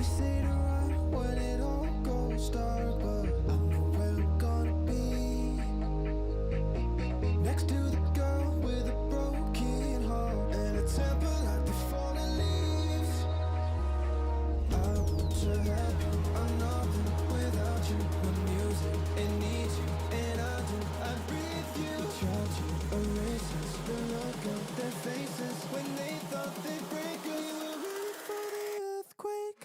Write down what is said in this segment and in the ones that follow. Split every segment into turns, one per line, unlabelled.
say to run when it all goes dark, but I know where I'm gonna be. Next to the girl with a broken heart and a temper like the fallen leaves. I want to have you, I'm nothing without you. My music, it needs you, and I do. I breathe you. Try to erase us, the look on their faces when they thought they'd break. Girl, you were ready for the earthquake.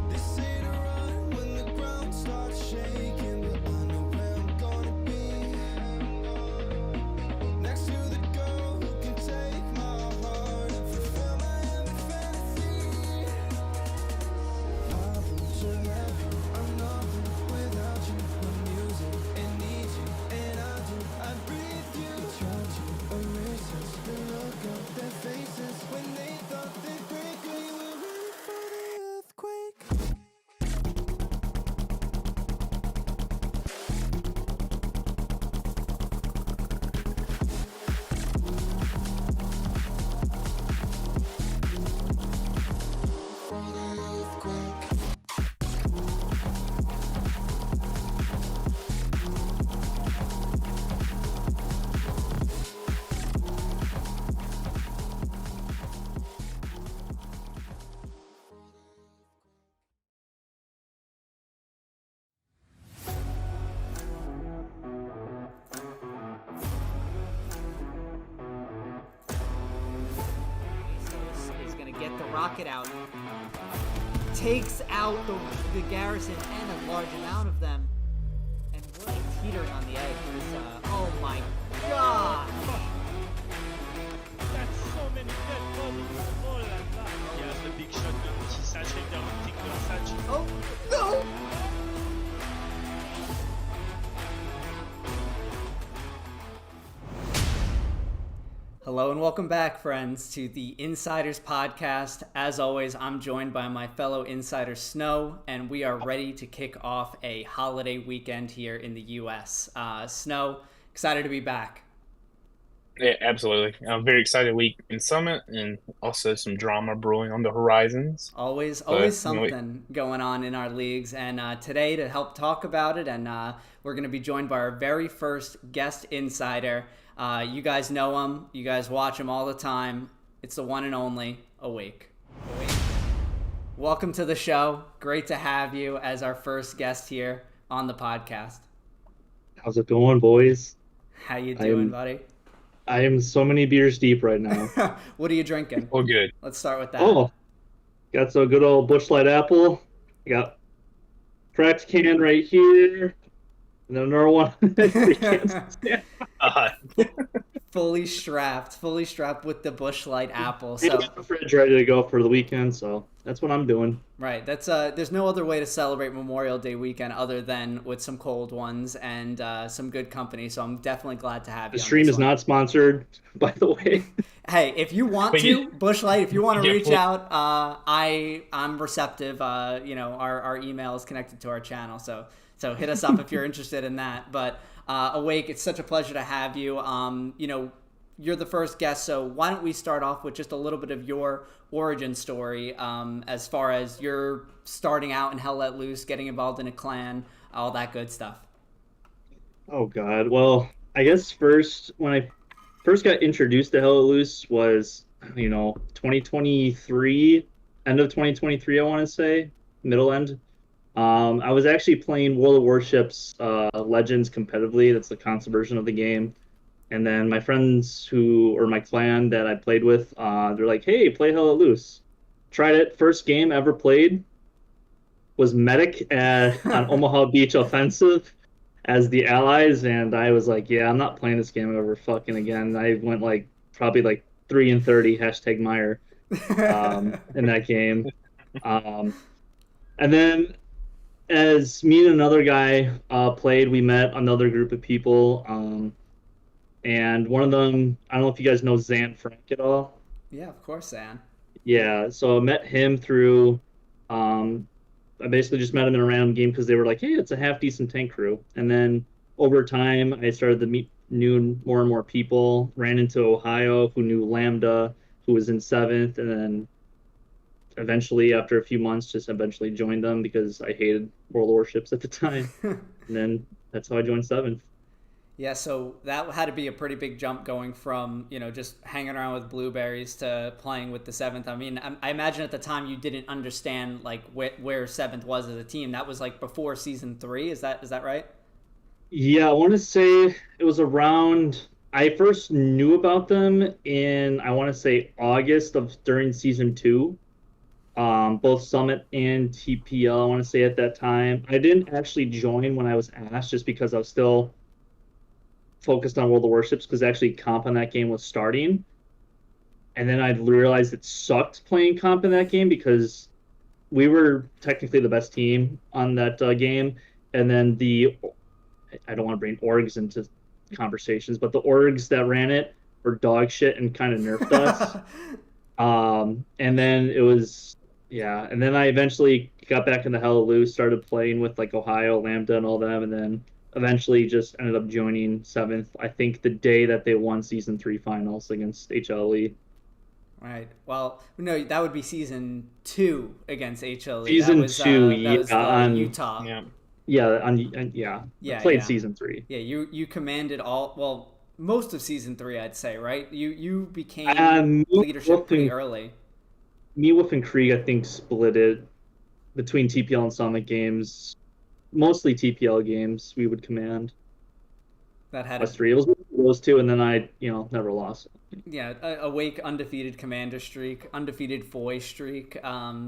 They say to run when the ground starts shaking, but I know where I'm gonna be. Next to the girl who can take my heart and fulfill my every fantasy. I want to have you, I'm nothing without you. My music, it needs you, and I do. I breathe you. Try to erase us, the look on their faces when they thought they'd break. Girl, you were ready for the earthquake.
Is going to get the rocket out. Takes out the garrison and a large amount of them. And we're like teetering on the edge. Oh my god!
That's so many dead bodies. Oh la la.
Il y a le big shot, le petit sachet vers le petit sachet.
Oh no! Hello and welcome back, friends, to the Insiders Podcast. As always, I'm joined by my fellow insider Snow, and we are ready to kick off a holiday weekend here in the U.S. Snow, excited to be back.
Yeah, absolutely. Very excited week in Summit, and also some drama brewing on the horizons.
Always something going on in our leagues, and today to help talk about it, and we're going to be joined by our very first guest insider. You guys know him. You guys watch him all the time. It's the one and only Awake. Welcome to the show. Great to have you as our first guest here on the podcast.
How's it going, boys?
How you doing, buddy?
I am so many beers deep right now.
What are you drinking?
Oh, good.
Let's start with that.
Oh, got some good old Busch Light Apple. I got cracked can right here. And then another one.
Fully strapped with the Busch Light Apple.
So the fridge ready to go for the weekend, so that's what I'm doing.
Right. That's there's no other way to celebrate Memorial Day weekend other than with some cold ones and some good company. So I'm definitely glad to have you.
The stream is not sponsored, by the way.
Hey, if you want to, Busch Light, if you want to reach out, I'm receptive. Our email is connected to our channel, so hit us up if you're interested in that. But Awake, it's such a pleasure to have you. You're the first guest, so why don't we start off with just a little bit of your origin story as far as you're starting out in Hell Let Loose, getting involved in a clan, all that good stuff.
Oh, God. Well, I guess when I first got introduced to Hell Let Loose was, 2023, end of 2023, I want to say, middle end. I was actually playing World of Warships Legends competitively. That's the console version of the game. And then my friends my clan that I played with, they're like, hey, play Hell Let Loose. Tried it. First game ever played was Medic on Omaha Beach Offensive as the allies. And I was like, yeah, I'm not playing this game ever fucking again. I went probably 3-30 #Meyer in that game. And then as me and another guy played, we met another group of people. And one of them, I don't know if you guys know Zan Frank at all.
Yeah, of course, Zan.
Yeah, so I met him through. I basically just met him in a random game because they were like, "Hey, it's a half decent tank crew." And then over time, I started to meet more and more people. Ran into Ohio, who knew Lambda, who was in seventh, and then eventually, after a few months, just eventually joined them because I hated World of Warships at the time. And then that's how I joined seventh.
Yeah, so that had to be a pretty big jump going from, just hanging around with blueberries to playing with the seventh. I mean, I imagine at the time you didn't understand like where seventh was as a team. That was like before season 3. Is that right?
Yeah, I want to say it was around. I first knew about them in, I want to say, August of during season 2. Both Summit and TPL, I want to say at that time. I didn't actually join when I was asked just because I was still focused on World of Warships because actually comp on that game was starting. And then I realized it sucked playing comp in that game because we were technically the best team on that game. And then I don't want to bring orgs into conversations, but the orgs that ran it were dog shit and kind of nerfed us. And then it was, yeah. And then I eventually got back in the Hallelujah, started playing with like Ohio, Lambda, and all them. And then eventually just ended up joining seventh, I think the day that they won season 3 finals against HLE.
Right. Well, no, that would be season 2 against HLE.
Season
that was,
2,
that was
on
Utah.
Yeah.
Yeah.
Yeah,
I played
yeah.
season 3.
Yeah, you commanded most of season 3, I'd say, right? You became leadership pretty early.
Me, Wolf, and Krieg, I think, split it between TPL and Summit games. Mostly TPL games we would command.
That had
us 3. It was those 2, and then I, never lost.
Yeah, a Wake undefeated commander streak, undefeated Foy streak.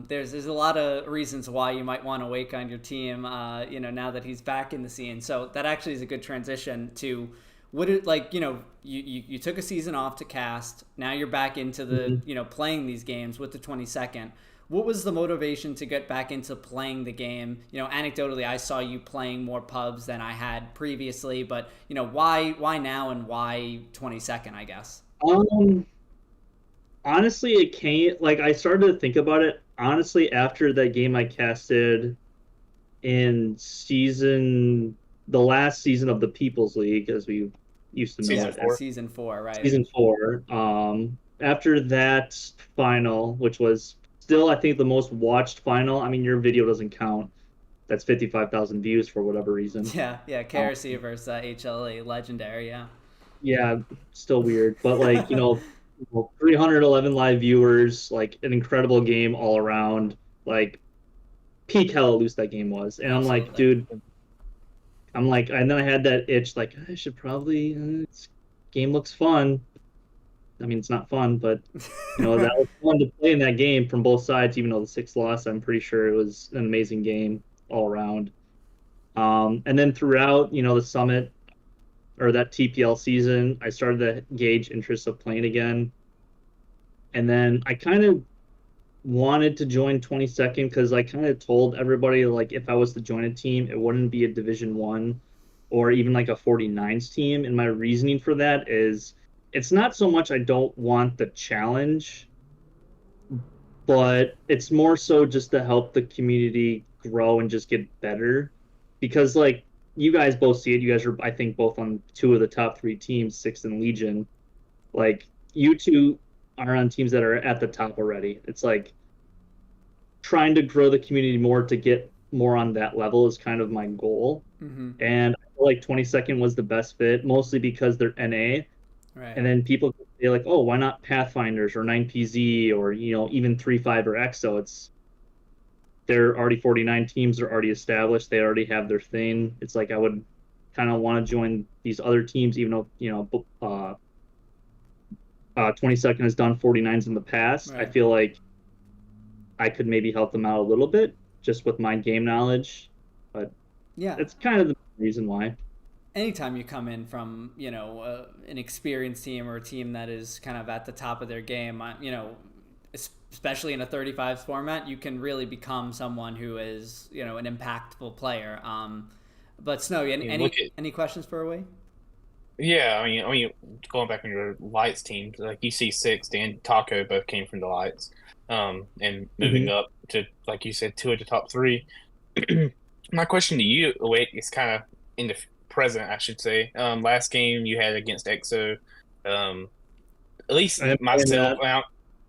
There's a lot of reasons why you might want a Wake on your team. Now that he's back in the scene, so that actually is a good transition to what it like. You took a season off to cast. Now you're back into the playing these games with the 22nd. What was the motivation to get back into playing the game? Anecdotally, I saw you playing more pubs than I had previously, but why now and why 22nd? I guess.
Honestly, it came I started to think about it honestly after that game I casted in the last season of the People's League, as we used to know it.
Season 4, right?
Season 4. After that final, which was still, I think, the most watched final. I mean, your video doesn't count. That's 55,000 views for whatever reason.
Yeah. KRC versus HLE, legendary. Yeah.
Yeah, still weird, but 311 live viewers, an incredible game all around. Peak hella loose that game was, and
Absolutely.
I'm like, dude. And then I had that itch, I should probably. This game looks fun. I mean, it's not fun, but that was fun to play in that game from both sides. Even though the 6 loss, I'm pretty sure it was an amazing game all around. And then throughout, the summit or that TPL season, I started to gauge interest of playing again. And then I kind of wanted to join 22nd because I kind of told everybody if I was to join a team, it wouldn't be a Division 1 or even a 49s team. And my reasoning for that is, it's not so much I don't want the challenge, but it's more so just to help the community grow and just get better. Because you guys both see it. You guys are, I think, both on 2 of the top 3 teams, 6th and Legion. You 2 are on teams that are at the top already. It's trying to grow the community more to get more on that level is kind of my goal.
Mm-hmm.
And I feel 22nd was the best fit, mostly because they're NA.
Right.
And then people say oh, why not Pathfinders or 9PZ or even 3-5 or EXO? They're already 49 teams are already established. They already have their thing. It's I would kind of want to join these other teams, even though 22nd has done 49s in the past.
Right.
I feel I could maybe help them out a little bit just with my game knowledge, but
yeah,
it's kind of the reason why.
Anytime you come in from an experienced team or a team that is kind of at the top of their game, especially in a 35s format, you can really become someone who is, you know, an impactful player. But Snowy, any questions for Awake?
Yeah, I mean, going back on your Lights team, like you see Six and Taco both came from the Lights, and moving up to, like you said, two of the top three. My question to you, Awake, is kind of in the present, I should say. Last game you had against EXO, at least myself.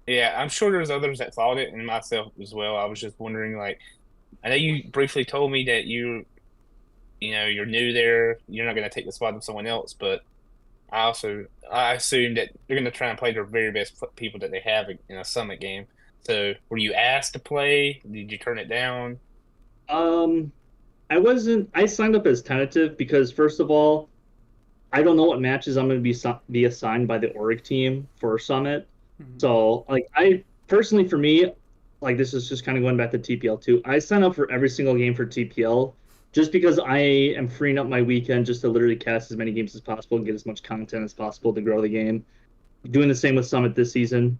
Yeah, I'm sure there's others that thought it, and myself as well. I was just wondering, like, I know you briefly told me that you're new there. You're not going to take the spot of someone else, but I assume that they're going to try and play their very best people that they have in a Summit game. So, were you asked to play? Did you turn it down?
I wasn't. I signed up as tentative because, first of all, I don't know what matches I'm going to be assigned by the org team for Summit. So, like, I personally, for me, like, this is just kind of going back to TPL too. I sign up for every single game for TPL just because I am freeing up my weekend just to literally cast as many games as possible and get as much content as possible to grow the game. Doing the same with Summit this season.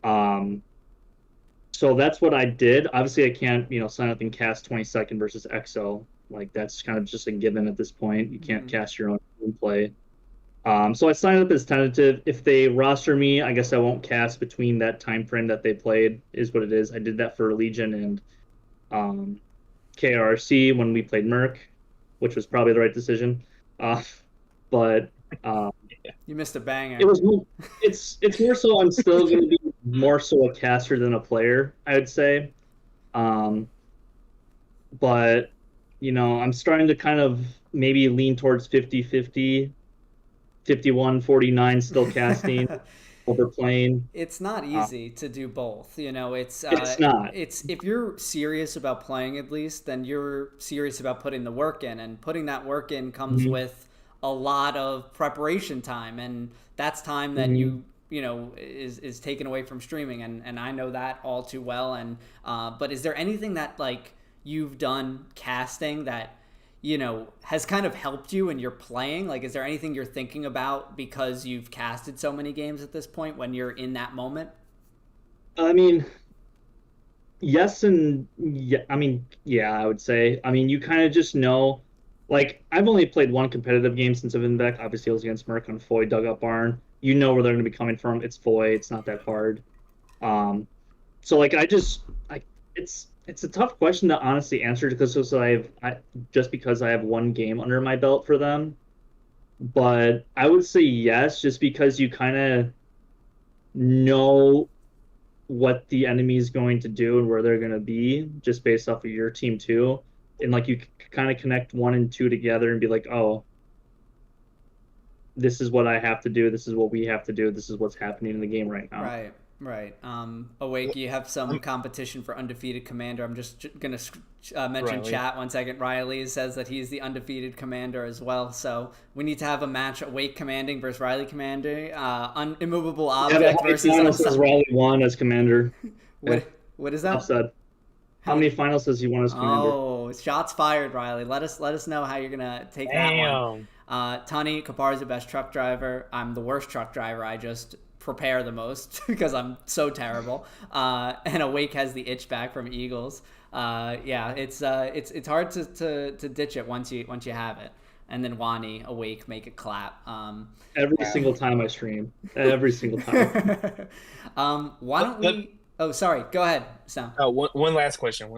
So that's what I did. Obviously, I can't, sign up and cast 22nd versus EXO. Like, that's kind of just a given at this point. You can't cast your own play. So I signed up as tentative. If they roster me, I guess I won't cast between that time frame that they played, is what it is. I did that for Legion and KRC when we played Merc, which was probably the right decision. But
you missed a banger.
It's more so I'm still going to be more so a caster than a player, I would say. But, I'm starting to kind of maybe lean towards 50-50, 51-49 still casting, over playing.
It's not easy to do both. It's
not.
It's if you're serious about playing, at least, then you're serious about putting the work in, and putting that work in comes with a lot of preparation time, and that's time that is taken away from streaming, and I know that all too well. And but is there anything that, like, you've done casting that has kind of helped you in your playing? Like, is there anything you're thinking about because you've casted so many games at this point when you're in that moment?
I mean, yes and yeah. I would say. You kind of just know. Like, I've only played one competitive game since I've been back. Obviously, it was against Merc on Foy Dugout Barn. You know where they're going to be coming from. It's Foy. It's not that hard. So, like, it's a tough question to honestly answer because I have one game under my belt for them. But I would say yes, just because you kind of know what the enemy is going to do and where they're going to be just based off of your team too. And, like, you kind of connect 1 and 2 together and be like, oh, this is what I have to do. This is what we have to do. This is what's happening in the game right now.
Right. Awake, you have some competition for undefeated commander. I'm just going to mention
Riley.
Chat 1 second. Riley says that he's the undefeated commander as well. So we need to have a match, Awake commanding versus Riley commanding. Immovable object versus...
Says Riley won as commander.
What is that?
How many finals does he won as commander?
Oh, shots fired, Riley. Let us know how you're going to take that one. Tony Caparzo, best truck driver. I'm the worst truck driver. I just prepare the most because I'm so terrible. And Awake has the itch back from Eagles. It's hard to ditch it once you have it. And then Wani, Awake, make it clap.
Every single time I stream. Every single time.
Why don't we... Oh, sorry. Go ahead, Sam.
One last question.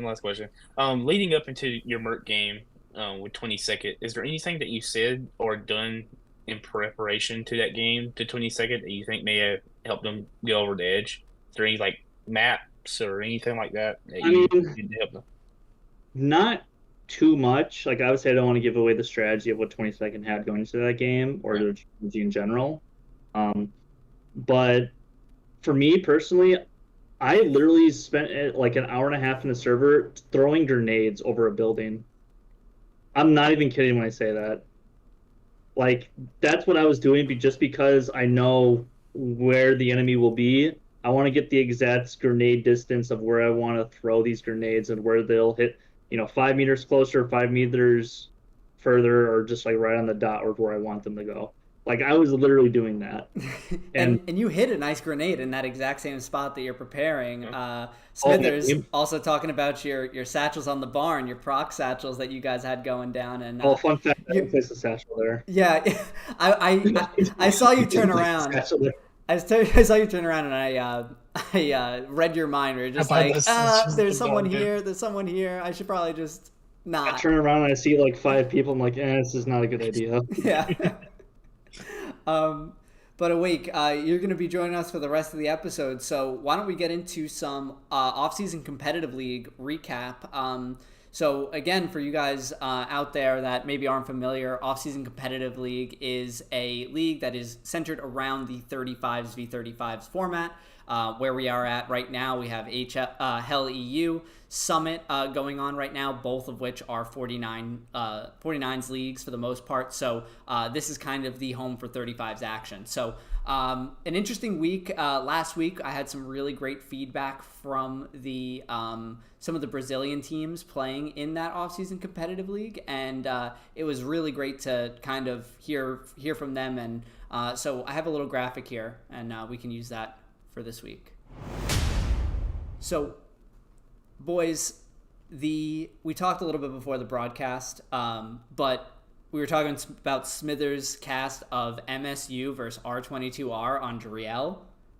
Leading up into your Merc game with 22nd, is there anything that you said or done in preparation to that game, to 22nd, that you think may have helped them go over the edge? Is there any, like, maps or anything like that you did to help them?
Not too much. Like, obviously, I don't want to give away the strategy of what 22nd had going into that game or the strategy in general. But for me personally, I literally spent like an hour and a half in the server throwing grenades over a building. I'm not even kidding when I say that. Like, that's what I was doing just because I know where the enemy will be. I want to get the exact grenade distance of where I want to throw these grenades and where they'll hit, 5 meters closer, 5 meters further, or just like right on the dot or where I want them to go. Like I was literally doing that.
and you hit a nice grenade in that exact same spot that you're preparing. Smithers also talking about your satchels on the barn, your proc satchels that you guys had going down. And
fun fact, I didn't place a satchel there.
Yeah, I saw you turn around. I saw you turn around, and I read your mind. Where you're just like, there's someone here. There's someone here. I should probably just not.
I turn around and I see like 5 people. I'm like, this is not a good idea.
Yeah. But Awake, you're going to be joining us for the rest of the episode. So why don't we get into some off-season competitive league recap? So again, for you guys out there that maybe aren't familiar, Off-Season Competitive League is a league that is centered around the 35s v 35s format. Where we are at right now, we have Hell EU, Summit going on right now, both of which are 49s leagues for the most part. So this is kind of the home for 35s action. So an interesting week. Last week, I had some really great feedback from the some of the Brazilian teams playing in that off-season competitive league, and it was really great to kind of hear from them. And so I have a little graphic here, and we can use that for this week. So, boys, we talked a little bit before the broadcast, but we were talking about Smithers' cast of MSU versus R22R on Driel,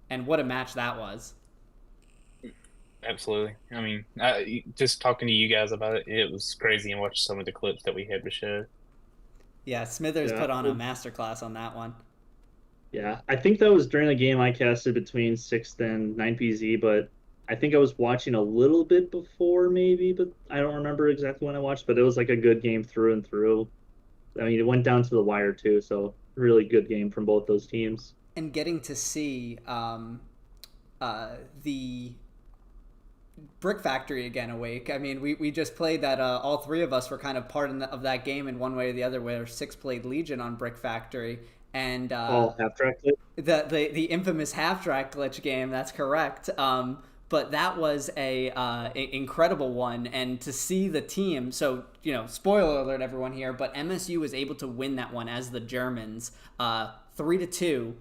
and what a match that was.
Absolutely. I mean, just talking to you guys about it, it was crazy and watching some of the clips that we had to show.
Yeah, Smithers put on a masterclass on that one.
Yeah, I think that was during the game I casted between 6th and 9PZ, but I think I was watching a little bit before maybe, but I don't remember exactly when I watched, but it was like a good game through and through. I mean, it went down to the wire too, so really good game from both those teams.
And getting to see the Brick Factory again awake. I mean, we just played that. All three of us were kind of part of that game in one way or the other, where 6 played Legion on Brick Factory. And
half-track glitch?
The infamous half-track glitch game, that's correct. But that was a incredible one, and to see the team, so, spoiler alert everyone here, but MSU was able to win that one as the Germans, 3-2,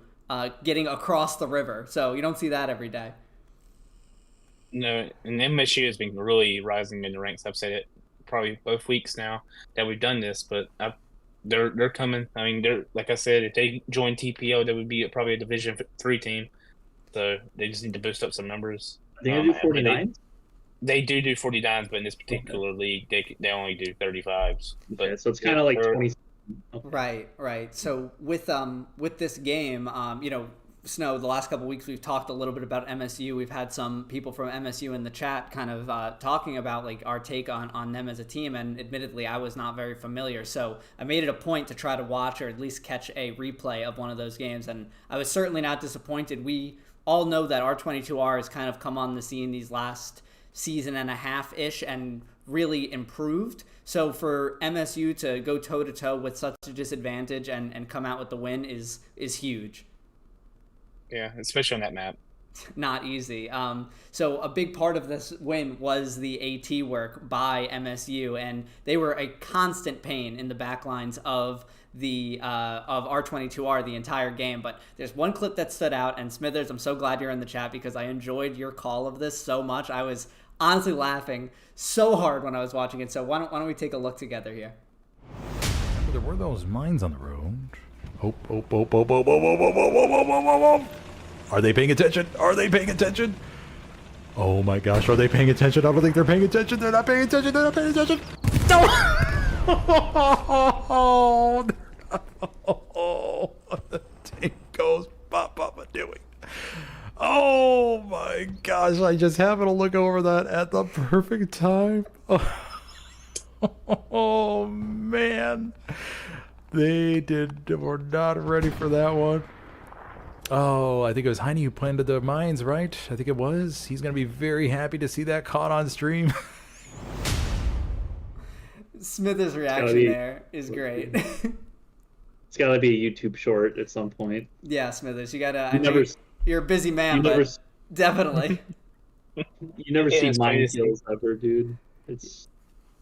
getting across the river. So you don't see that every day.
No, and MSU has been really rising in the ranks. I've said it probably both weeks now that we've done this, but they're coming. I mean, they're, like I said, if they join TPO, they would be probably a Division 3 team. So they just need to boost up some numbers.
They do 49s?
They do 49s, but in this particular league, they only do 35s. But
so it's kind of like 20.
Okay. Right. So with this game, Snow, the last couple of weeks we've talked a little bit about MSU. We've had some people from MSU in the chat kind of talking about like our take on them as a team, and admittedly I was not very familiar, so I made it a point to try to watch or at least catch a replay of one of those games, and I was certainly not disappointed. We all know that R22R has kind of come on the scene these last season and a half-ish and really improved. So for MSU to go toe-to-toe with such a disadvantage and come out with the win is huge.
Yeah, especially on that map.
Not easy. So a big part of this win was the AT work by MSU, and they were a constant pain in the backlines of the of R22R the entire game. But there's one clip that stood out, and Smithers, I'm so glad you're in the chat because I enjoyed your call of this so much. I was honestly laughing so hard when I was watching it. So why don't we take a look together here?
Remember, there were those mines on the road. Are they paying attention? Are they paying attention? Oh my gosh, are they paying attention? I don't think they're paying attention. They're not paying attention. They're not paying attention. No! Oh, the tank goes Papa doing. Oh my gosh, I just happened to look over that at the perfect time. Oh man. They were not ready for that one. Oh, I think it was Heine who planted the mines, right? I think it was. He's going to be very happy to see that caught on stream.
Smithers' reaction there is great.
It's got to be a YouTube short at some point.
Yeah, Smithers, you got to... You're a busy man, but definitely.
You never see mine kills ever, dude.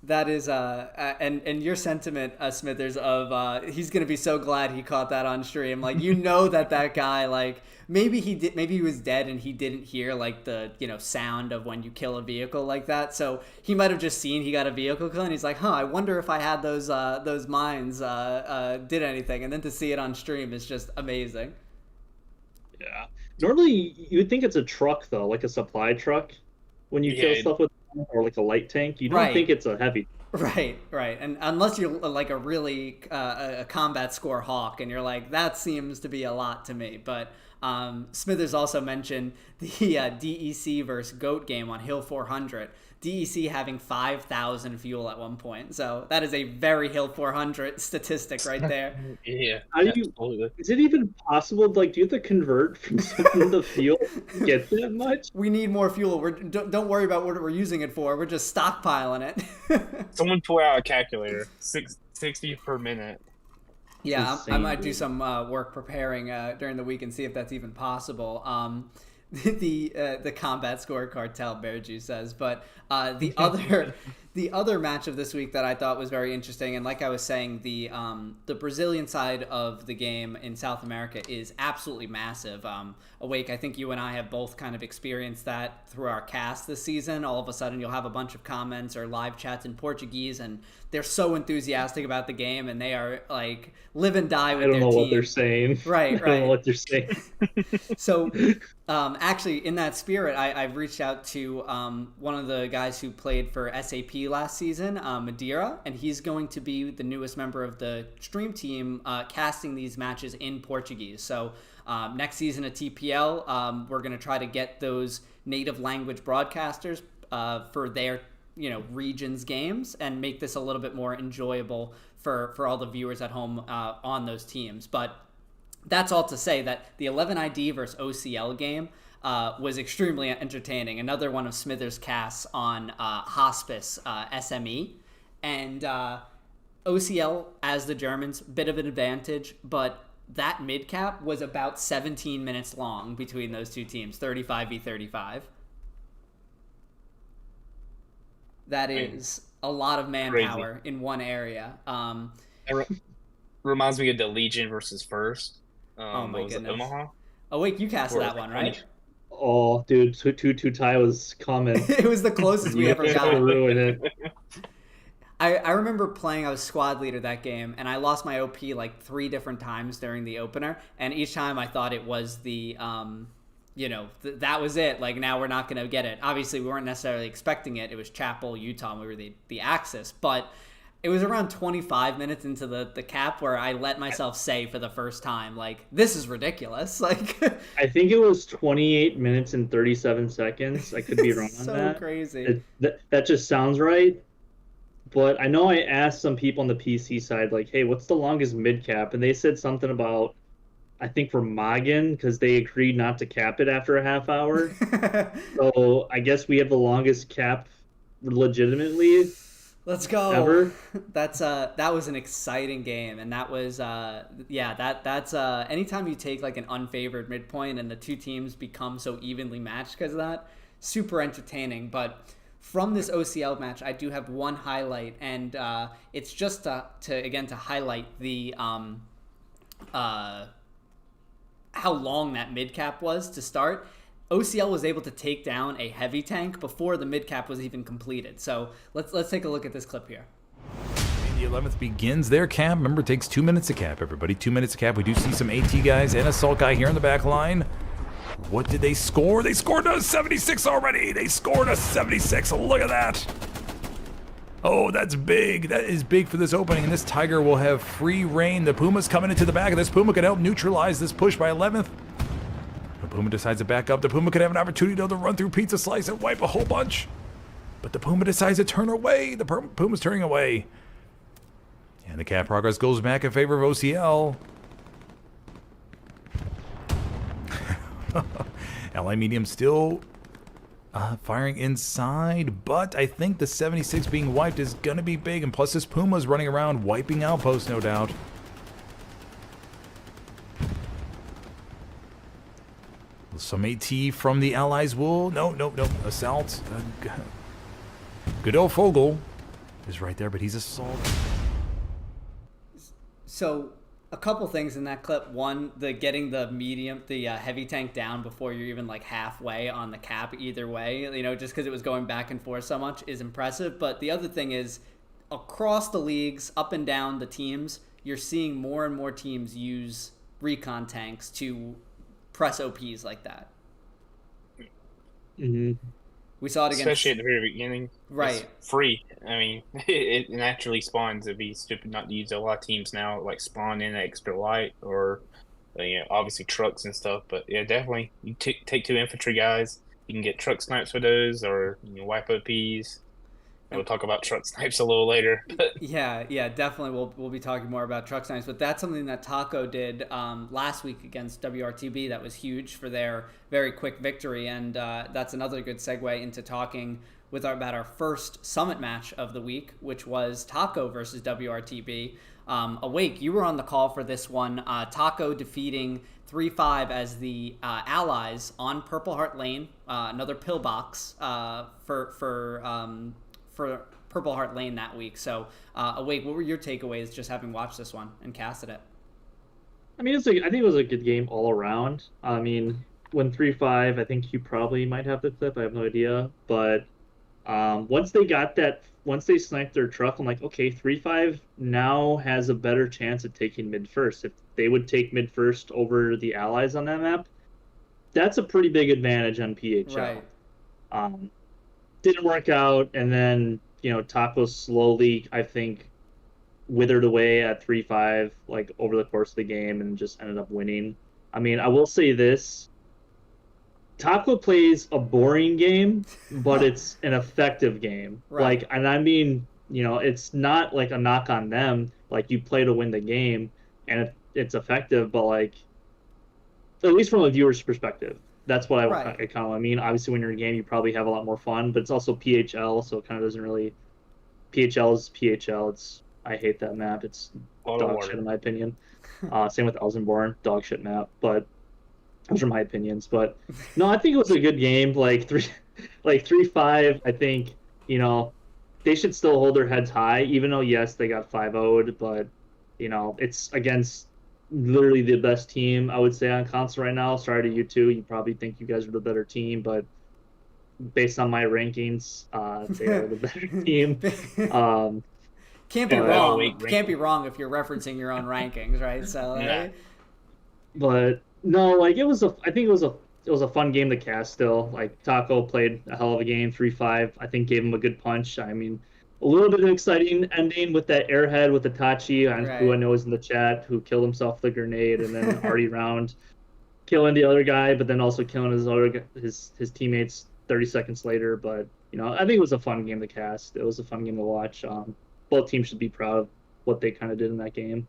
That is and your sentiment, Smithers, of he's gonna be so glad he caught that on stream. Like, you know, that guy, like, maybe he was dead and he didn't hear like the, you know, sound of when you kill a vehicle like that. So he might have just seen he got a vehicle kill and he's like, huh, I wonder if I had those mines did anything. And then to see it on stream is just amazing.
Yeah. Normally you would think it's a truck though, like a supply truck, when you kill stuff with, or like a light tank. You don't think it's a heavy.
Right. And unless you're like a really a combat score hawk, and you're like, that seems to be a lot to me. But Smithers also mentioned the DEC versus GOAT game on Hill 400. DEC having 5,000 fuel at one point. So that is a very Hill 400 statistic right there.
Yeah.
Is it even possible? Like, do you have to convert from something to fuel to get that much?
We need more fuel. Don't worry about what we're using it for. We're just stockpiling it.
Someone pull out a calculator. 60 per minute.
Yeah, I might do some work preparing during the week and see if that's even possible. The combat score cartel, Bearju says, but the other match of this week that I thought was very interesting, and like I was saying, the Brazilian side of the game in South America is absolutely massive. Awake, I think you and I have both kind of experienced that through our cast this season. All of a sudden, you'll have a bunch of comments or live chats in Portuguese, and they're so enthusiastic about the game, and they are like live and die with their team.
I don't know what they're saying.
Right.
I don't know what they're saying.
So, actually, in that spirit, I've reached out to one of the guys who played for SAP last season, Madeira, and he's going to be the newest member of the stream team casting these matches in Portuguese. So next season at TPL, we're going to try to get those native language broadcasters for their region's games and make this a little bit more enjoyable for all the viewers at home on those teams. But that's all to say that the 11ID versus OCL game was extremely entertaining. Another one of Smithers' casts on Hospice SME. And OCL, as the Germans, bit of an advantage, but that mid-cap was about 17 minutes long between those two teams, 35v35. That is a lot of manpower in one area.
It reminds me of the Legion versus First.
Oh my goodness.
Omaha?
Oh wait, you cast that one, right?
Oh, dude, two tie was coming.
It was the closest we ever got.
Ruin it.
I remember playing, I was squad leader that game, and I lost my OP like 3 different times during the opener, and each time I thought it was the, that was it. Like, now we're not going to get it. Obviously, we weren't necessarily expecting it. It was Chapel, Utah, and we were the Axis, but it was around 25 minutes into the cap where I let myself say for the first time, like, this is ridiculous. Like,
I think it was 28 minutes and 37 seconds. I could be wrong on that.
So crazy.
That just sounds right. But I know I asked some people on the PC side, like, hey, what's the longest mid cap? And they said something about, I think for Magen, because they agreed not to cap it after a half hour. So I guess we have the longest cap legitimately.
Let's go.
Ever.
That was an exciting game, and that was that's anytime you take like an unfavored midpoint and the two teams become so evenly matched because of that, super entertaining. But from this OCL match, I do have one highlight, and it's just to highlight the how long that mid cap was to start. OCL was able to take down a heavy tank before the mid cap was even completed. So let's take a look at this clip here.
The 11th begins their cap. Remember, it takes 2 minutes to cap, everybody. 2 minutes to cap. We do see some AT guys and Assault guy here in the back line. What did they score? They scored a 76 already. They scored a 76. Look at that. Oh, that's big. That is big for this opening, and this Tiger will have free reign. The Puma's coming into the back of this. Puma could help neutralize this push by 11th. The Puma decides to back up. The Puma could have an opportunity to run through Pizza Slice and wipe a whole bunch. But the Puma decides to turn away. The Puma's turning away. And the cap progress goes back in favor of OCL. LI Medium still firing inside, but I think the 76 being wiped is going to be big. And plus this Puma's running around wiping outposts, no doubt. Some AT from the Allies will... No. Assault. Good old Fogel is right there, but he's assaulted.
So a couple things in that clip. One, the getting the heavy tank down before you're even like halfway on the cap either way, you know, just because it was going back and forth so much is impressive. But the other thing is, across the leagues, up and down the teams, you're seeing more and more teams use recon tanks to press OPs like that.
Mm-hmm.
We saw it against...
Especially at the very beginning.
Right.
It's free. I mean, it naturally spawns. It'd be stupid not to use it. A lot of teams now like spawn in extra light or, obviously trucks and stuff. But yeah, definitely. You take 2 infantry guys. You can get truck snipes for those or wipe OPs. And we'll talk about truck snipes a little later.
Yeah, definitely. We'll be talking more about truck snipes, but that's something that Taco did last week against WRTB. That was huge for their very quick victory, and that's another good segue into talking about our first summit match of the week, which was Taco versus WRTB. Awake, you were on the call for this one. Taco defeating 3-5 as the allies on Purple Heart Lane, another pillbox for Purple Heart Lane that week. So, Awake, what were your takeaways just having watched this one and casted it?
I mean, I think it was a good game all around. I mean, when 3-5, I think you probably might have the clip. I have no idea. But once they sniped their truck, I'm like, okay, 3-5 now has a better chance of taking mid first. If they would take mid first over the allies on that map, that's a pretty big advantage on PHL. Right. Didn't work out, and then Taco slowly, I think, withered away at 3-5 like over the course of the game and just ended up winning. I mean, I will say this: Taco plays a boring game, but it's an effective game. Right. And I mean, it's not like a knock on them. Like, you play to win the game, and it's effective, but like, at least from a viewer's perspective. That's what I kind of mean. Obviously, when you're in a game, you probably have a lot more fun, but it's also PHL, so it kind of doesn't really... PHL is PHL. I hate that map. It's dog shit in my opinion. Same with Elsenborn, dog shit map. But those are my opinions. But no, I think it was a good game. Like 3-5. I think they should still hold their heads high, even though yes, they got 5-0'd, but it's against literally the best team I would say on console right now. Sorry to you two. You probably think you guys are the better team, but based on my rankings, they are the better team.
Can't be wrong. Can't be wrong if you're referencing your own rankings, right? So,
yeah.
But no, like I think it was a fun game to cast. Still, like Taco played a hell of a game. 3-5, I think, gave him a good punch. I mean, a little bit of an exciting ending with that airhead with Itachi, who I know is in the chat, who killed himself with a grenade, and then Artie Round killing the other guy, but then also killing his teammates 30 seconds later. But I think it was a fun game to cast. It was a fun game to watch. Both teams should be proud of what they kind of did in that game.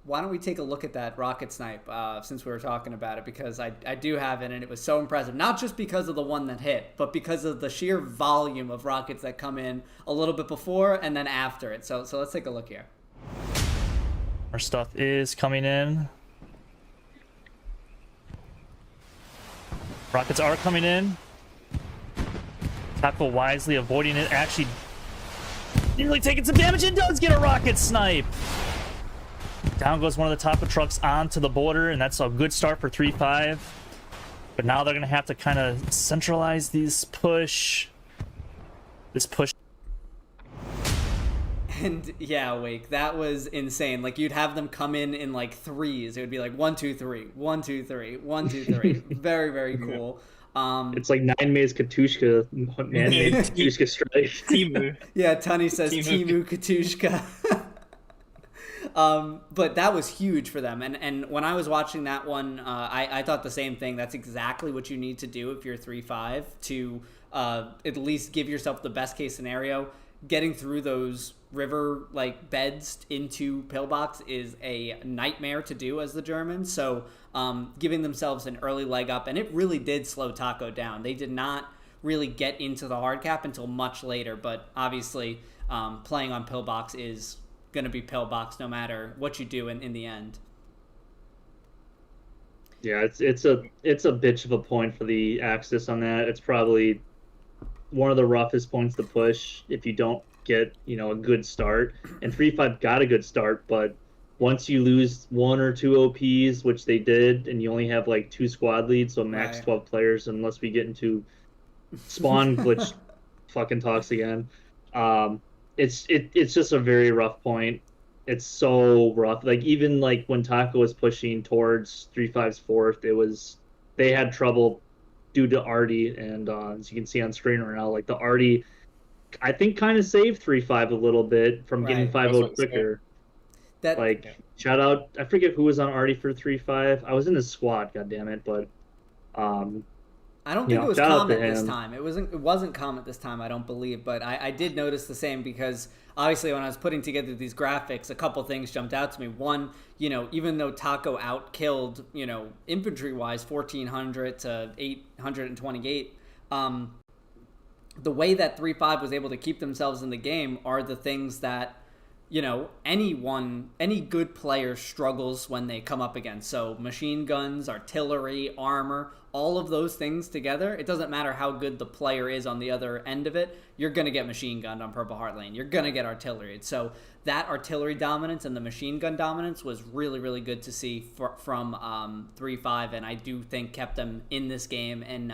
Why don't we take a look at that rocket snipe since we were talking about it, because I do have it, and it was so impressive, not just because of the one that hit, but because of the sheer volume of rockets that come in a little bit before and then after it. So let's take a look here.
Our stuff is coming in. Rockets are coming in. Taco wisely avoiding it, actually nearly taking some damage, and does get a rocket snipe. Down goes one of the Taco trucks onto the border, and that's a good start for 3-5. But now they're going to have to kind of centralize this push.
And yeah, Wake, that was insane. Like, you'd have them come in like threes. It would be like 1, 2, 3, 1, 2, 3, 1, 2, 3. Very, very cool.
It's like 9-Maze Katushka, man-made Katushka strike.
Timu.
Yeah, Tunny says Timu Katushka. But that was huge for them. And when I was watching that one, I thought the same thing. That's exactly what you need to do if you're 3-5 to at least give yourself the best case scenario. Getting through those river beds into pillbox is a nightmare to do as the Germans. So giving themselves an early leg up, and it really did slow Taco down. They did not really get into the hard cap until much later, but obviously playing on pillbox is going to be pillbox no matter what you do in the end.
Yeah, it's a bitch of a point for the Axis on that. It's probably one of the roughest points to push if you don't get, a good start. And 3-5 got a good start, but once you lose one or two OPs, which they did, and you only have like 2 squad leads, so max
Right.
12 players, unless we get into spawn glitch fucking talks again. It's just a very rough point. It's so rough. Like even like when Taco was pushing towards 3-5's fourth, they had trouble due to Artie, and as you can see on screen right now, like the Artie, I think kind of saved 3-5 a little bit from getting
Right.
5-0 quicker.
That
Like shout out, I forget who was on Artie for 3-5. I was in his squad, goddammit, but
I don't think it was
shout out to
Comet this
him.
time. It wasn't Comet this time, I don't believe, but I did notice the same because obviously when I was putting together these graphics, a couple things jumped out to me. One, even though Taco outkilled, infantry-wise 1,400 to 828, the way that 3-5 was able to keep themselves in the game are the things that any good player struggles when they come up against. So machine guns, artillery, armor, all of those things together, it doesn't matter how good the player is on the other end of it, you're going to get machine gunned on Purple Heart Lane. You're going to get artillery. So that artillery dominance and the machine gun dominance was really, really good to see from 3-5, and I do think kept them in this game and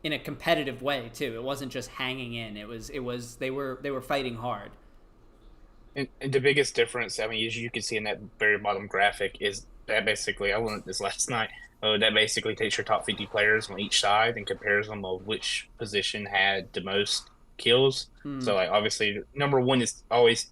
in a competitive way too. It wasn't just hanging in. It was they were fighting hard.
And the biggest difference, I mean, as you can see in that very bottom graphic, is that basically, I learned this last night, that basically takes your top 50 players on each side and compares them of which position had the most kills. So, like, obviously, number one is always,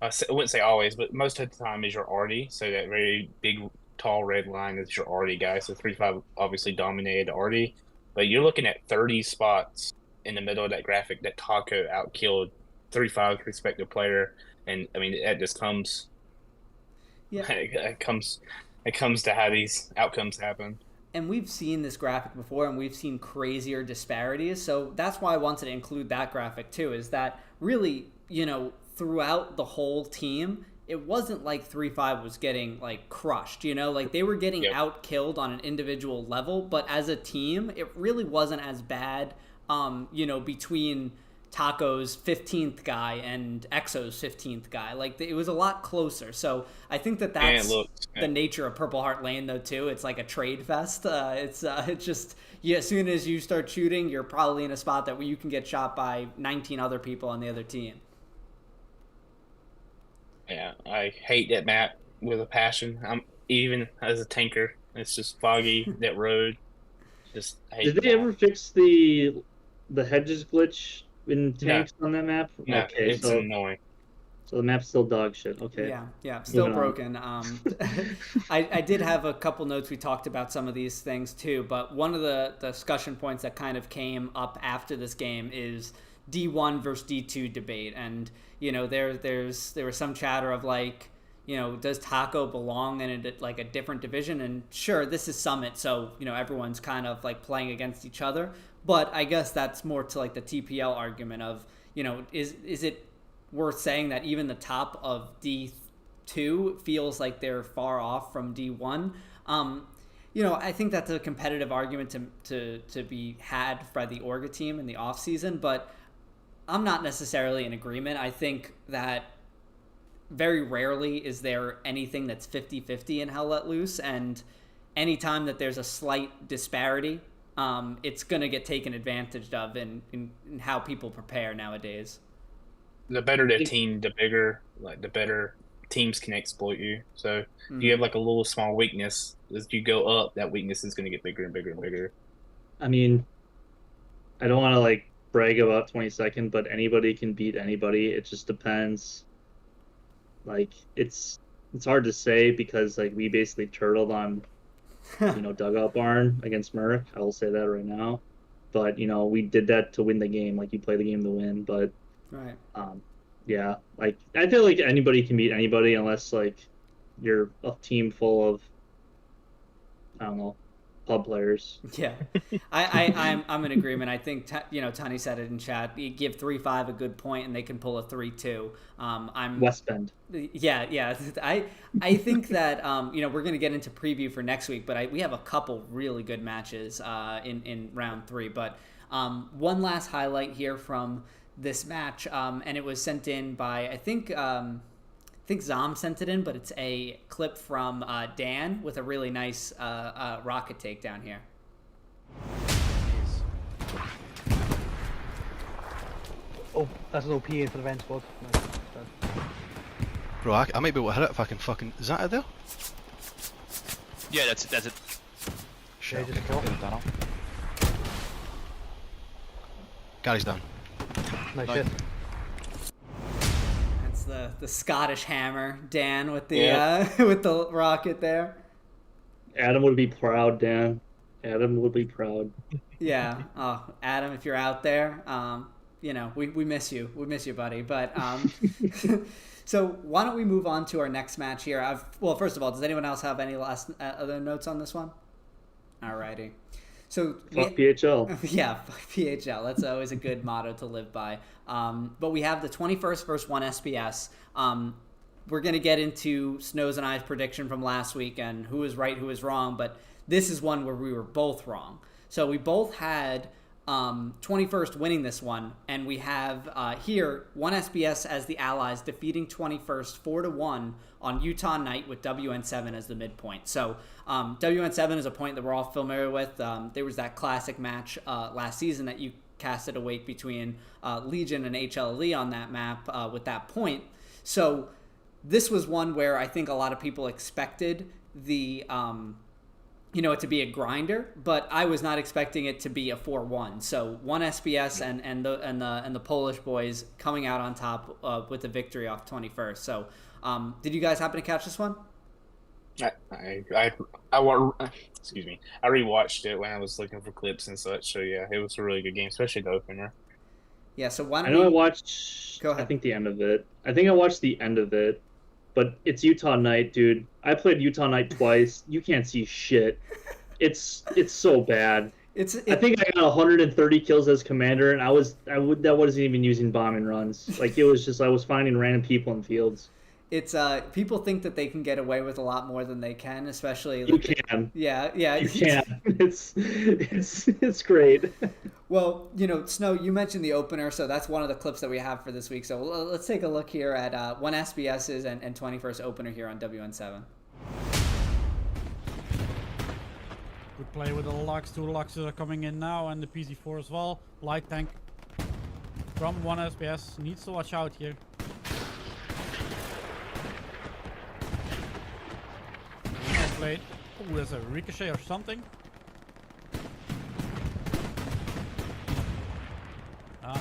I wouldn't say always, but most of the time is your Artie. So that very big, tall red line is your Artie guy. So 3-5 obviously dominated Artie. But you're looking at 30 spots in the middle of that graphic that Taco outkilled 3-5 respective player, and I mean that just comes.
Yeah.
It comes to how these outcomes happen.
And we've seen this graphic before, and we've seen crazier disparities. So that's why I wanted to include that graphic too. Is that really, throughout the whole team, it wasn't like 3-5 was getting like crushed. Like they were getting outkilled on an individual level, but as a team, it really wasn't as bad. Between Taco's 15th guy and Exo's 15th guy. Like, it was a lot closer. So I think that's the nature of Purple Heart Lane, though, too. It's like a trade fest. It's just, as soon as you start shooting, you're probably in a spot that where you can get shot by 19 other people on the other team.
Yeah, I hate that map with a passion. I'm even as a tanker. It's just foggy, that road. Just hate
Did they ever fix the hedges glitch in tanks on that map?
No,
okay,
it's annoying.
So the map's still dog shit. Okay.
Yeah, still broken. I did have a couple notes. We talked about some of these things too, but one of the discussion points that kind of came up after this game is D1 versus D2 debate, and there was some chatter of like, does Taco belong in a different division? And sure, this is Summit, so everyone's kind of like playing against each other. But I guess that's more to like the TPL argument of, is it worth saying that even the top of D2 feels like they're far off from D1? I think that's a competitive argument to be had by the Orga team in the offseason, but I'm not necessarily in agreement. I think that very rarely is there anything that's 50-50 in Hell Let Loose, and anytime that there's a slight disparity, it's going to get taken advantage of in how people prepare nowadays.
The better the team, the bigger, the better teams can exploit you. So if you have like a little small weakness, as you go up, that weakness is going to get bigger and bigger and bigger.
I mean, I don't want to brag about 22nd, but anybody can beat anybody. It just depends. It's hard to say because we basically turtled on dugout barn against Merc. I will say that right now. But we did that to win the game. You play the game to win. But
right.
Yeah. I feel like anybody can beat anybody unless you're a team full of, I don't know, pub players.
Yeah, I'm in agreement. I think Tony said it in chat. You give 3-5 a good point, and they can pull a 3-2. I'm
West Bend.
Yeah. I think that we're gonna get into preview for next week, but we have a couple really good matches in round 3. But One last highlight here from this match, and it was sent in by, I think Zom sent it in, but it's a clip from Dan with a really nice rocket takedown here.
Oh, that's an OP in for the vent squad. Nice.
Bro, I might be able to hit it if I can fucking... Is that it there?
Yeah, that's it.
Shit,
Yeah, just
okay,
go.
done. Gary's done.
Nice shit.
That's the Scottish hammer, Dan, with the with the rocket there.
Adam would be proud, Dan. Adam would be proud.
Yeah. Oh, Adam, if you're out there, you know, we miss you. We miss you, buddy. But so why don't we move on to our next match here? Well, first of all, does anyone else have any last other notes on this one? Alrighty. So
Fuck PHL.
Yeah, fuck PHL. That's always a good motto to live by. But we have the 21st versus 1 SBS. We're going to get into Snow's and I's prediction from last week and who was right, who was wrong. But this is one where we were both wrong. So we both had 21st winning this one, and we have here 1 SBS as the Allies defeating 21st 4-1 on Utah night with WN7 as the midpoint. So WN7 is a point that we're all familiar with. There was that classic match last season that you casted a wake between Legion and HLE on that map with that point. So this was one where I think a lot of people expected the it to be a grinder, but I was not expecting it to be a 4-1. So 1 SBS and the Polish boys coming out on top with the victory off 21st. So did you guys happen to catch this one?
I excuse me. I rewatched it when I was looking for clips and such. So yeah, it was a really good game, especially the opener.
Yeah. So why don't
I watched.
Go ahead.
I think the end of it. I think I watched the end of it, but it's Utah night, dude. I played Utah night twice. You can't see shit. It's so bad. I think I got 130 kills as commander, and that wasn't even using bombing runs. Like, it was just I was finding random people in fields.
It's people think that they can get away with a lot more than they can, especially
you can.
Yeah.
You can. It's great.
Well, Snow, you mentioned the opener, so that's one of the clips that we have for this week. So let's take a look here at 1 SBS's and 21st opener here on WN7.
Good play with the Lux. 2 Luxes are coming in now, and the PZ4 as well. Light tank from 1 SBS. Needs to watch out here. Nice play. Oh, there's a ricochet or something.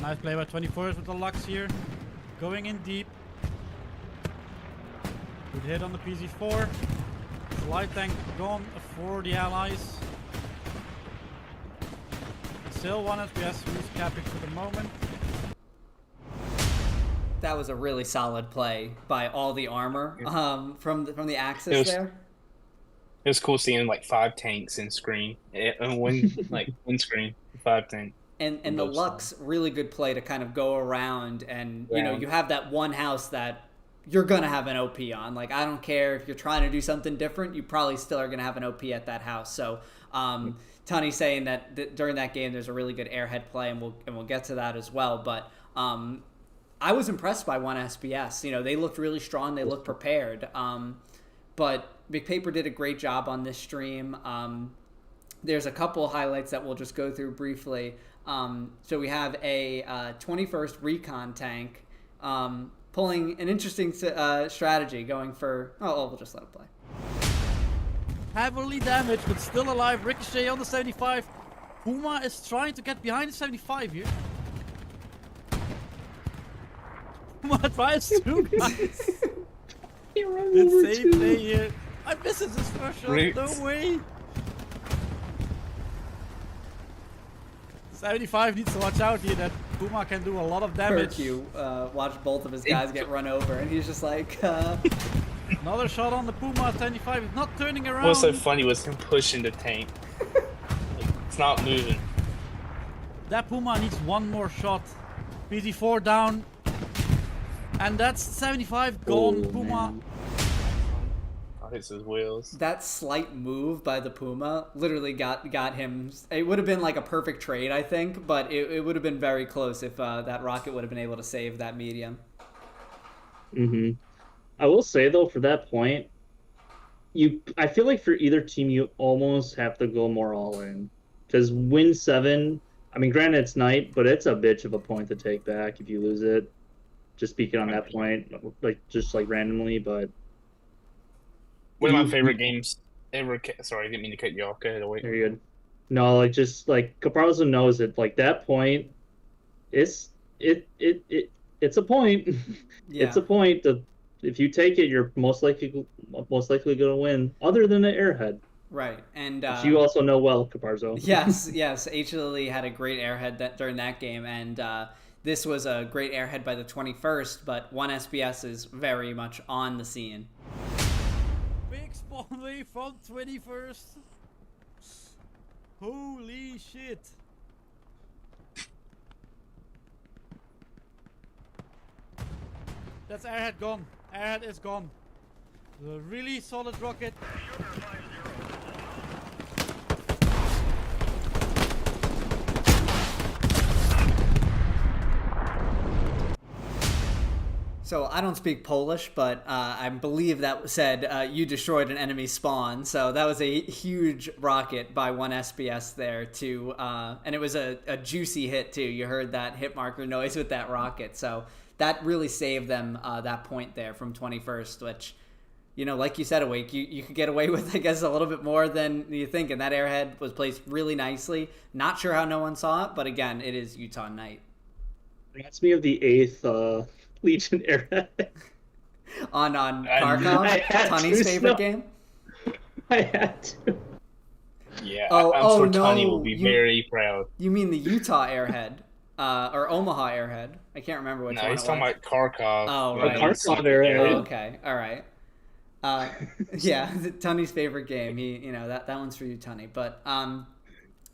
Nice play by 21st with the Lux here. Going in deep. Good hit on the PZ4. Light tank gone for the Allies. Still 1 SBS who's capping for the moment.
That was a really solid play by all the armor from the Axis there.
It was cool seeing like 5 tanks in screen. One screen, 5 tanks.
And the Lux, really good play to kind of go around and you have that one house that you're going to have an OP on. Like, I don't care if you're trying to do something different, you probably still are going to have an OP at that house. So Tony's saying that during that game there's a really good airhead play, and we'll get to that as well. But I was impressed by 1 SBS. They looked really strong, they looked prepared. But Big Paper did a great job on this stream. There's a couple highlights that we'll just go through briefly. So we have a 21st recon tank pulling an interesting strategy, going for... Oh, we'll just let it play.
Heavily damaged, but still alive. Ricochet on the 75. Puma is trying to get behind the 75 here. Puma tries to. It's safe play here. I miss his first shot. No way. 75 needs to watch out here that Puma can do a lot of damage.
Watch both of his guys get run over, and he's just like...
Another shot on the Puma 75. He's not turning around.
What's so funny was him pushing the tank. It's not moving.
That Puma needs one more shot. PZ4 down. And that's 75 gone. Puma.
hits his wheels.
That slight move by the Puma literally got him. It would have been like a perfect trade, I think, but it would have been very close if that rocket would have been able to save that medium.
Mm-hmm. I will say though, for that point, I feel like for either team, you almost have to go more all in, because win 7. I mean, granted it's night, but it's a bitch of a point to take back if you lose it. Just speaking on that point, just randomly, but
one of my favorite games ever. Sorry, I didn't mean to cut you off. Go ahead, wait.
very good. No, Caparzo knows it. Like that point, it's a point.
Yeah.
It's a point. If you take it, you're most likely going to win. Other than the airhead,
right? And
which you also know well, Caparzo.
Yes. H. Lily had a great airhead during that game, and this was a great airhead by the 21st. But 1SBS is very much on the scene.
Big spawn wave from 21st. Holy shit. That's airhead gone. Airhead is gone. The really solid rocket.
So I don't speak Polish, but I believe that said you destroyed an enemy spawn. So that was a huge rocket by 1SBS there too, and it was a juicy hit too. You heard that hit marker noise with that rocket. So that really saved them that point there from 21st, which, you know, like you said, Awake, you could get away with, I guess, a little bit more than you think. And that airhead was placed really nicely. Not sure how no one saw it, but again, it is Utah night.
Reminds me of the 8th Legion airhead.
on Kharkov, Tunny's favorite game?
I had to.
Yeah, I'm sure
no,
Tunny will be very proud.
You mean the Utah airhead? Or Omaha airhead? I can't remember which one.
No, he's talking about Kharkov.
Oh, right.
Kharkov airhead.
Oh, okay, all right. Yeah, Tunny's favorite game. That one's for you, Tunny. But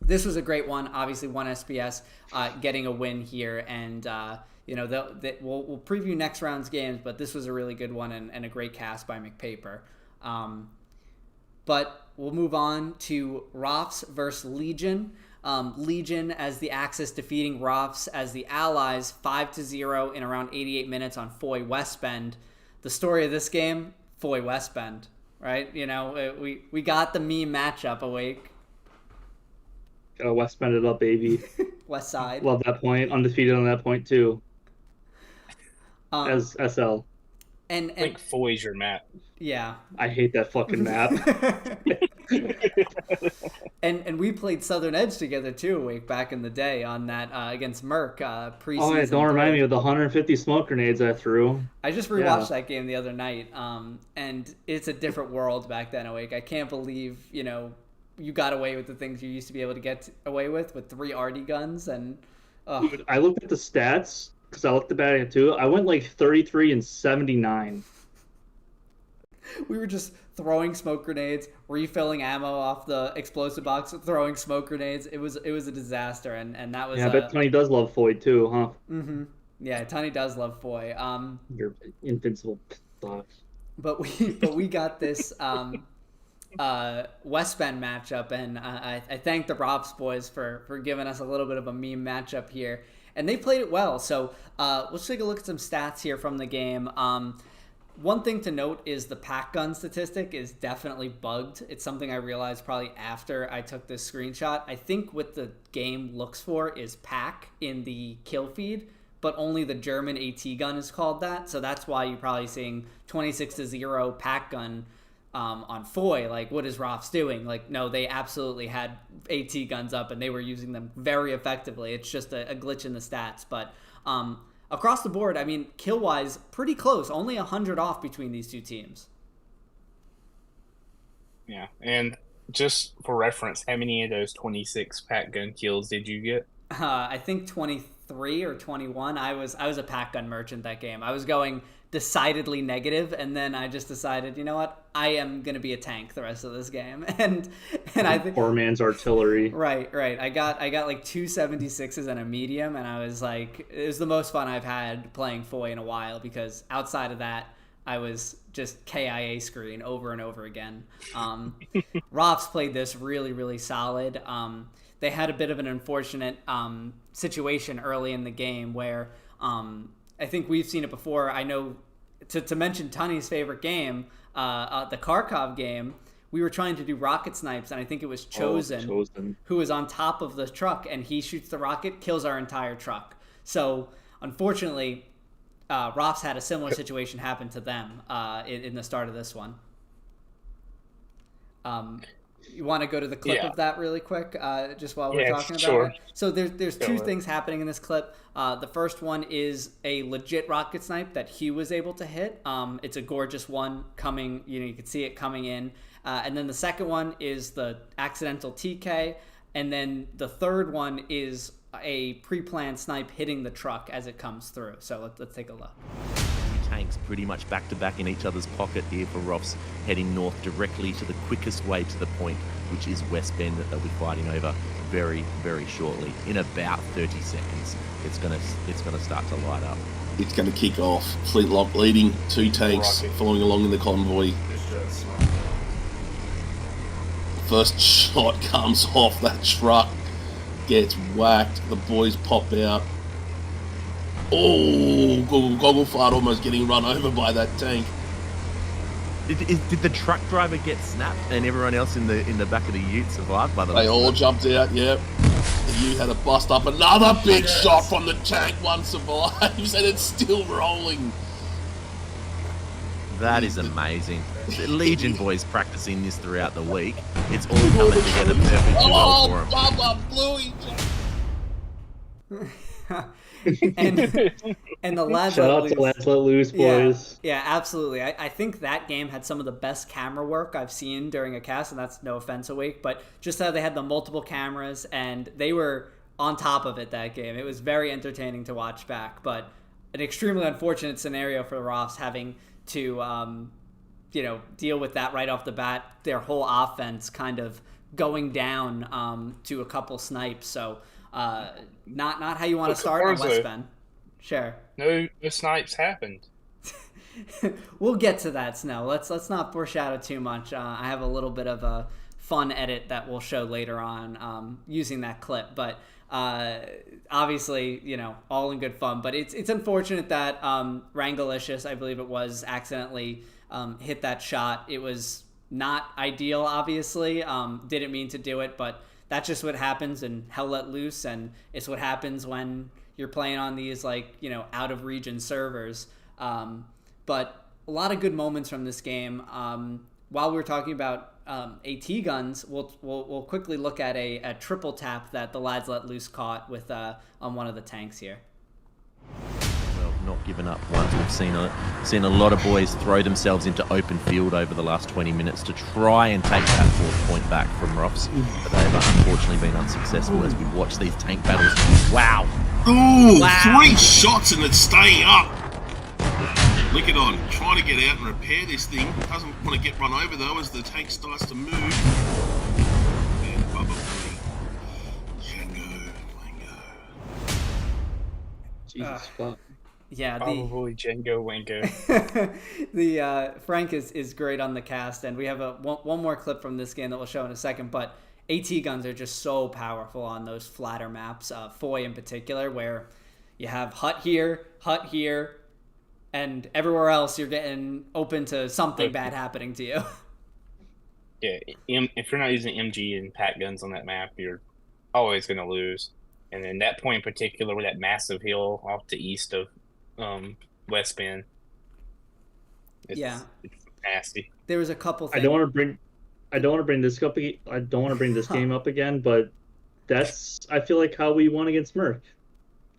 this was a great one. Obviously, 1SBS getting a win here, and we'll preview next round's games. But this was a really good one and a great cast by McPaper. But we'll move on to Rofs versus Legion. Legion as the Axis defeating Rofs as the Allies 5-0 in around 88 minutes on Foy Westbend. The story of this game, Foy Westbend, right? You know, we got the meme matchup, Awake.
Westbend it up, baby.
West Side.
Love that point. Undefeated on that point too. As SL.
And
I think Foy's your map.
Yeah.
I hate that fucking map.
And we played Southern Edge together too, Awake, back in the day on that against Merc preseason.
Oh, yeah, don't remind me of the 150 smoke grenades I threw.
I just rewatched that game the other night, and it's a different world back then, Awake. I can't believe, you got away with the things you used to be able to get away with 3 RD guns. And
Dude, I looked at the stats, because I looked at it too. I went like 33 and 79.
We were just throwing smoke grenades, refilling ammo off the explosive box, throwing smoke grenades. It was a disaster, and that was.
Yeah, I bet Tony does love Foy too, huh?
Mm-hmm. Yeah, Tony does love Foy.
Your invincible thoughts.
But we got this West Bend matchup, and I thank the Robs boys for giving us a little bit of a meme matchup here, and they played it well. So let's take a look at some stats here from the game. One thing to note is the pack gun statistic is definitely bugged. It's something I realized probably after I took this screenshot. I think what the game looks for is pack in the kill feed, but only the German AT gun is called that. So that's why you're probably seeing 26-0 pack gun on Foy. Like, what is Rofs doing? Like, no, they absolutely had AT guns up and they were using them very effectively. It's just a glitch in the stats. But across the board, I mean, kill-wise, pretty close. Only 100 off between these two teams.
Yeah, and just for reference, how many of those 26 pack gun kills did you get?
I think 23 or 21. I was a pack gun merchant that game. I was going decidedly negative, and then I just decided, you know what, I am going to be a tank the rest of this game. And I think
poor man's artillery.
Right. I got like 2 76s and a medium, and I was like, it was the most fun I've had playing Foy in a while, because outside of that, I was just KIA screen over and over again. Rofs played this really, really solid. They had a bit of an unfortunate situation early in the game where I think we've seen it before. I know to mention Tunny's favorite game, the Kharkov game, we were trying to do rocket snipes, and I think it was Chosen who was on top of the truck, and he shoots the rocket, kills our entire truck. So unfortunately, Rofs had a similar situation happen to them in the start of this one. You want to go to the clip of that really quick, just while we're talking about it? So there's two things happening in this clip. The first one is a legit rocket snipe that he was able to hit. It's a gorgeous one coming, you can see it coming in. And then the second one is the accidental TK. And then the third one is a pre-planned snipe hitting the truck as it comes through. So let's take a look.
Tanks pretty much back to back in each other's pocket here for Rofs, heading north directly to the quickest way to the point, which is West Bend, that they'll be fighting over very, very shortly. In about 30 seconds, it's gonna start to light up.
It's going to kick off. Fleetlock leading, 2 tanks following along in the convoy. First shot comes off that truck, gets whacked. The boys pop out. Oh, goggle fart almost getting run over by that tank.
Did the truck driver get snapped and everyone else in the back of the ute survived? By the way,
they all jumped out. Yep. The ute had a bust up. Another big shot from the tank. One survives, and it's still rolling.
That is amazing. The Legion boys practicing this throughout the week. It's all coming together perfectly well for them.
Bubba blew each
and the lads
shout out to Lads Let Loose, boys.
Yeah, absolutely. I think that game had some of the best camera work I've seen during a cast, and that's no offense awake, but just how they had the multiple cameras and they were on top of it that game. It was very entertaining to watch back, but an extremely unfortunate scenario for the Rofs having to deal with that right off the bat. Their whole offense kind of going down to a couple snipes. So not how you want to start on West Bend. Sure.
No snipes happened.
We'll get to that, Snow. Let's not foreshadow too much. I have a little bit of a fun edit that we'll show later on using that clip, but obviously, all in good fun. But it's unfortunate that Rangalicious, I believe it was, accidentally hit that shot. It was not ideal, obviously. Didn't mean to do it, but that's just what happens in Hell Let Loose, and it's what happens when you're playing on these out of region servers. But a lot of good moments from this game. While we were talking about AT guns, we'll quickly look at a triple tap that the Lads Let Loose caught with on one of the tanks here.
Well, not given up once. We've seen a lot of boys throw themselves into open field over the last 20 minutes to try and take that 4th point back from Rofs, but they've unfortunately been unsuccessful as we watch these tank battles. Wow!
Ooh, wow. 3 shots and it's staying up. Lick it on, trying to get out and repair this thing. Doesn't want to get run over though as the tank starts to move. And Bubba Boy, Django.
Jesus fuck.
Yeah,
probably Django Wango.
The Frank is great on the cast, and we have one more clip from this game that we'll show in a second. But AT guns are just so powerful on those flatter maps, Foy in particular, where you have hut here, and everywhere else you're getting open to something bad happening to you.
Yeah, if you're not using MG and pack guns on that map, you're always going to lose. And then that point in particular, with that massive hill off to east of West Bend, it's nasty.
There was a couple things.
I don't want to bring this up. I don't want to bring this game up again, but that's, I feel like, how we won against Merc,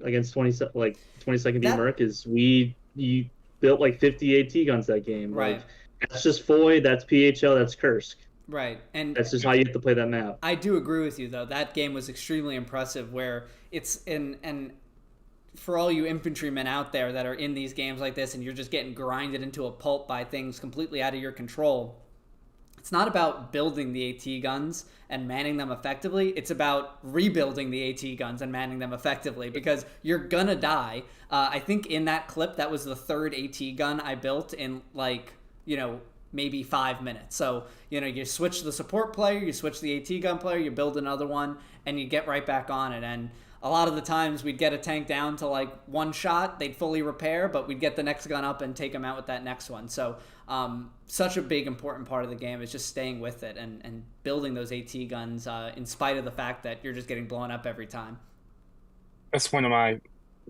against 22nd D Merc, is you built 50 AT guns that game.
Right.
That's just Foy, that's PHL, that's Kursk.
Right. And
that's just how you have to play that map.
I do agree with you, though. That game was extremely impressive, where it's and for all you infantrymen out there that are in these games like this and you're just getting grinded into a pulp by things completely out of your control, it's not about building the AT guns and manning them effectively. It's about rebuilding the AT guns and manning them effectively, because you're gonna die. I think in that clip, that was the 3rd AT gun I built in, like, you know, maybe 5 minutes. So, you know, you switch the support player, you switch the AT gun player, you build another one, and you get right back on it. And a lot of the times we'd get a tank down to like 1 shot, they'd fully repair, but we'd get the next gun up and take them out with that next one. So such a big, important part of the game is just staying with it and building those AT guns in spite of the fact that you're just getting blown up every time.
That's one of my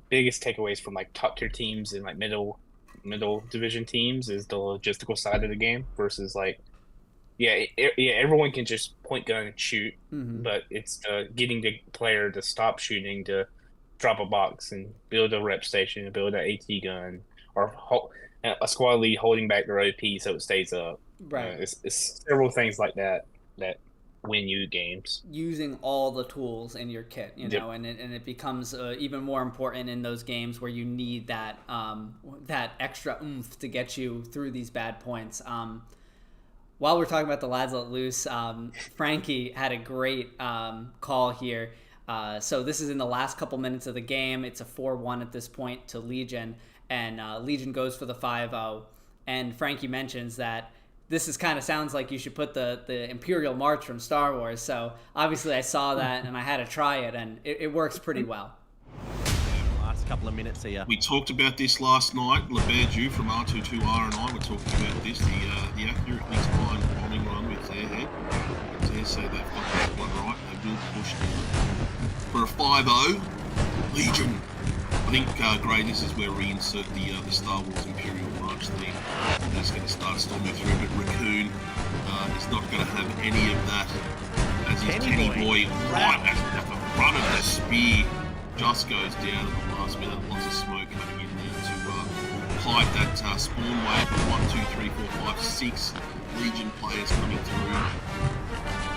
biggest takeaways from like top tier teams and like middle division teams, is the logistical side of the game versus like, everyone can just point gun and shoot, but it's getting the player to stop shooting, to drop a box and build a rep station and build an AT gun, or a squad lead holding back their OP so it stays up.
Right.
It's several things like that win you games.
Using all the tools in your kit, you know, and it becomes even more important in those games where you need that that extra oomph to get you through these bad points. While we're talking about the lads let loose, Frankie had a great call here. So this is in the last couple minutes of the game. It's a 4-1 at this point to Legion, and Legion goes for the 5-0. And Frankie mentions that this is kind of sounds like you should put the Imperial March from Star Wars. So obviously I saw that and I had to try it, and it works pretty well.
Last couple of minutes here.
We talked about this last night. Leberju from R22R and I were talking about this, the accurately timed bombing run with Airhead. I dare say they've got that one right. They will push down for a 5-0. Legion. I think, Gray, this is where we insert the Star Wars Imperial March theme. That's going to start storming through, but Raccoon is not going to have any of that. As his Kenny Boy right at the front of the spear just goes down at the last minute. Lots of smoke coming in there to hide that spawn wave. 1, 2, 3, 4, 5, 6 Legion players coming through.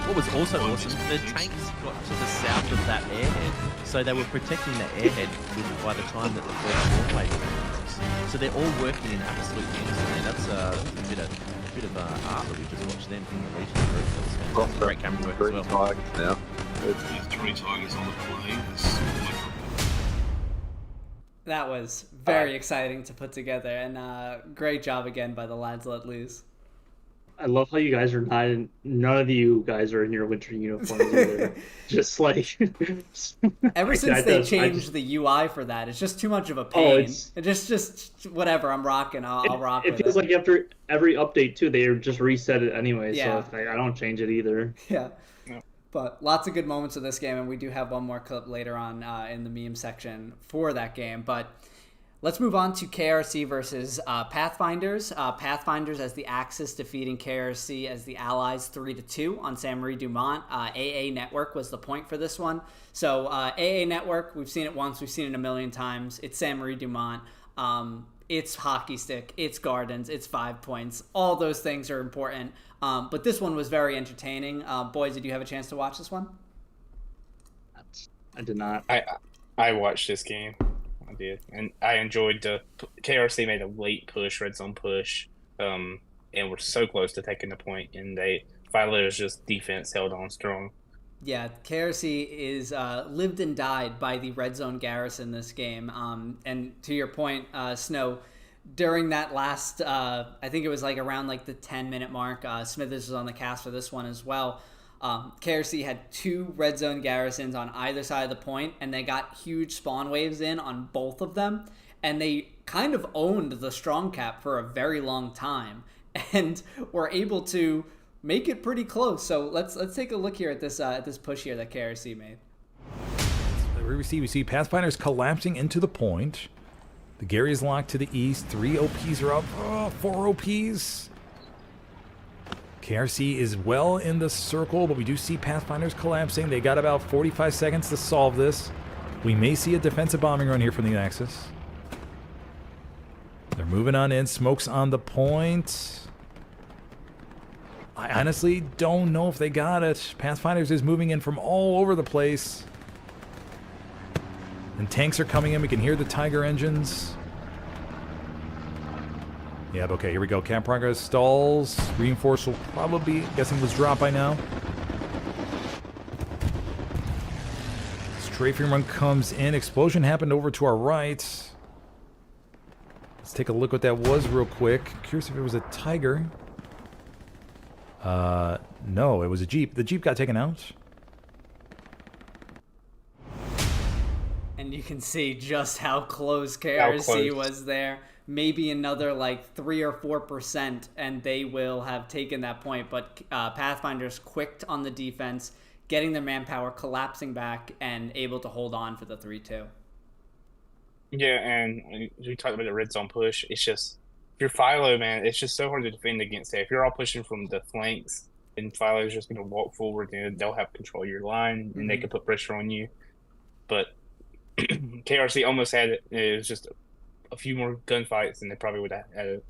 What was also awesome, the tanks got to the south of that airhead, so they were protecting the airhead by the time that the first spawn wave was. So they're all working in absolute unison there. That's a bit of art that we just watched then from the Legion group. That was fantastic. Great camera work as well.
Now. There's 3 Tigers on the plane.
That was very exciting to put together, and great job again by the lads let loose.
I love how you guys are none of you guys are in your winter uniforms either. Just like
ever since they changed the UI for that, it's just too much of a pain. Just whatever I'm rocking, I'll rock
it. It feels like after every update too, they just reset it anyway.
Yeah.
So I don't change it either.
Yeah. But lots of good moments of this game, and we do have one more clip later on in the meme section for that game. But let's move on to KRC versus Pathfinders. Pathfinders as the Axis defeating KRC as the Allies 3-2 on San Marie Dumont. AA Network was the point for this one. So AA Network, we've seen it once, we've seen it a million times. It's San Marie Dumont. It's hockey stick, it's gardens, it's 5 points. All those things are important. But this one was very entertaining. Boys, did you have a chance to watch this one?
I did not.
I watched this game. I did, and I enjoyed the KRC made a late push, red zone push, and we're so close to taking the point, and Filo's just defense held on strong.
Yeah, KRC is lived and died by the red zone garrison this game. And to your point, Snow, during that last, I think it was like around like the 10-minute mark, Smithers was on the cast for this one as well. KRC had 2 red zone garrisons on either side of the point, and they got huge spawn waves in on both of them, and they kind of owned the strong cap for a very long time, and were able to make it pretty close. So let's take a look here at this push here that KRC made.
We see Pathfinders collapsing into the point. The Gary is locked to the east. 3 OPs are up. 4 OPs. KRC is well in the circle, but we do see Pathfinders collapsing. They got about 45 seconds to solve this. We may see a defensive bombing run here from the Axis. They're moving on in. Smoke's on the point. I honestly don't know if they got it. Pathfinders is moving in from all over the place. And tanks are coming in. We can hear the Tiger engines. Yeah, okay, here we go. Camp progress stalls. Reinforce will probably, guessing was dropped by now. Strafing run comes in. Explosion happened over to our right. Let's take a look what that was real quick. Curious if it was a Tiger. No, it was a Jeep. The Jeep got taken out.
And you can see just how close KRC was there. Maybe another like 3 or 4%, and they will have taken that point. But Pathfinders quick on the defense, getting their manpower, collapsing back, and able to hold on for the 3-2.
Yeah, and we talked about the red zone push. It's just, if you're Philo, man, it's just so hard to defend against that. If you're all pushing from the flanks, then Philo's just going to walk forward, and they'll have control of your line, and they can put pressure on you. But KRC almost had it. It was just a few more gunfights, and they probably would have had it.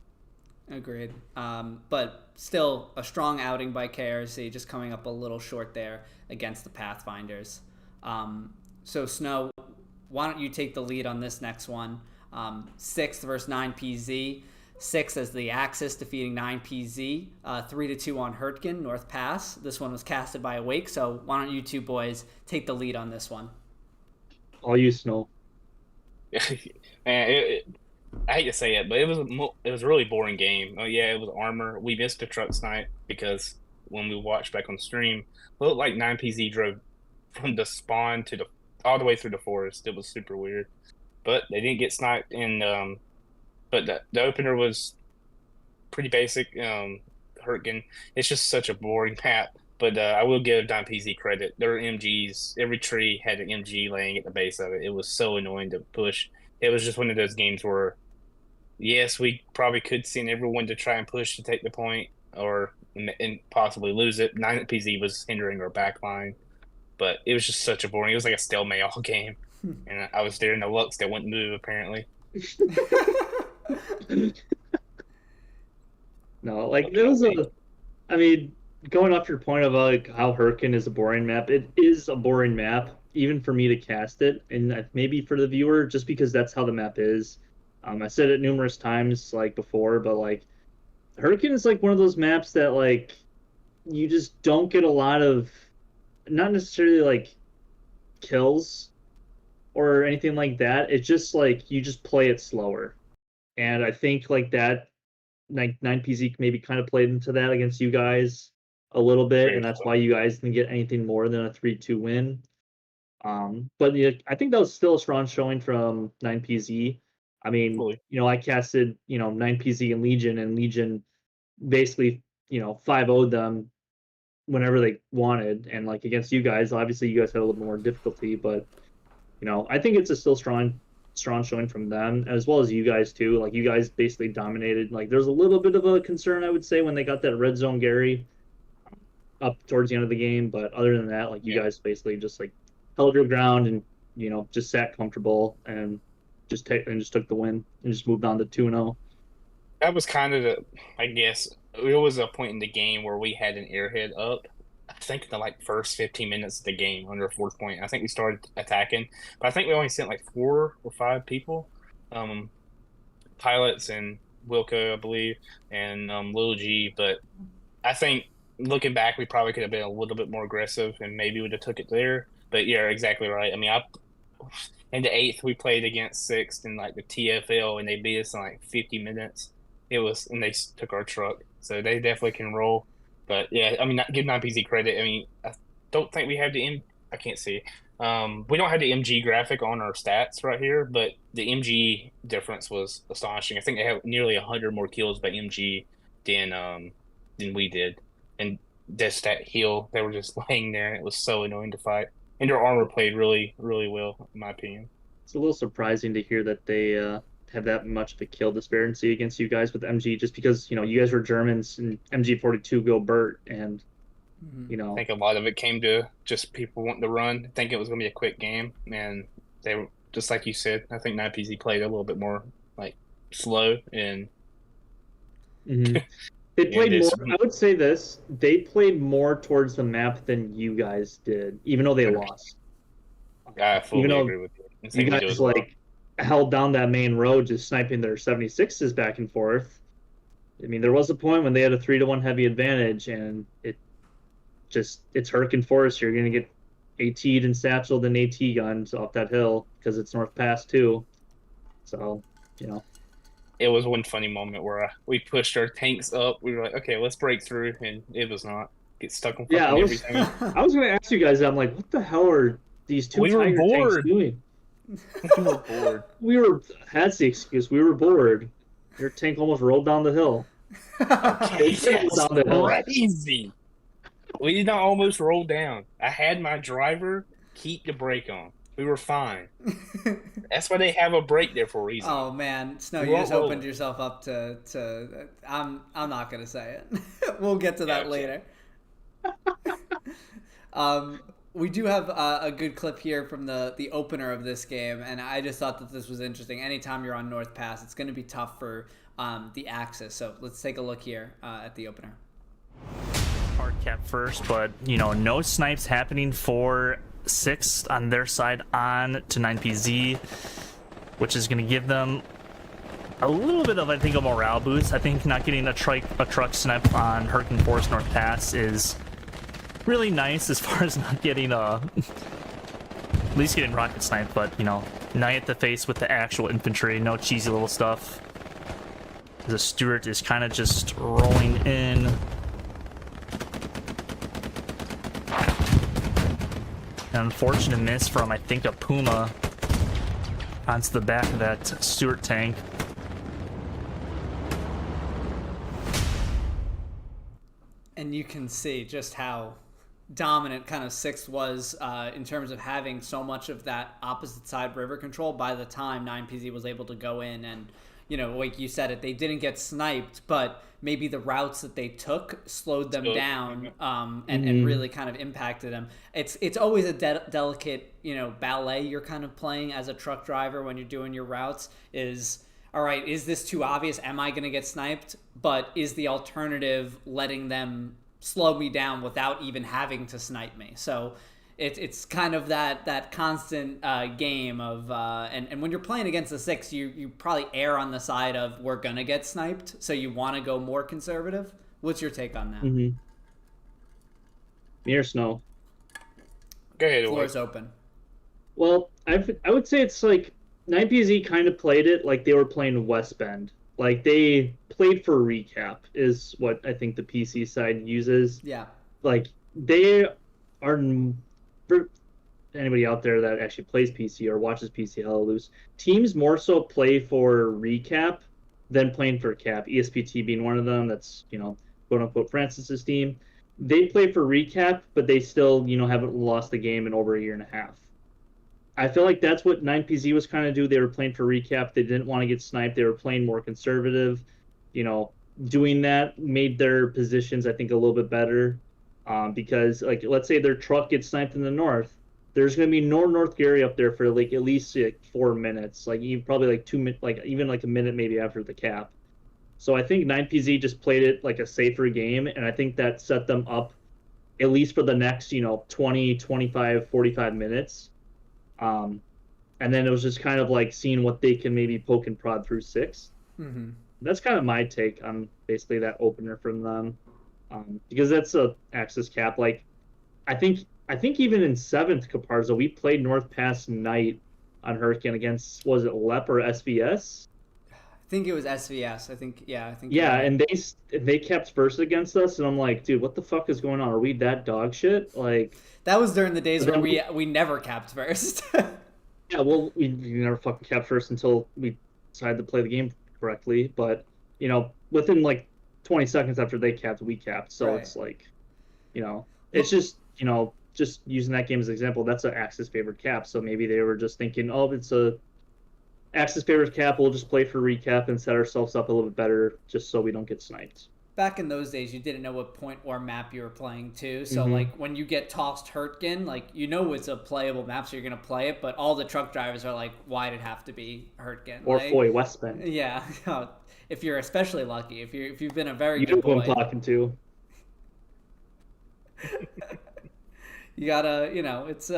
Agreed. But still a strong outing by KRC, just coming up a little short there against the Pathfinders. So Snow, why don't you take the lead on this next one? 6th versus 9PZ. 6 as the Axis defeating 9PZ. 3-2 on Hurtgen, North Pass. This one was casted by Awake, so why don't you two boys take the lead on this one?
All you, Snow.
Man, I hate to say it, but it was a really boring game. Oh yeah, it was armor. We missed the truck snipe because when we watched back on stream, it looked like 9PZ drove from the spawn to all the way through the forest. It was super weird, but they didn't get sniped. And but the opener was pretty basic. Hurtgen, it's just such a boring map. But I will give 9PZ credit. Their MGs, every tree had an MG laying at the base of it. It was so annoying to push. It was just one of those games where, yes, we probably could send everyone to try and push to take the point and possibly lose it. 9PZ was hindering our back line. But it was just such a boring. It was like a stalemate all game. And I was there in the Lux that wouldn't move, apparently.
No, like, there was going off your point about like how Hurricane is a boring map, it is a boring map, even for me to cast it, and maybe for the viewer, just because that's how the map is. I said it numerous times like before, but like Hurricane is like one of those maps that like you just don't get a lot of, not necessarily like kills or anything like that. It's just like you just play it slower, and I think like that, like 9PZ maybe kind of played into that against you guys a little bit, and that's why you guys didn't get anything more than a 3-2 win. But yeah, I think that was still a strong showing from 9PZ. I mean, I casted, 9PZ and Legion basically, 5-0'd them whenever they wanted, and like against you guys, obviously you guys had a little more difficulty, but I think it's a still strong showing from them, as well as you guys too. Like you guys basically dominated. Like there's a little bit of a concern, I would say, when they got that red zone Gary up towards the end of the game, but other than that, like you guys basically just like held your ground and just sat comfortable and just took the win and just moved on to 2-0.
That was kind of I guess there was a point in the game where we had an airhead up. I think in the like first 15 minutes of the game under 4th point. I think we started attacking, but I think we only sent like 4 or 5 people, pilots and Wilco, I believe, and Lil G. But I think looking back, we probably could have been a little bit more aggressive and maybe would have took it there. But yeah, exactly right. I mean, in the 8th we played against 6th in like the TFL, and they beat us in like 50 minutes. And they took our truck, so they definitely can roll. But yeah, I mean, give 9PZ credit. I mean, I don't think we have I can't see. We don't have the MG graphic on our stats right here, but the MG difference was astonishing. I think they have nearly 100 more kills by MG than we did. And just that heal, they were just laying there. It was so annoying to fight. And their armor played really, really well, in my opinion.
It's a little surprising to hear that they have that much of a kill disparity against you guys with MG, just because you guys were Germans and MG42 go Burt, and
I think a lot of it came to just people wanting to run. I think it was going to be a quick game, and they were just like you said. I think 9PZ played a little bit more like slow and.
They played more. I would say this: they played more towards the map than you guys did, even though they lost.
I fully agree with you.
You guys held down that main road, just sniping their 76s back and forth. I mean, there was a point when they had a 3-1 heavy advantage, and it's Herc and Forest. You're gonna get AT'd and satcheled and AT guns off that hill because it's North Pass too. So,
It was one funny moment where we pushed our tanks up. We were like, okay, let's break through, and it was not. Get stuck on fucking everything.
I was gonna ask you guys. I'm like, what the hell are these two Tiger tanks doing?
We were bored.
That's the excuse. We were bored. Your tank almost rolled down the hill.
Crazy. We did not almost roll down. I had my driver keep the brake on. We were fine. That's why they have a brake there for a reason.
Oh man, Snow, you just opened yourself up to I'm not gonna say it. We'll get to that later. We do have a good clip here from the opener of this game, and I just thought that this was interesting. Anytime you're on North Pass, it's going to be tough for the Axis. So let's take a look here at the opener.
Hard cap first, but no snipes happening for 6 on their side on to 9PZ, which is going to give them a little bit of, I think, a morale boost. I think not getting a truck snipe on Herc and Forest North Pass is really nice as far as not getting at least getting rocket sniped, but knight at the face with the actual infantry, no cheesy little stuff. The Stuart is kind of just rolling in. An unfortunate miss from, I think, a Puma onto the back of that Stuart tank.
And you can see just how dominant kind of 6th was in terms of having so much of that opposite side river control by the time 9PZ was able to go in. And like you said, they didn't get sniped, but maybe the routes that they took slowed them down and really kind of impacted them. It's always a delicate ballet you're kind of playing as a truck driver when you're doing your routes. Is all right, is this too obvious? Am I going to get sniped? But is the alternative letting them slow me down without even having to snipe me? So it's kind of that constant game of and when you're playing against the 6, you probably err on the side of we're gonna get sniped, so you want to go more conservative. What's your take on that?
Me or Snow?
Go ahead.
Floor's open.
Well, I would say it's like 9PZ kind of played it like they were playing West Bend. Like they played for recap is what I think the PC side uses.
Yeah.
Like they are, for anybody out there that actually plays PC or watches PC hella loose, teams more so play for recap than playing for cap. ESPT being one of them. That's quote unquote Francis's team. They play for recap, but they still haven't lost the game in over a year and a half. I feel like that's what 9PZ was kind of do. They were playing for recap. They didn't want to get sniped. They were playing more conservative. Doing that made their positions, I think, a little bit better. Because, like, let's say their truck gets sniped in the north. There's going to be no North Gary up there for, like, at least 4 minutes. Like, probably, like, 2 minutes, like, even, like, a minute maybe after the cap. So I think 9PZ just played it like a safer game, and I think that set them up at least for the next, 20, 25, 45 minutes. And then it was just kind of like seeing what they can maybe poke and prod through 6.
Mm-hmm.
That's kind of my take on basically that opener from them, because that's a Axis cap. Like, I think even in 7th Caparzo, we played North Pass Knight on Hurricane against, was it LEP or SVS?
I think it was SVS. I think.
Yeah, and they kept first against us, and I'm like, dude, what the fuck is going on? Are we that dog shit? Like,
that was during the days where we never capped first.
Yeah, well, we never fucking capped first until we decided to play the game correctly. But within like 20 seconds after they capped, we capped. So right. It's like, it's just just using that game as an example. That's an Axis favorite cap. So maybe they were just thinking, oh, it's a Axis favorite cap. We'll just play for recap and set ourselves up a little bit better, just so we don't get sniped.
Back in those days, you didn't know what point or map you were playing too. So like when you get tossed Hurtgen, like it's a playable map, so you're gonna play it. But all the truck drivers are like, why did it have to be Hurtgen?
Or
like,
Foy West Bend.
Yeah, if you're especially lucky, if you've been a very
good boy. You know who I'm talking to.
You gotta, it's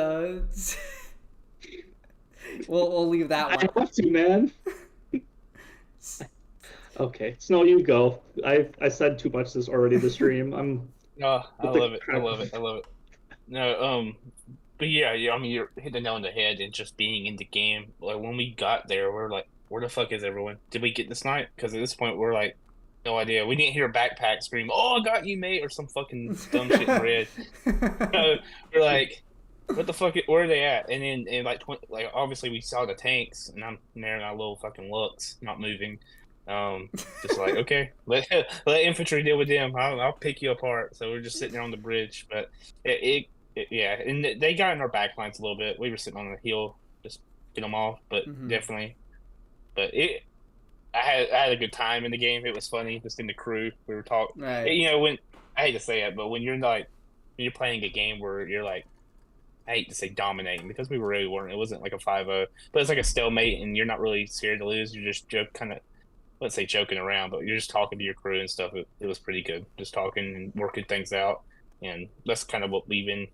we'll leave that one.
I have to, man. Okay, Snow, you go. I said too much this already. The stream.
No, I love it. I love it. I love it. No, but yeah, I mean, you're hitting the nail on the head, and just being in the game. Like when we got there, we're like, where the fuck is everyone? Did we get this night? Because at this point, we're like, no idea. We didn't hear a backpack scream, "Oh, I got you, mate," or some fucking dumb shit in red. So we're like, what the fuck? Where are they at? And then, like, obviously we saw the tanks, and I'm there in our little fucking looks, not moving. Just like, okay, let infantry deal with them. I'll pick you apart. So we're just sitting there on the bridge, but yeah, and they got in our back lines a little bit. We were sitting on the hill, just get them off, but definitely. But I had a good time in the game. It was funny, just in the crew. We were talking.
Right.
You know, when I hate to say it, but when you're playing a game where you're like, I hate to say dominating, because we really weren't. It wasn't like a 5-0, but it's like a stalemate, and you're not really scared to lose. You're just kind of, let's say, joking around, but you're just talking to your crew and stuff. It was pretty good, just talking and working things out, and that's kind of what we've been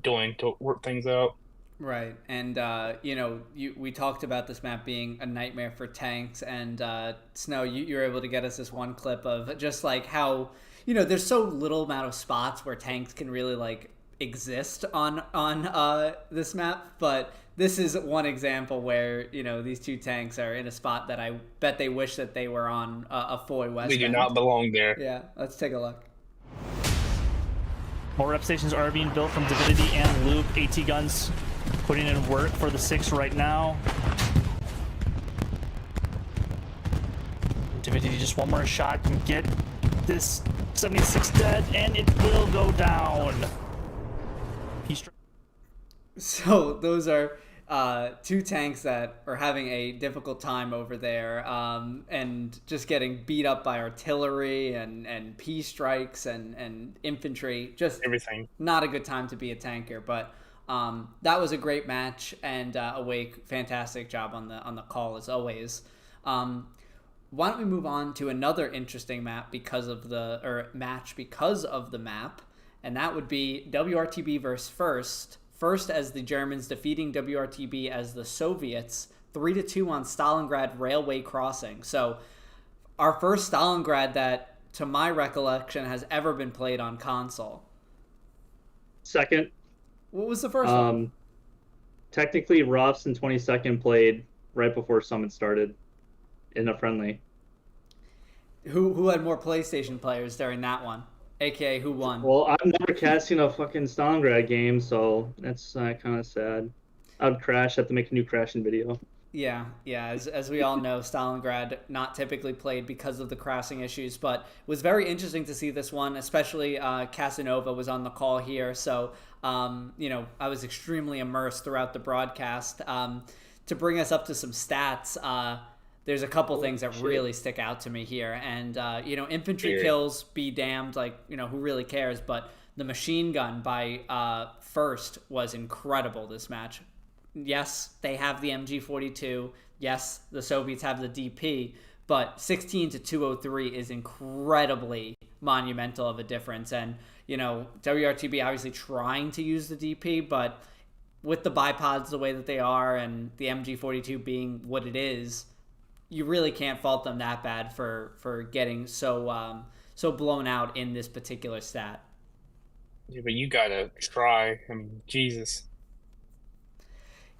doing to work things out.
Right, and we talked about this map being a nightmare for tanks, and Snow, you were able to get us this one clip of just like how there's so little amount of spots where tanks can really like exist on this map, but this is one example where these two tanks are in a spot that I bet they wish that they were on a Foy West.
They do not belong there.
Yeah, let's take a look.
More rep stations are being built from Divinity and Loop. AT guns putting in work for the 6 right now. Divinity just one more shot can get this 76 dead, and it will go down.
So those are two tanks that are having a difficult time over there, and just getting beat up by artillery and P strikes and infantry. Just
everything. Not
a good time to be a tanker, but that was a great match, and Awake, fantastic job on the call as always. Why don't we move on to another interesting map because of the map, and that would be WRTB versus First. First as the Germans defeating WRTB as the Soviets 3-2 on Stalingrad Railway Crossing. So our first Stalingrad that, to my recollection, has ever been played on console.
Second.
What was the first one?
Technically, Ruffs and 22nd played right before Summit started in a friendly.
Who had more PlayStation players during that one? AKA, who won?
Well, I've never casting a fucking Stalingrad game, so that's kind of sad. I'd crash, have to make a new crashing video.
Yeah. As we all know, Stalingrad not typically played because of the crashing issues, but it was very interesting to see this one, especially Casanova was on the call here, so I was extremely immersed throughout the broadcast. To bring us up to some stats, there's a couple things that really stick out to me here. And, infantry kills, be damned, who really cares? But the machine gun by First was incredible this match. Yes, they have the MG42. Yes, the Soviets have the DP. But 16-203 is incredibly monumental of a difference. And, WRTB obviously trying to use the DP, but with the bipods the way that they are and the MG42 being what it is, you really can't fault them that bad for getting so blown out in this particular stat.
Yeah, but you gotta try. I mean, Jesus.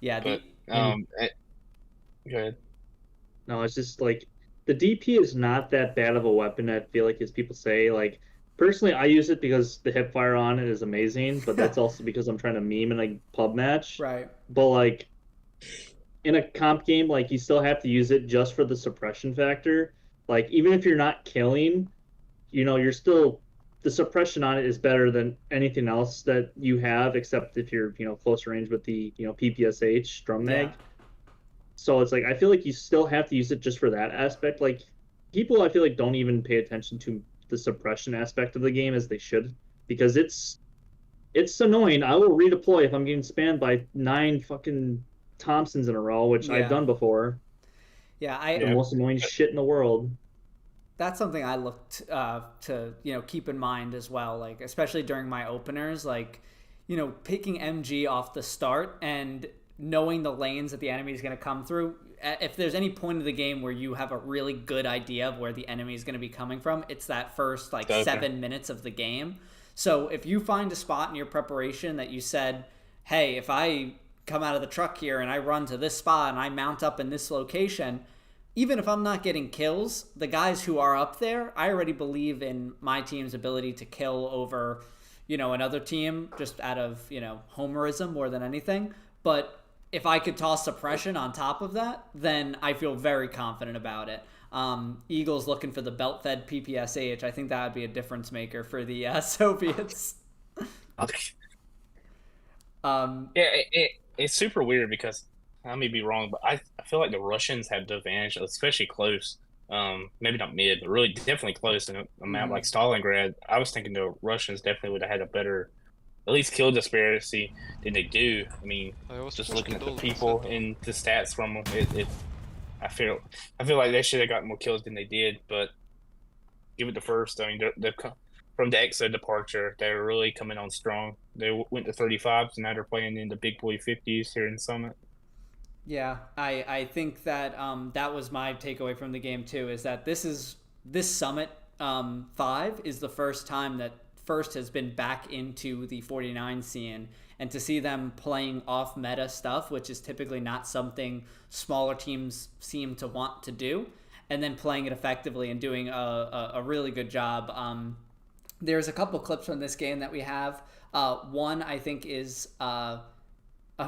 Yeah.
But go ahead.
No, it's just like the DP is not that bad of a weapon. I feel like, as people say, like personally, I use it because the hip fire on it is amazing, but that's also because I'm trying to meme in a pub match.
Right.
But like, in a comp game, like, you still have to use it just for the suppression factor. Like, even if you're not killing, you're still, the suppression on it is better than anything else that you have, except if you're, close range with the, PPSH drum mag.
Yeah.
So it's like, I feel like you still have to use it just for that aspect. Like, people, I feel like, don't even pay attention to the suppression aspect of the game as they should, because it's annoying. I will redeploy if I'm getting spammed by 9 fucking Thompsons in a row, which I've done before.
Yeah,
the most annoying shit in the world.
That's something I looked to keep in mind as well, like especially during my openers, like picking MG off the start and knowing the lanes that the enemy is going to come through. if there's any point of the game where you have a really good idea of where the enemy is going to be coming from, it's that first like 7 minutes of the game. So if you find a spot in your preparation that you said, hey, if I come out of the truck here and I run to this spot and I mount up in this location, even if I'm not getting kills, the guys who are up there, I already believe in my team's ability to kill over, another team just out of, homerism more than anything. But if I could toss suppression on top of that, then I feel very confident about it. Eagles looking for the belt-fed PPSH. I think that would be a difference maker for the Soviets.
It's super weird because I may be wrong, but I feel like the Russians have the advantage, especially close. Maybe not mid, but really definitely close. In a map like Stalingrad, I was thinking the Russians definitely would have had a better, at least kill disparity than they do. I mean, just looking at the people and the stats from them, I feel like they should have got more kills than they did. But give it the First. I mean, they're from the EXO departure, they're really coming on strong. They went to 35s, and now they're playing in the big boy 50s here in Summit.
Yeah, I think that that was my takeaway from the game too, is that this Summit 5 is the first time that First has been back into the 49 scene, and to see them playing off meta stuff, which is typically not something smaller teams seem to want to do, and then playing it effectively and doing a really good job. There's a couple clips from this game that we have. One I think is a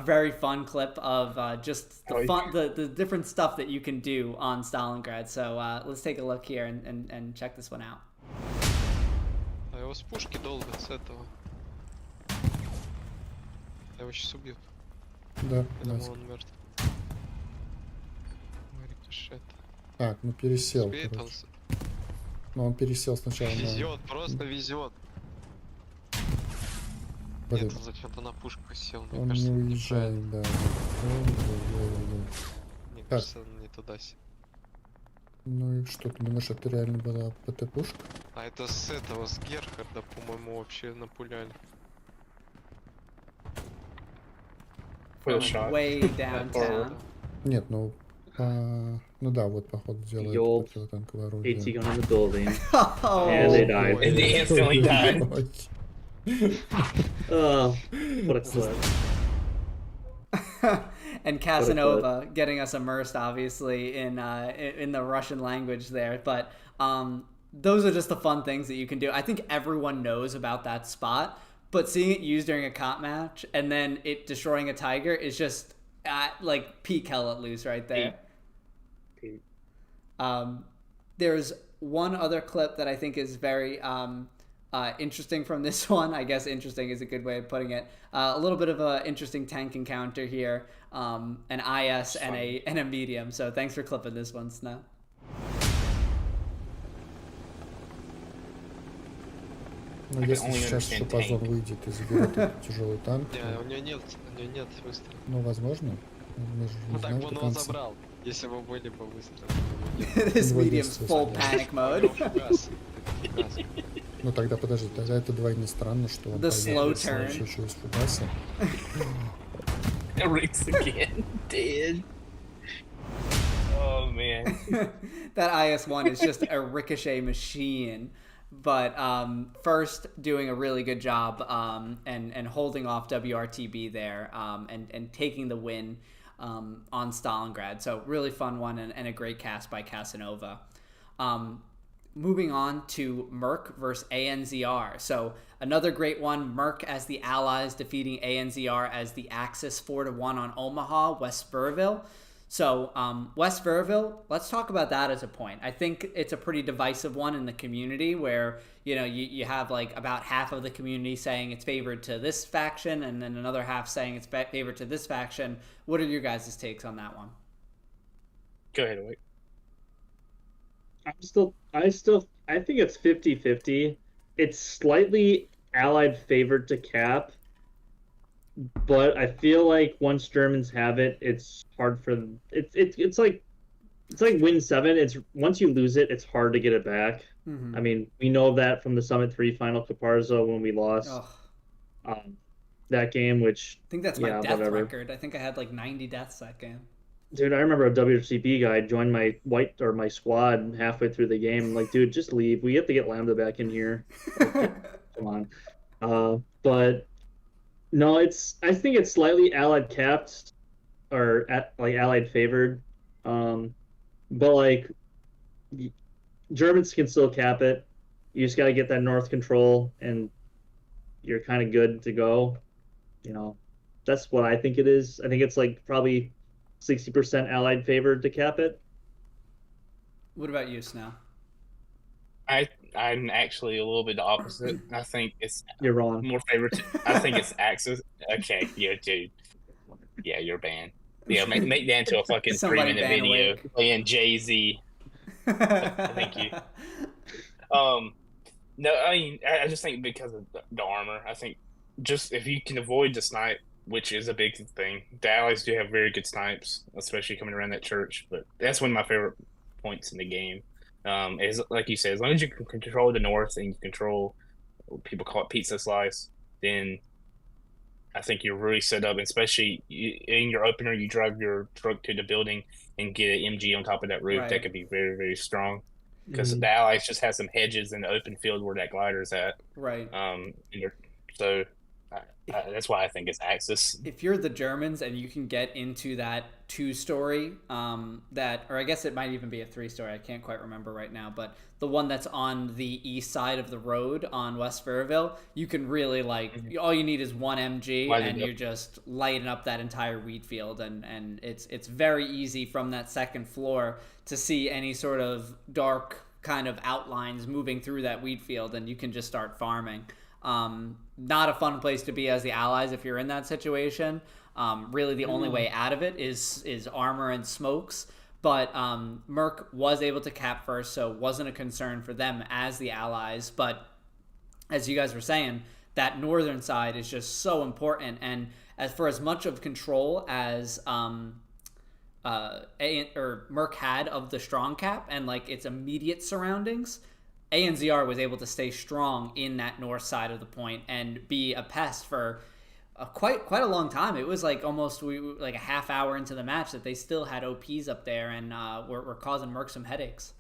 very fun clip of just the different stuff that you can do on Stalingrad. So let's take a look here and check this one out.
А его с пушки долго с этого. Я его сейчас убью.
Да,
Я
да.
думал, он мертв. Рикошет.
Так, ну пересел.
Успеет он?
Короче. Ну он пересел сначала
Везет, просто везет.
Блин.
Нет, он зачем-то на пушку сел. Мне
Он
кажется,
не
это
уезжает,
неправильно.
да.
Мне
Так.
кажется, он не туда сел.
Ну и что, ты думаешь, это реально была ПТ-пушка?
А это с этого, с Герхарда, по-моему, вообще напуляли.
Way downtown.
Нет, ну... ну да, вот походу делает
Yo,
противотанковое
AT
оружие.
gun on the building.
Oh,
And they died.
And they instantly died.
What a clip.
And Casanova getting us immersed, obviously, in the Russian language there. But those are just the fun things that you can do. I think everyone knows about that spot, but seeing it used during a comp match and then it destroying a Tiger is just like peak hell let loose right there.
Peak.
There's one other clip that I think is very interesting from this one. I guess interesting is a good way of putting it. A little bit of an interesting tank encounter here, an IS and a medium. So thanks for clipping this one, Snow.
Ну если сейчас Шапазон выйдет и заберет этот тяжелый танк,
Не, у него нет выстрелов.
ну возможно. Мы же не
Ну так
знаем
бы он
до
его
конца.
забрал, если бы были бы выстрелы.
This medium's full panic mode.
Ну тогда подожди, тогда это двойне странно, что он
The slow turn.
еще из фугаса.
Rick's again. Dead. Oh, man.
That IS-1 is just a ricochet machine. But First doing a really good job and holding off WRTB there and taking the win on Stalingrad. So really fun one and a great cast by Casanova. Moving on to Merc versus A&ZR. So another great one, Merc as the allies defeating A&ZR as the Axis 4-1 on Omaha, West Burville. So West Burville, let's talk about that as a point. I think it's a pretty divisive one in the community where, you have like about half of the community saying it's favored to this faction and then another half saying it's favored to this faction. What are your guys' takes on that one?
Go ahead, Wick.
I think it's 50-50. It's slightly allied favored to Cap, but I feel like once Germans have it, it's hard for them. It's like Win 7. It's once you lose it, it's hard to get it back.
Mm-hmm.
I mean, we know that from the Summit 3 final Caparzo when we lost that game, which
I think that's my death record. I think I had like 90 deaths that game.
Dude, I remember a WRTB guy joined my squad halfway through the game. I'm like, dude, just leave. We have to get Lambda back in here. Like, come on. But no, I think it's slightly allied capped or like allied favored. But like Germans can still cap it. You just got to get that north control, and you're kind of good to go. You know, that's what I think it is. I think it's like probably 60% allied favored to cap it.
What about you, Snow?
I'm actually a little bit the opposite. I think it's
You're wrong.
More favorite. I think it's Axis. Okay, yeah, dude. Yeah, you're banned. Yeah, make that into a fucking
Somebody
3-minute
ban
video
Awake.
playing Jay-Z. Thank you. No, I mean, I just think because of the armor, I think just if you can avoid the snipe, which is a big thing, the allies do have very good snipes, especially coming around that church. But that's one of my favorite points in the game. Is like you said, as long as you can control the north and you control, people call it pizza slice, then I think you're really set up. Especially in your opener, you drive your truck to the building and get an MG on top of that roof.
Right.
That could be very, very strong. Because the allies just have some hedges in the open field where that glider's at.
Right.
So that's why I think it's Axis.
If you're the Germans and you can get into that 2-story, or I guess it might even be a 3-story, I can't quite remember right now, but the one that's on the east side of the road on West Fairville, you can really all you need is one MG and you're just lighting up that entire wheat field, and it's very easy from that second floor to see any sort of dark kind of outlines moving through that wheat field, and you can just start farming. Not a fun place to be as the allies if you're in that situation. Really the only way out of it is armor and smokes, but Merc was able to cap first, so it wasn't a concern for them as the allies. But as you guys were saying, that northern side is just so important, and as much of control as Merc had of the strong cap and like its immediate surroundings, A&ZR was able to stay strong in that north side of the point and be a pest for quite a long time. It was like almost like a half hour into the match that they still had OPs up there and were causing Merc some headaches.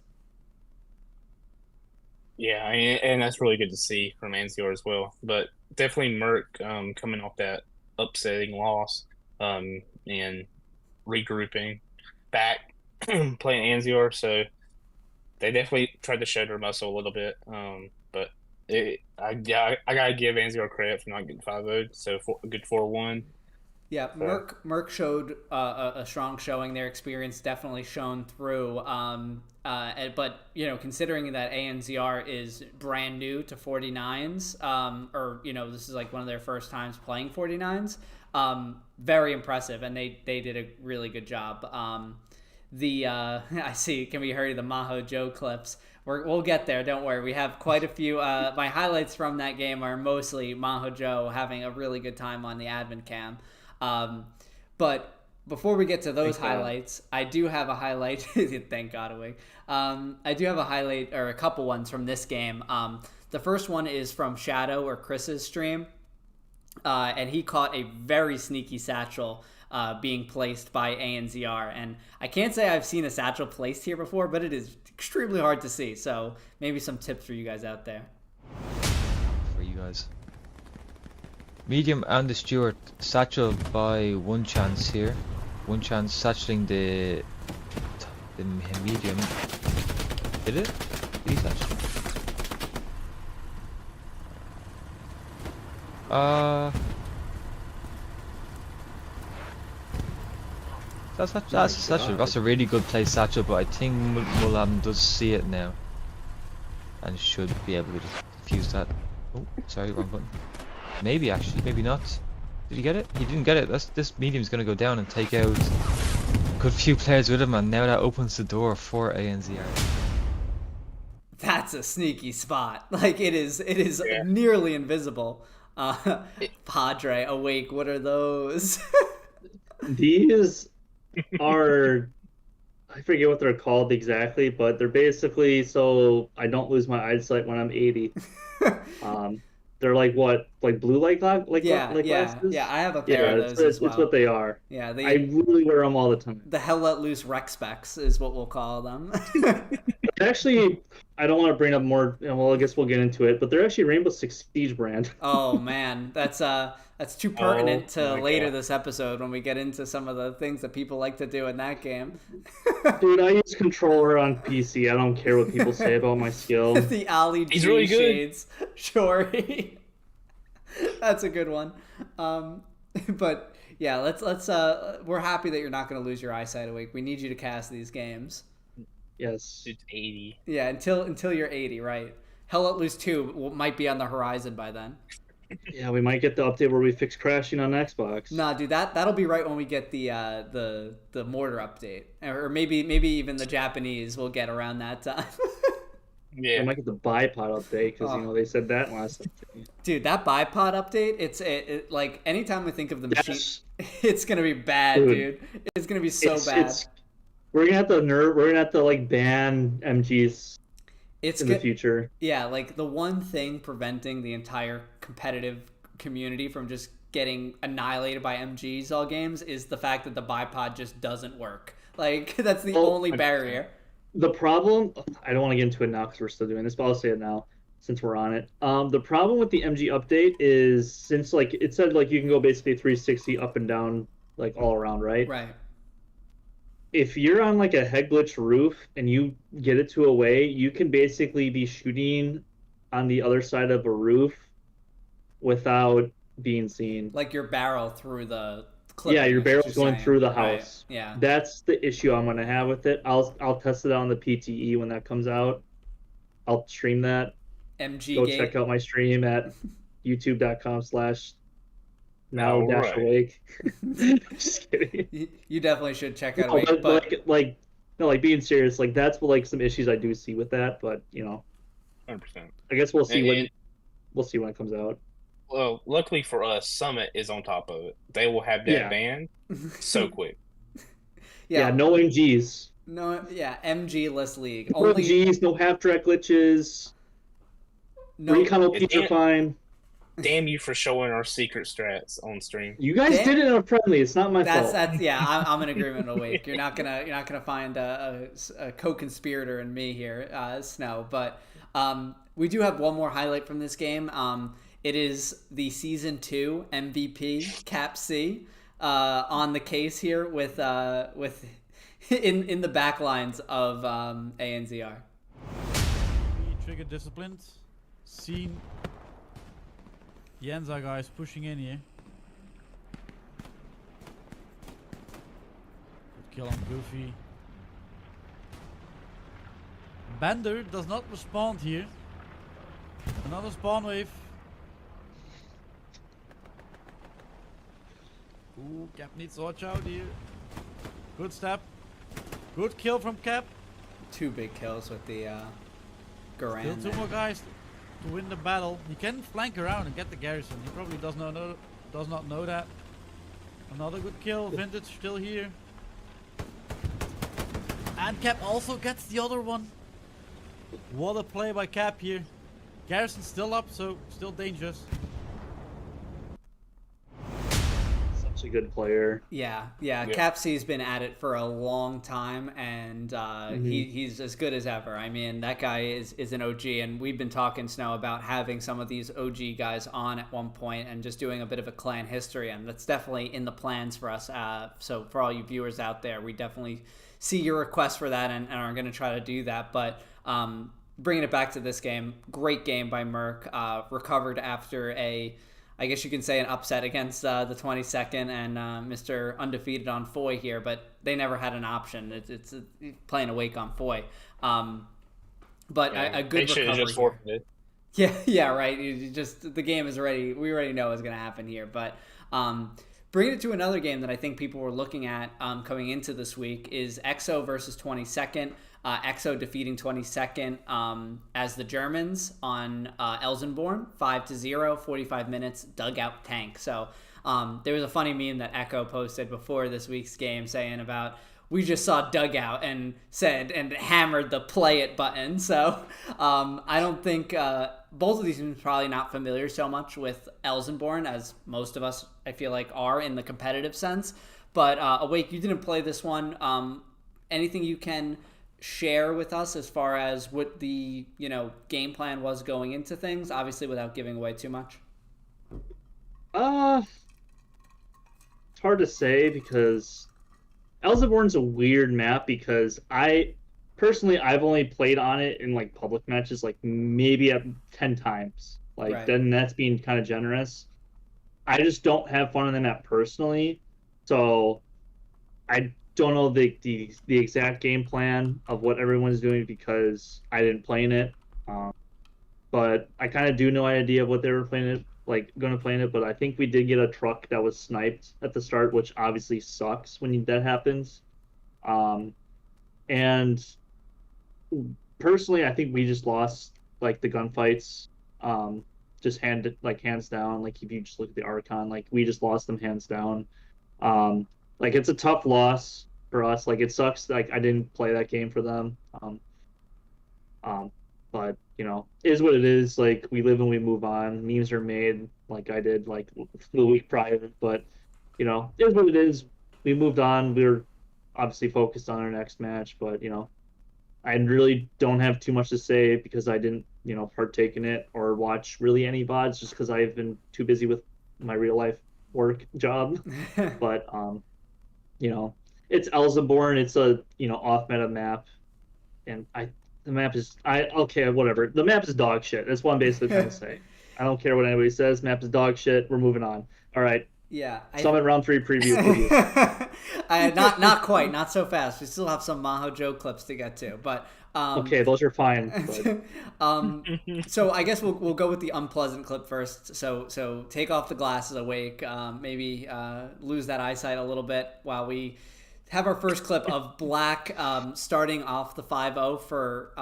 Yeah, and that's really good to see from A&ZR as well. But definitely Merc coming off that upsetting loss and regrouping back, playing A&ZR, so they definitely tried to show their muscle a little bit. But I gotta give A&ZR credit for not getting 5-0'd, so a good 4-1.
Yeah, Merc showed a strong showing. Their experience definitely shone through. But considering that A&ZR is brand new to 49s, or this is like one of their first times playing 49s, very impressive, and they did a really good job. I see. Can we hurry the Maho Joe clips? We'll get there. Don't worry. We have quite a few. My highlights from that game are mostly Maho Joe having a really good time on the admin cam. But before we get to those highlights, I do have a highlight. Thank God, Awake. I do have a highlight or a couple ones from this game. The first one is from Shadow or Chris's stream, and he caught a very sneaky satchel being placed by A&ZR, and I can't say I've seen a satchel placed here before, but it is extremely hard to see, so maybe some tips for you guys out there.
For you guys. Medium and the Stewart, satchel by one chance here. One chance satcheling the medium. Did it? Did he satchel? That's a really good play satchel, but I think Mulam does see it now and should be able to defuse that. Oh, sorry, wrong button. Maybe actually, maybe not. Did he get it? He didn't get it. This medium's gonna go down and take out a good few players with him, and now that opens the door for A&ZR.
That's a sneaky spot. Like it is nearly invisible. Padre, Awake, what are those?
These are, I forget what they're called exactly, but they're basically so I don't lose my eyesight when I'm 80. They're like what, like blue light glasses?
Yeah. I have a pair of those as well.
It's what they are.
Yeah,
I really wear them all the time.
The hell let loose rec specs is what we'll call them.
Actually, I don't want to bring up more. Well, I guess we'll get into it. But they're actually Rainbow Six Siege brand.
Oh man, that's too pertinent to later
God.
this episode when we get into some of the things that people like to do in that game.
Dude, I use controller on PC. I don't care what people say about my skill.
The Ali
He's
G
really good.
shades. Shori. That's a good one. But yeah, let's we're happy that you're not going to lose your eyesight a week. We need you to cast these games.
Yes.
It's 80.
Yeah, until you're 80, right? Hell Let Loose 2 might be on the horizon by then.
Yeah, we might get the update where we fix crashing on Xbox.
Nah, dude, that'll be right when we get the Mortar update, or maybe even the Japanese will get around that time.
Yeah, I might get the bipod update because they said that last update.
Dude, that bipod update, it like anytime we think of the machine, it's gonna be bad, dude. It's gonna be so bad.
We're gonna have to like ban MGs in the future.
Yeah, like the one thing preventing the entire competitive community from just getting annihilated by MGs all games is the fact that the bipod just doesn't work. Like that's the only barrier.
The problem, I don't want to get into it now because we're still doing this, but I'll say it now since we're on it. The problem with the MG update is since like it said like you can go basically 360 up and down like all around, right?
Right.
If you're on like a head glitch roof and you get it to a way, you can basically be shooting on the other side of a roof without being seen.
Like your barrel through the clip.
Yeah, your barrel's going through the house.
Right. Yeah.
That's the issue I'm gonna have with it. I'll test it out on the PTE when that comes out. I'll stream that.
MG
Go
Gate.
check out my stream at youtube.com/now-awake. Just kidding.
You definitely should check out
No,
Awake, but
like being serious, like that's what like some issues I do see with that, but
100%.
I guess we'll see when it comes out.
Well, luckily for us, Summit is on top of it. They will have that banned so quick.
Yeah, no MGs.
No, MG-less league.
No MGs, no half-track glitches.
No
recon OPs are fine.
Damn you for showing our secret strats on stream.
You guys did it on friendly. It's not my fault.
I'm in agreement. Awake. You're not gonna find a co-conspirator in me here, Snow. But we do have one more highlight from this game. It is the Season 2 MVP Cap C on the case here with in the back lines of A&ZR.
Trigger disciplined. Seen Yenza guys pushing in here. Good kill on Goofy. Bender does not respond here. Another spawn wave. Ooh, Cap needs to watch out here. Good step. Good kill from Cap.
2 big kills with the Garand.
Still 2 more guys to win the battle. He can flank around and get the garrison. He probably does not know that. Another good kill. Vintage still here. And Cap also gets the other one. What a play by Cap here. Garrison still up, so still dangerous.
Such a good player.
Yeah. Cap C's been at it for a long time, and he's as good as ever. I mean, that guy is an OG, and we've been talking, Snow, about having some of these OG guys on at one point and just doing a bit of a clan history, and that's definitely in the plans for us. So for all you viewers out there, we definitely see your request for that and are going to try to do that. But bringing it back to this game, great game by Merc. Recovered after I guess you can say an upset against the 22nd and Mr. Undefeated on Foy here, but they never had an option. It's playing Awake on Foy. But a good recovery.
Just forfeited.
Yeah, right. The game is already, we already know what's going to happen here. But bringing it to another game that I think people were looking at coming into this week is EXO versus 22nd. EXO defeating 22nd as the Germans on Elsenborn 5-0, 45 minutes, dugout tank. So there was a funny meme that Echo posted before this week's game saying about, we just saw dugout and said and hammered the play it button. So I don't think both of these teams probably not familiar so much with Elsenborn as most of us, I feel like, are in the competitive sense. But Awake, you didn't play this one. Anything you can share with us as far as what the game plan was going into things, obviously without giving away too much?
It's hard to say because Elsenborn's a weird map because I've only played on it in like public matches like maybe 10 times. Like
Right.
Then that's being kind of generous. I just don't have fun on the map personally, so I don't know the exact game plan of what everyone's doing because I didn't play in it. But I kind of do know an idea of what they were playing it, like going to play in it. But I think we did get a truck that was sniped at the start, which obviously sucks when that happens. And personally, I think we just lost like the gunfights, just hands down. Like if you just look at the Archon, like we just lost them hands down. Like it's a tough loss for us. Like it sucks. Like I didn't play that game for them. But it is what it is. Like we live and we move on. Memes are made, like I did like the week prior. But it is what it is. We moved on. We were obviously focused on our next match. But I really don't have too much to say because I didn't partake in it or watch really any VODs just because I've been too busy with my real life work job. But it's Elsenborn. It's a off meta map, and the map is whatever. The map is dog shit. That's what I'm basically trying to say. I don't care what anybody says. Map is dog shit. We're moving on. All right.
Yeah.
Summit round 3 preview, please.
Not quite. Not so fast. We still have some Maho Joe clips to get to, but.
Okay, those are fine.
So I guess we'll go with the unpleasant clip first. So take off the glasses, Awake. Maybe lose that eyesight a little bit while we have our first clip of Black starting off the 5-0 for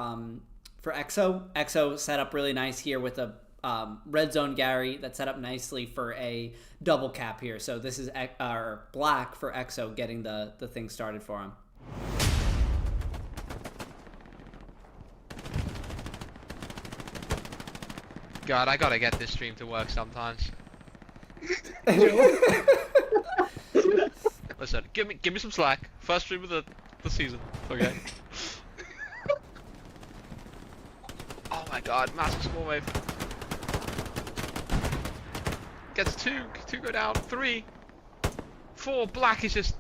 EXO. EXO set up really nice here with a red zone Gary that set up nicely for a double cap here. So this is Black for EXO getting the thing started for him.
God, I gotta get this stream to work sometimes. Listen, give me some slack. First stream of the season, okay? Oh my God, massive small wave. Gets two go down, 3, 4. Black is just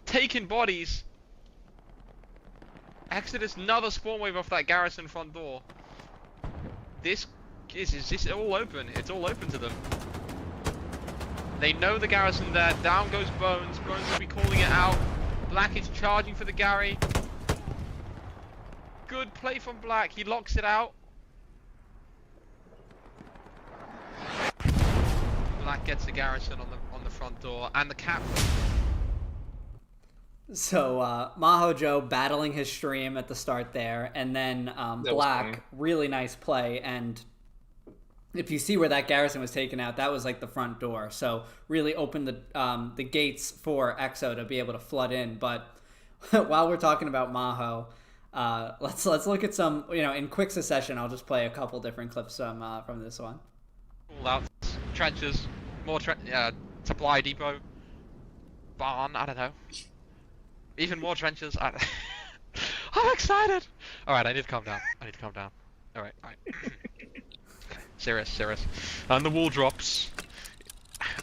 taking bodies. Exodus, another spawn wave off that garrison front door. This is all open. It's all open to them. They know the garrison there. Down goes Bones. Bones will be calling it out. Black is charging for the Gary. Good play from Black. He locks it out. Black gets the garrison on the front door and the cap.
So Maho Joe battling his stream at the start there, and then Black, really nice play. And if you see where that garrison was taken out, that was like the front door. So really opened the gates for EXO to be able to flood in. But while we're talking about Maho, let's look at some, in quick succession. I'll just play a couple different clips from this one.
All out trenches, more supply depot, barn. I don't know. Even more trenches. I'm excited. All right, I need to calm down. All right. Serious. And the wall drops.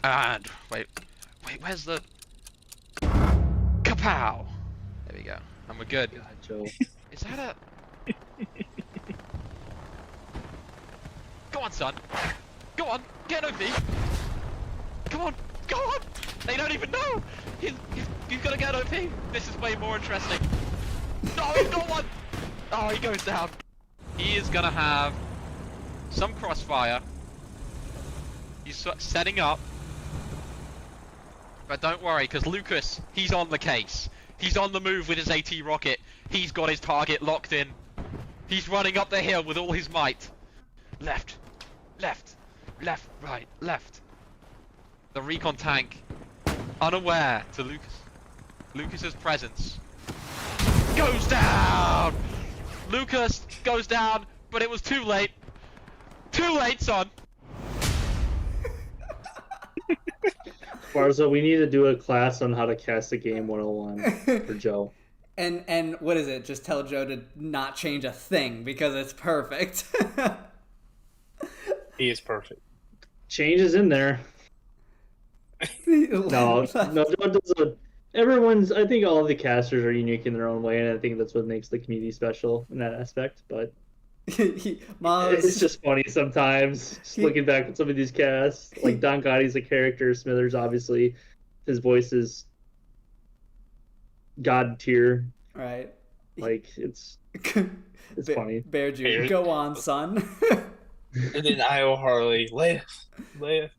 And wait, where's the kapow? There we go. And we're good.
God, Joe.
Is that a? Go on, son. Go on. Get OP. Come on. They don't even know. You've got to get OP. This is way more interesting. No, he's got one. Oh, he goes down. He is gonna have some crossfire. He's setting up. But don't worry, because Lucas, he's on the case. He's on the move with his AT rocket. He's got his target locked in. He's running up the hill with all his might. Left, right, left. The recon tank, unaware to Lucas's presence, goes down. Lucas goes down, but it was too late. Too late, son.
Barzo, we need to do a class on how to cast a game 101 for Joe.
And what is it? Just tell Joe to not change a thing because it's perfect.
He is perfect.
Change is in there. No, Joe does everyone's. I think all of the casters are unique in their own way, and I think that's what makes the community special in that aspect. But it's just funny sometimes, just looking back at some of these casts. Like Don Gotti's a character. Smithers, obviously, his voice is god tier.
Right.
Like it's funny.
Bear Jew, go on, son.
And then Iowa Harley, Leia.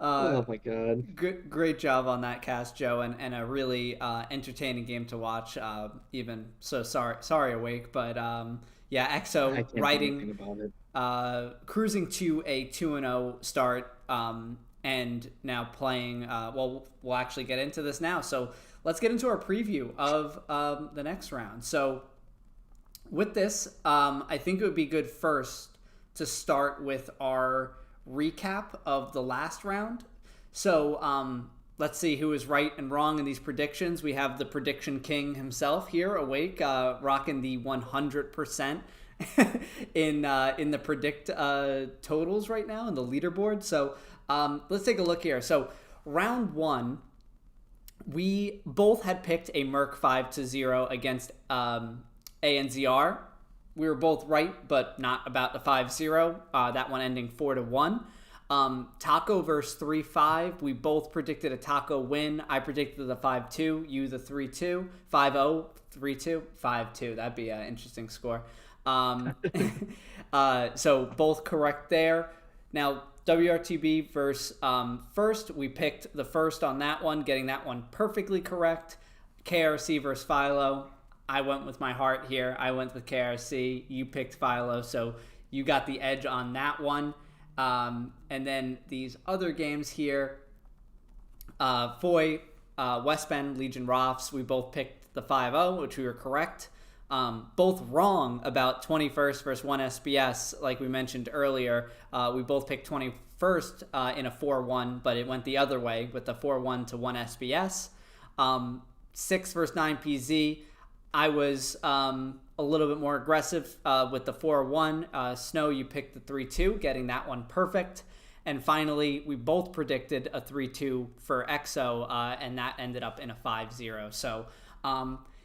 Oh my god!
Great job on that cast, Joe, and a really entertaining game to watch. Even so, sorry, Awake, but yeah, EXO riding, cruising to a 2-0 start, and now playing. Well, we'll actually get into this now. So let's get into our preview of the next round. So with this, I think it would be good first to start with our recap of the last round. So let's see who is right and wrong in these predictions. We have the prediction king himself here, Awake, rocking the 100% in the predict totals right now in the leaderboard. So let's take a look here. So round one, we both had picked a Merc 5-0 against A&ZR. We were both right, but not about the 5-0. That one ending 4-1. Taco versus 3-5. We both predicted a Taco win. I predicted the 5-2. You the 3-2. 5-0, 3-2, 5-2. That'd be an interesting score. So both correct there. Now, WRTB versus First. We picked the First on that one, getting that one perfectly correct. KRC versus Philo. I went with my heart here. I went with KRC. You picked Philo, so you got the edge on that one. And then these other games here, Foy, West Bend, Legion Rofs, we both picked the 5-0, which we were correct. Both wrong about 21st versus 1SBS, like we mentioned earlier. We both picked 21st in a 4-1, but it went the other way with the 4-1 to 1SBS. 6 versus 9PZ. I was a little bit more aggressive with the 4-1. Snow, you picked the 3-2, getting that one perfect. And finally, we both predicted a 3-2 for EXO, and that ended up in a 5-0. So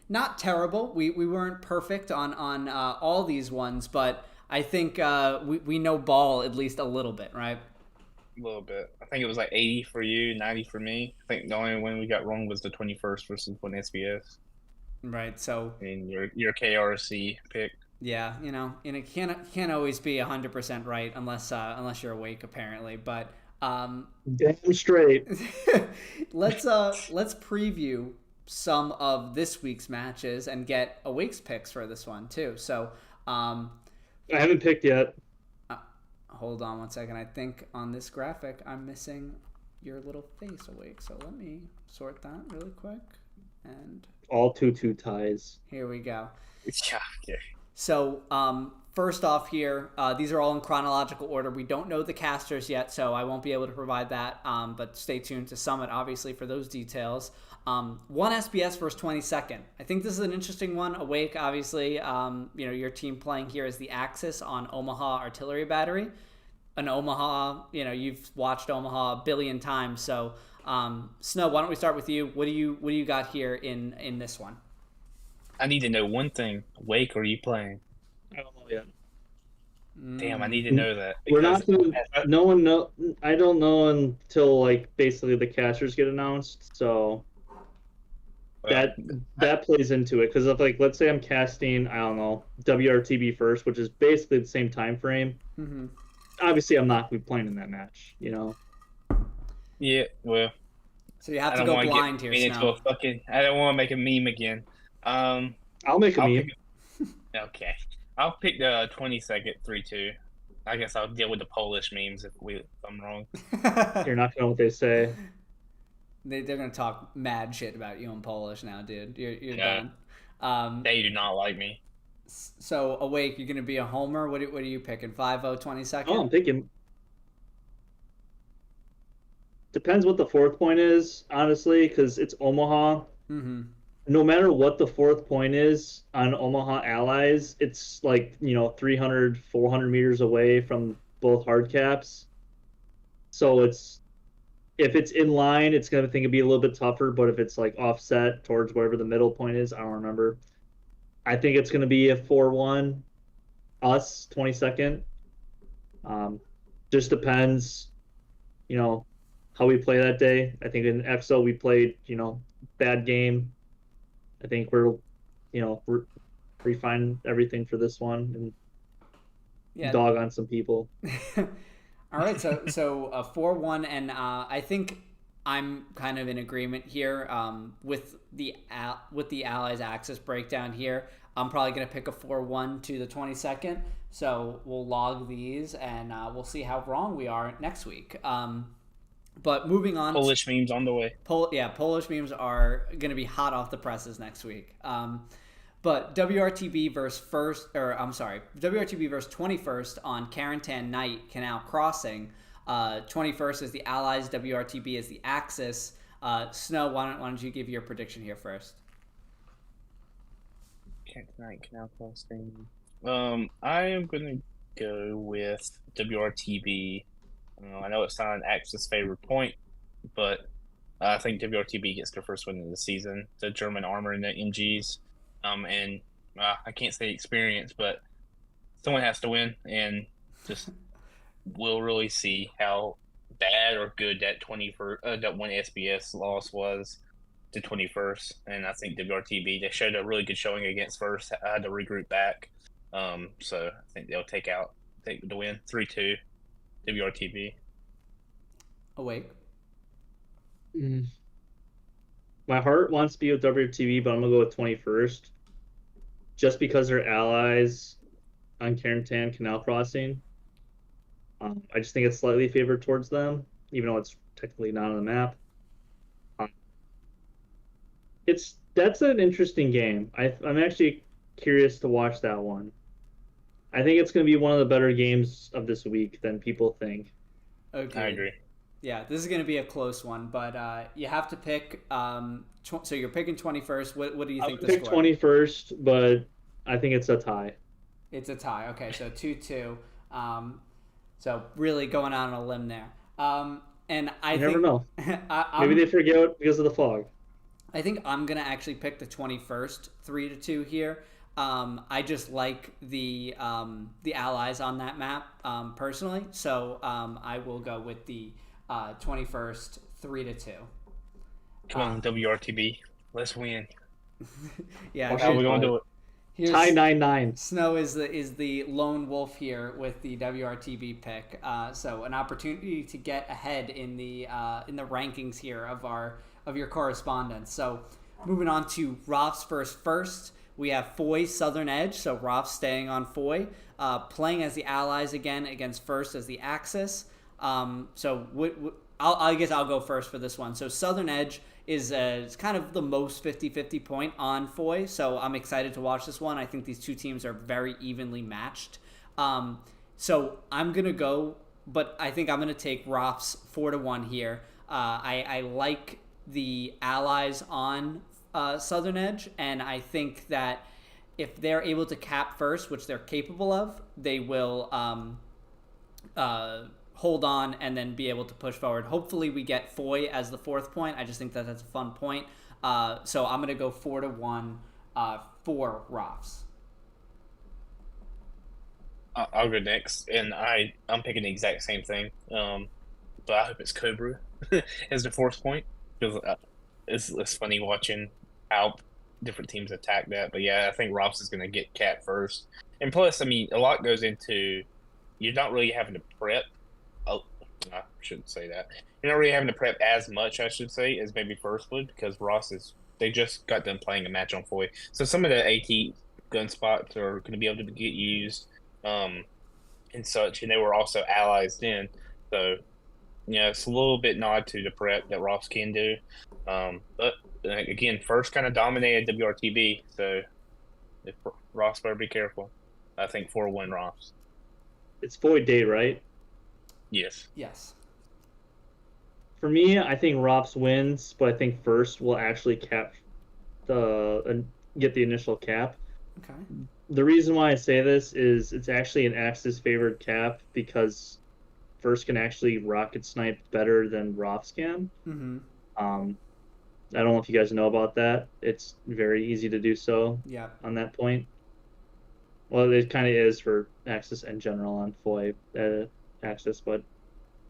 not terrible. We weren't perfect on all these ones, but I think we know ball at least a little bit, right?
A little bit. I think it was like 80 for you, 90 for me. I think the only one we got wrong was the 21st versus 1SBS.
Right, so
and your KRC pick.
Yeah, it can't always be 100% right unless you're Awake apparently. But
damn straight.
let's preview some of this week's matches and get Awake's picks for this one too. So
I haven't picked yet.
Hold on one second. I think on this graphic I'm missing your little face, Awake. So let me sort that really quick. And
all 2-2 ties.
Here we go.
Yeah. Okay.
So first off here, these are all in chronological order. We don't know the casters yet, so I won't be able to provide that. But stay tuned to Summit, obviously, for those details. 1SBS versus 22nd. I think this is an interesting one. Awake, obviously, your team playing here is the Axis on Omaha Artillery Battery. An Omaha, you've watched Omaha a billion times, so. Snow, why don't we start with you? What do you got here in this one?
I need to know one thing. Wake, or are you playing?
I don't know yet.
Damn, I need to know that.
We're not gonna. No one know. I don't know until basically the casters get announced. So that plays into it because let's say I'm casting, I don't know, WRTB First, which is basically the same time frame.
Mm-hmm.
Obviously, I'm not gonna be playing in that match.
Yeah, well.
So you have to go blind here, Snow.
I don't want to make a meme again.
I'll make a meme.
Okay. I'll pick the 22nd 3-2. I guess I'll deal with the Polish memes if I'm wrong.
You're not gonna know what they say.
They're gonna talk mad shit about you in Polish now, dude. You're done.
They do not like me.
So Awake, you're gonna be a homer. What are you picking? 5-0, 22nd?
Oh, I'm picking. Depends what the fourth point is, honestly, because it's Omaha.
Mm-hmm.
No matter what the fourth point is on Omaha Allies, it's like, 300, 400 meters away from both hard caps. So if it's in line, it's going to be a little bit tougher, but if it's like offset towards wherever the middle point is, I don't remember. I think it's going to be a 4-1 us 22nd. Just depends, how we play that day. I think in EXO we played, bad game. I think we're refine everything for this one and dog on some people.
All right, so a 4-1, and I think I'm kind of in agreement here with the Allies Axis breakdown here. I'm probably going to pick a 4-1 to the 22nd, so we'll log these, and we'll see how wrong we are next week. But moving on,
Polish memes on the way.
Polish memes are going to be hot off the presses next week. But WRTB versus 21st on Carentan Night, Canal Crossing. 21st is the Allies, WRTB is the Axis. Snow, why don't you give your prediction here first?
Carentan Night, Canal Crossing. I am going to go with WRTB. I know it's not an Axis favorite point, but I think WRTB gets their first win of the season. The German armor and the MGs. And I can't say experience, but someone has to win, and just we'll really see how bad or good that that one SBS loss was to 21st. And I think WRTB, they showed a really good showing against First. I had to regroup back, so I think they'll take the win 3-2 WRTB.
Awake.
My heart wants to be with WRTB, but I'm gonna go with 21st. Just because they're allies on Carentan Canal Crossing. I just think it's slightly favored towards them, even though it's technically not on the map. That's an interesting game. I'm actually curious to watch that one. I think it's going to be one of the better games of this week than people think.
Okay.
I agree.
Yeah, this is going to be a close one, but you have to pick. So you're picking 21st. What do you think?
I pick 21st, but I think it's a tie.
It's a tie. Okay, so 2-2. So really going out on a limb there. And I
never know.
Maybe
they forget because of the fog.
I think I'm gonna actually pick the 21st 3-2 here. I just like the allies on that map personally, so I will go with the 21st 3-2.
Come on, WRTB, let's win.
Yeah,
how are we gonna do it?
Tie 9-9.
Snow is the lone wolf here with the WRTB pick. So an opportunity to get ahead in the rankings here of your correspondence. So moving on to Rofs versus First. We have Foy Southern Edge, so Rofs staying on Foy, playing as the allies again against First as the Axis. So I guess I'll go first for this one. So Southern Edge is it's kind of the most 50-50 point on Foy, so I'm excited to watch this one. I think these two teams are very evenly matched. So I'm going to go, but I think I'm going to take Rofs 4-1 here. I like the allies on Southern Edge, and I think that if they're able to cap First, which they're capable of, they will hold on and then be able to push forward. Hopefully we get Foy as the fourth point. I just think that that's a fun point. So I'm going to go 4-1 for Rofs.
I'll go next, and I'm picking the exact same thing. But I hope it's Cobra as the fourth point, because it's funny watching how different teams attack that. But yeah, I think Rofs is going to get capped first. And plus, I mean, a lot goes into you're not really having to prep. Oh, I shouldn't say that. You're not really having to prep as much, I should say, as maybe First would, because they just got done playing a match on Foy. So some of the AT gun spots are going to be able to get used and such, and they were also allies then. So, yeah, it's a little bit nod to the prep that Rofs can do. But, again, First kind of dominated WRTB, so Ross better be careful. I think 4-1 Ross.
It's void day, right?
Yes.
Yes.
For me, I think Rops wins, but I think First will actually get the initial cap.
Okay.
The reason why I say this is it's actually an Axis favored cap because First can actually rocket snipe better than Rops can.
Mm-hmm.
I don't know if you guys know about that. It's very easy to do so.
Yeah.
On that point. Well, it kind of is for Axis in general on FOI Axis, but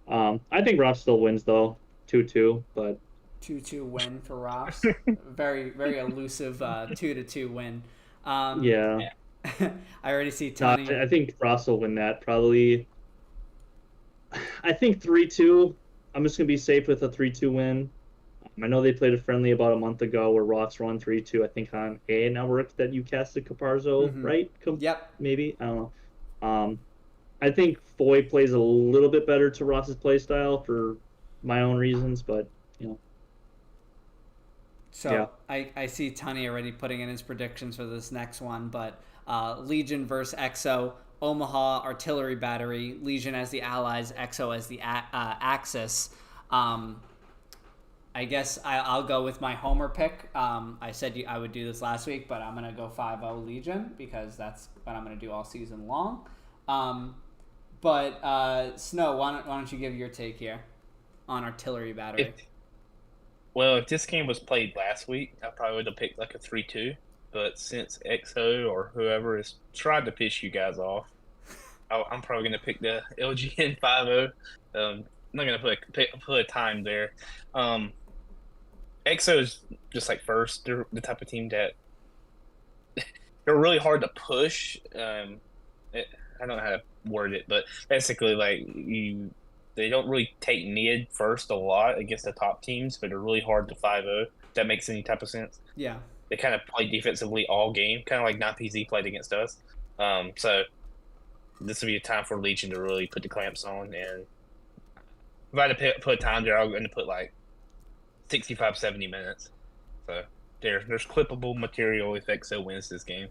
I think Rops still wins though, 2-2, but
2-2 win for Rops. Very, very elusive 2-2 win.
yeah.
I already see Tony.
I think Rops will win that probably. I think 3-2. I'm just gonna be safe with a 3-2 win. I know they played a friendly about a month ago where Rops won 3-2. I think on A network that you casted Caparzo, right?
Yep.
Maybe, I don't know. I think Foy plays a little bit better to Ross's play style for my own reasons, but you know.
So yeah. I see Tony already putting in his predictions for this next one, but Legion versus EXO, Omaha Artillery Battery, Legion as the Allies, EXO as the Axis. I guess I'll go with my homer pick. I said I would do this last week, but I'm going to go 5-0 Legion because that's what I'm going to do all season long. But Snow, why don't you give your take here on Artillery Battery?
If this game was played last week, I probably would have picked like a 3-2. But since EXO or whoever has tried to piss you guys off, I'm probably going to pick the LGN 5-0. I'm not going to put a time there. EXO is just like First. They're the type of team that they're really hard to push. I don't know how to word it, but basically, like they don't really take mid first a lot against the top teams, but they're really hard to 5-0. If that makes any type of sense. Yeah. They kind of play defensively all game, kind of like 9PZ played against us. So this would be a time for Legion to really put the clamps on. And if I had to put time there, I'm going to put like 65, 70 minutes. So there's clippable material if EXO wins this game.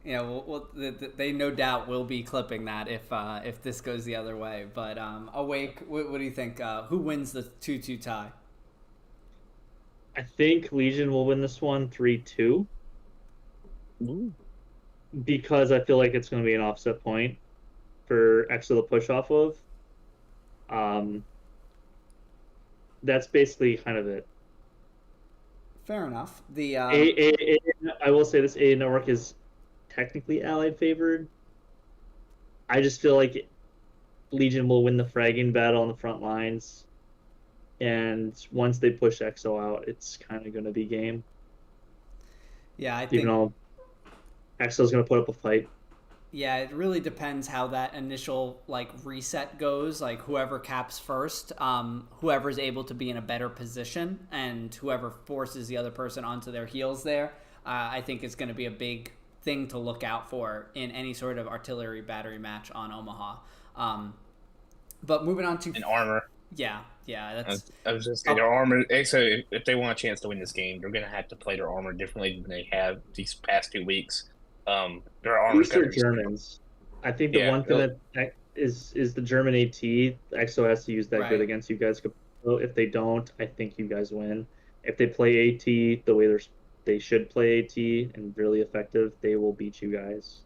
Yeah, well, they no doubt will be clipping that if this goes the other way. But Awake, what do you think? Who wins the 2-2 tie?
I think Legion will win this one 3-2. Because I feel like it's going to be an offset point for EXO to push off of. That's basically kind of it.
Fair enough.
I will say this: A network is technically Allied favored. I just feel like Legion will win the fragging battle on the front lines, and once they push EXO out, it's kind of going to be game.
Yeah, I think.
Even though EXO's going to put up a fight.
Yeah, it really depends how that initial reset goes. Like whoever caps first, whoever's able to be in a better position, and whoever forces the other person onto their heels there, I think is going to be a big thing to look out for in any sort of artillery battery match on Omaha. But moving on to
an armor.
Yeah, that's.
I was just saying, their armor. EXO, if they want a chance to win this game, they're going to have to play their armor differently than they have these past 2 weeks. Their armor's
got Germans. I think the one thing that is the German AT. EXO has to use that good against you guys. If they don't, I think you guys win. If they play AT the way they should play AT and really effective, they will beat you guys.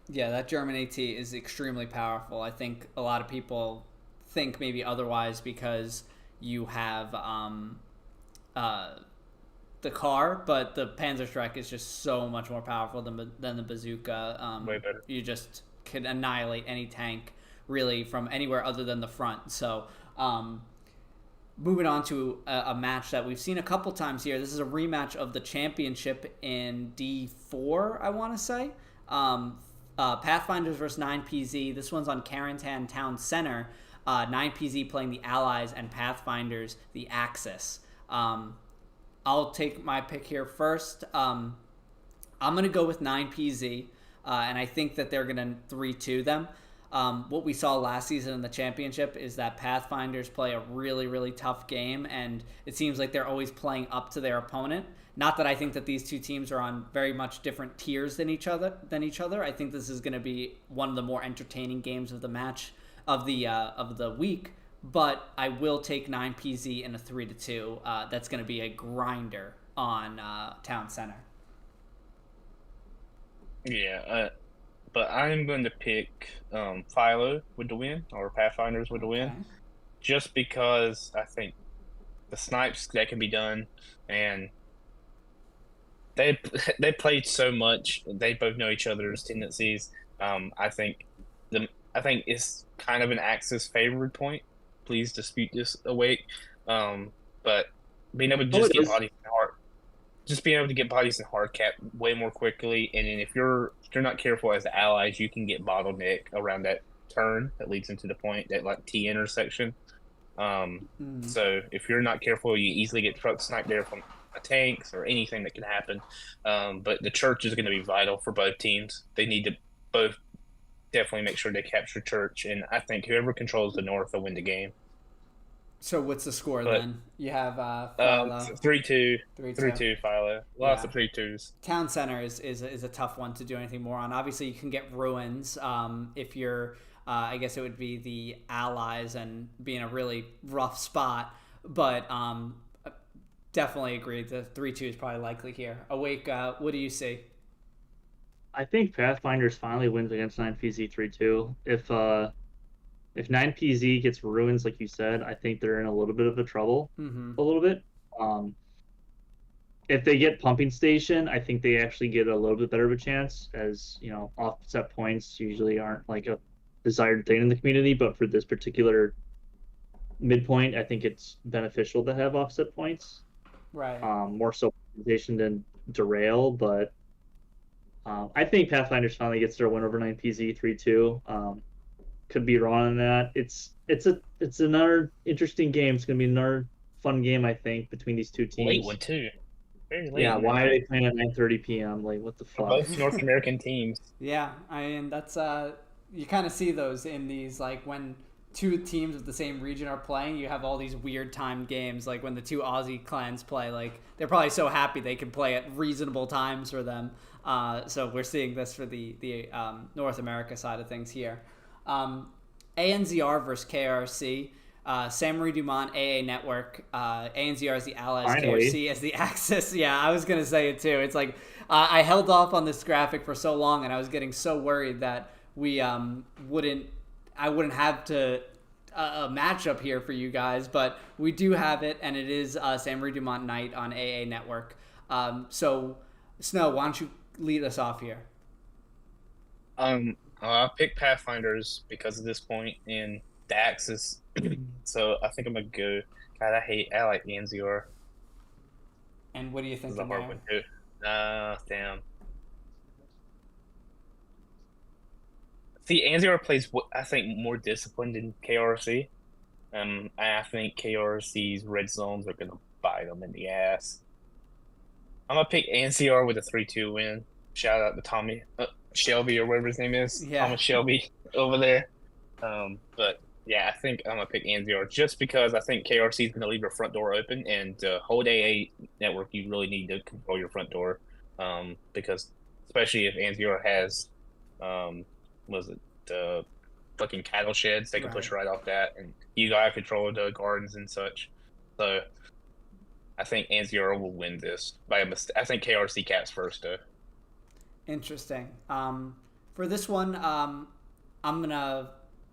Yeah, that German AT is extremely powerful. I think a lot of people think maybe otherwise because you have the car, but the Panzerstrike is just so much more powerful than the bazooka.
Way better.
You just can annihilate any tank really from anywhere other than the front. So moving on to a match that we've seen a couple times here. This is a rematch of the championship in D4, I want to say. Pathfinders versus 9PZ. This one's on Carentan Town Center. 9PZ playing the Allies and Pathfinders the Axis. I'll take my pick here first. I'm going to go with 9PZ, and I think that they're going to 3-2 them. What we saw last season in the championship is that Pathfinders play a really, really tough game, and it seems like they're always playing up to their opponent. Not that I think that these two teams are on very much different tiers than each other. I think this is going to be one of the more entertaining games of the match of the week. But I will take 9PZ in a 3-2. That's going to be a grinder on Town Center.
Yeah, but I'm going to pick Philo with the win, or Pathfinders with the win, just because I think the snipes that can be done, and they played so much. They both know each other's tendencies. I think it's kind of an Axis favored point. Please dispute this, Awake. But being able to just get bodies in hard, just being able to get bodies in hard cap way more quickly, and then if you're not careful as the allies, you can get bottleneck around that turn that leads into the point, that like T intersection. So if you're not careful, you easily get truck sniped there from tanks or anything that can happen. But the church is going to be vital for both teams. They need to both definitely make sure they capture church, and I think whoever controls the north will win the game.
So what's the score then? You have
3-2 Philo. Lots of 3-2s.
Town Center is a tough one to do anything more on. Obviously, you can get ruins if you're. I guess it would be the allies and be in a really rough spot. But definitely agree. The 3-2 is probably likely here. Awake, what do you see?
I think Pathfinders finally wins against 9PZ 3-2. If 9PZ gets ruins, like you said, I think they're in a little bit of a trouble. A little bit. If they get pumping station, I think they actually get a little bit better of a chance, as you know, offset points usually aren't like a desired thing in the community, but for this particular midpoint, I think it's beneficial to have offset points.
Right.
More so station than derail, but I think Pathfinders finally gets their win over 9PZ 3-2. Could be wrong on that. It's another interesting game. It's gonna be another fun game, I think, between these two teams.
Late one too. Very late.
Yeah, why are they playing at 9:30 p.m.? Like, what the fuck?
Both North American teams.
Yeah, I mean that's you kind of see those in these, like when two teams of the same region are playing, you have all these weird timed games. Like when the two Aussie clans play, like they're probably so happy they can play at reasonable times for them. So we're seeing this for the North America side of things here. A&ZR versus KRC. Saint-Marie Dumont AA Network. A&ZR is the Allies,
Finally.
KRC as the Axis. Yeah, I was going to say it too. It's like I held off on this graphic for so long, and I was getting so worried that we wouldn't have to a matchup here for you guys, but we do have it, and it is Saint-Marie Dumont Night on AA Network. So, Snow, why don't you lead us off here?
I'll pick Pathfinders because of this point in the Axis. So I think I'm gonna go. God, I like the A&ZR.
And what do you think?
This is a hard one too. Damn. See, A&ZR plays, I think, more disciplined than KRC. I think KRC's red zones are gonna bite them in the ass. I'm gonna pick A&ZR with a 3-2 win. Shout out to Tommy Shelby or whatever his name is.
Yeah.
Thomas Shelby over there. But yeah, I think I'm gonna pick A&ZR just because I think KRC is gonna leave their front door open, and to hold AA Network, you really need to control your front door. Because especially if A&ZR has, was it the fucking cattle sheds, they can push right off that, and you gotta control the gardens and such. So I think A&ZR will win this by a mistake. I think KRC caps first though.
Interesting. For this one, I'm gonna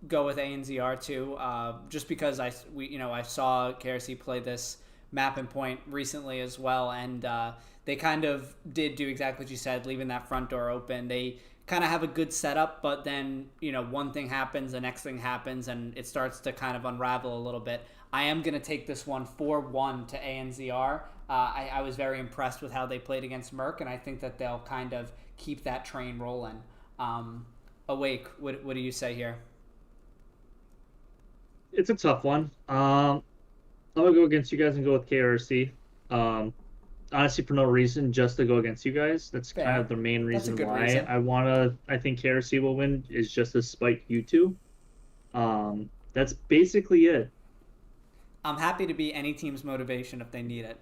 go with A&ZR too, just because I saw KRC play this map and point recently as well, and they kind of did do exactly what you said, leaving that front door open. They kind of have a good setup, but then one thing happens, the next thing happens, and it starts to kind of unravel a little bit. I am gonna take this one 4-1 to A&ZR. I was very impressed with how they played against Merc, and I think that they'll kind of keep that train rolling. Awake, what do you say here?
It's a tough one. I'm gonna go against you guys and go with KRC. Honestly, for no reason, just to go against you guys. That's kind of the main reason why
reason.
I think KRC will win, is just to spite you two. That's basically it.
I'm happy to be any team's motivation if they need it.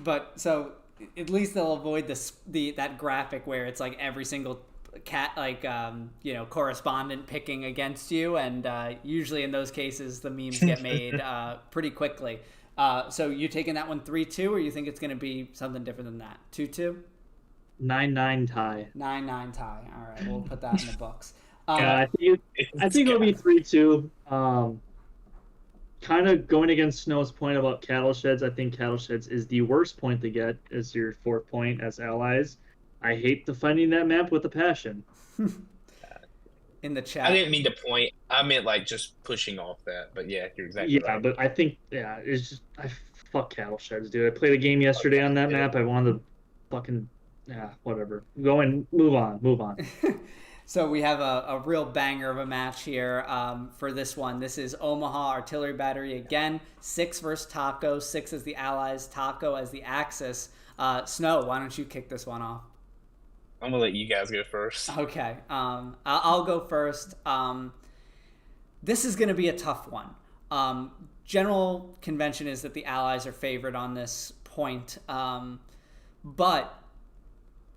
But so at least they'll avoid that graphic where it's like every single correspondent picking against you, and usually in those cases the memes get made pretty quickly. So you taking that one 3-2, or you think it's going to be something different than that? 2-2?
9-9 tie.
9-9 tie. All right, we'll put that in the books.
I think it'll be 3-2. Kind of going against Snow's point about cattle sheds. I think cattle sheds is the worst point to get as your 4th point as allies. I hate defending that map with a passion.
In the chat,
I didn't mean to point. I meant like just pushing off that. But yeah, you're exactly right.
Yeah, but I think it's just fuck cattle sheds, dude. I played a game yesterday on that map. I wanted to fucking whatever. Go and move on.
So we have a real banger of a match here for this one. This is Omaha Artillery Battery again. 6 versus Taco. 6 as the allies. Taco as the Axis. Snow, why don't you kick this one off?
I'm gonna let you guys go first.
Okay. I'll go first. This is gonna be a tough one. General convention is that the allies are favored on this point, but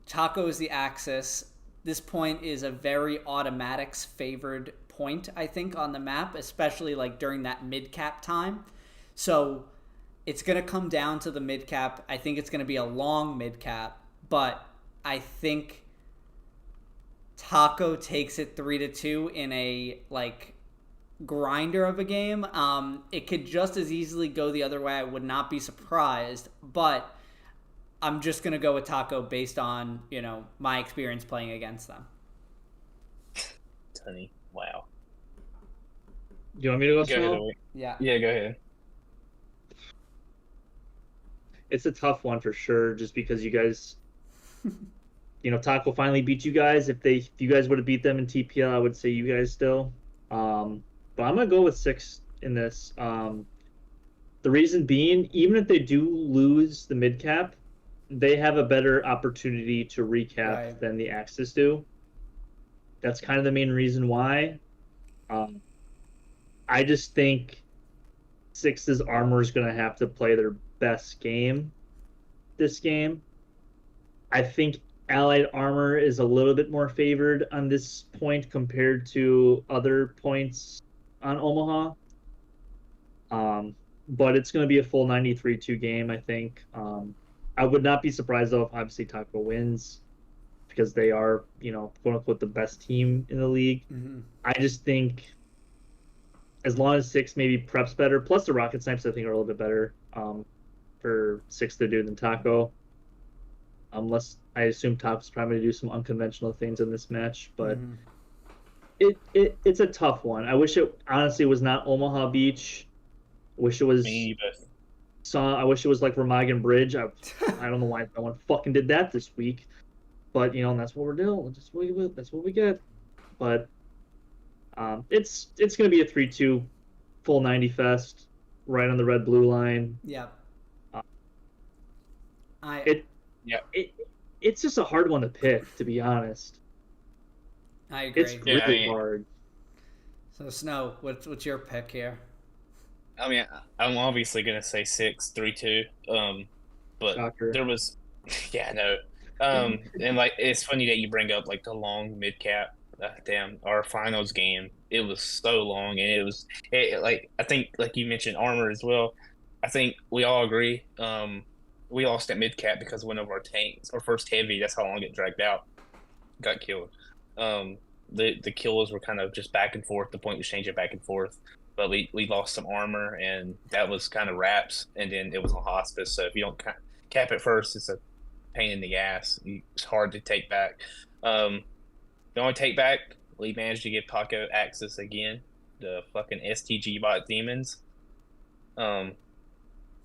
Taco is the Axis. This point is a very automatics favored point, I think, on the map, especially like during that mid-cap time. So it's going to come down to the mid-cap. I think it's going to be a long mid-cap, but I think Taco takes it 3-2 in a like grinder of a game. It could just as easily go the other way. I would not be surprised, but I'm just going to go with Taco based on, my experience playing against them.
Tony, wow.
You want me to go
ahead.
Yeah.
Yeah, go ahead.
It's a tough one for sure, just because you guys, Taco finally beat you guys. If you guys would have beat them in TPL, I would say you guys still. But I'm going to go with 6 in this. The reason being, even if they do lose the mid-cap, they have a better opportunity to recap than the Axis do. That's kind of the main reason why. I just think 6's armor is going to have to play their best game this game. I think Allied armor is a little bit more favored on this point compared to other points on Omaha. But it's going to be a full 93-2 game, I think. I would not be surprised, though, if obviously Taco wins, because they are, quote-unquote, the best team in the league.
Mm-hmm.
I just think as long as 6 maybe preps better, plus the rocket snipes I think are a little bit better for 6 to do than Taco. Unless I assume Taco's probably going to do some unconventional things in this match, but it's a tough one. I wish it honestly was not Omaha Beach. Wish it was. I wish it was like Remagen Bridge. I don't know why no one fucking did that this week, but that's what we're doing. That's what we get. But it's gonna be a 3-2 full 90 fest right on the red blue line.
Yeah.
It's just a hard one to pick, to be honest.
I agree.
It's really hard.
So Snow, what's your pick here?
I mean, I'm obviously gonna say 6, 3-2. But
Shocker.
There was, yeah, no. And like it's funny that you bring up like the long mid cap. Damn, our finals game, it was so long, and it was like I think like you mentioned armor as well. I think we all agree. We lost at mid cap because one of our tanks, our first heavy, that's how long it dragged out, got killed. The kills were kind of just back and forth. The point was changing back and forth. But we lost some armor, and that was kind of wraps, and then it was on hospice. So if you don't cap it first, it's a pain in the ass. It's hard to take back. The only take back, we managed to give Taco Axis again, the fucking STG bot demons. But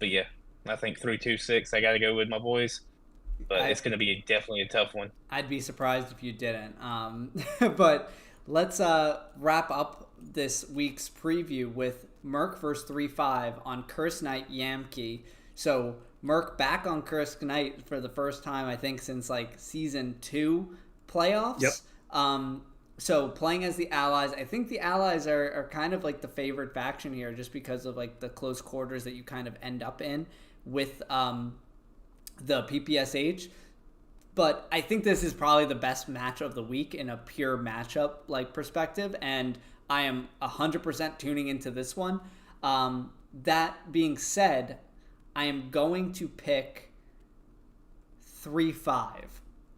yeah, I think 3-2-6. I got to go with my boys, but it's going to be definitely a tough one.
I'd be surprised if you didn't. But let's wrap up this week's preview with Merc versus 3-5 on Curse Night Yamkey. So Merc back on Curse Night for the first time, I think, since like season 2 playoffs.
Yep.
So playing as the allies, I think the allies are kind of like the favored faction here, just because of like the close quarters that you kind of end up in with the PPSH. But I think this is probably the best match of the week in a pure matchup like perspective, and I am 100% tuning into this one. That being said, I am going to pick 3-5,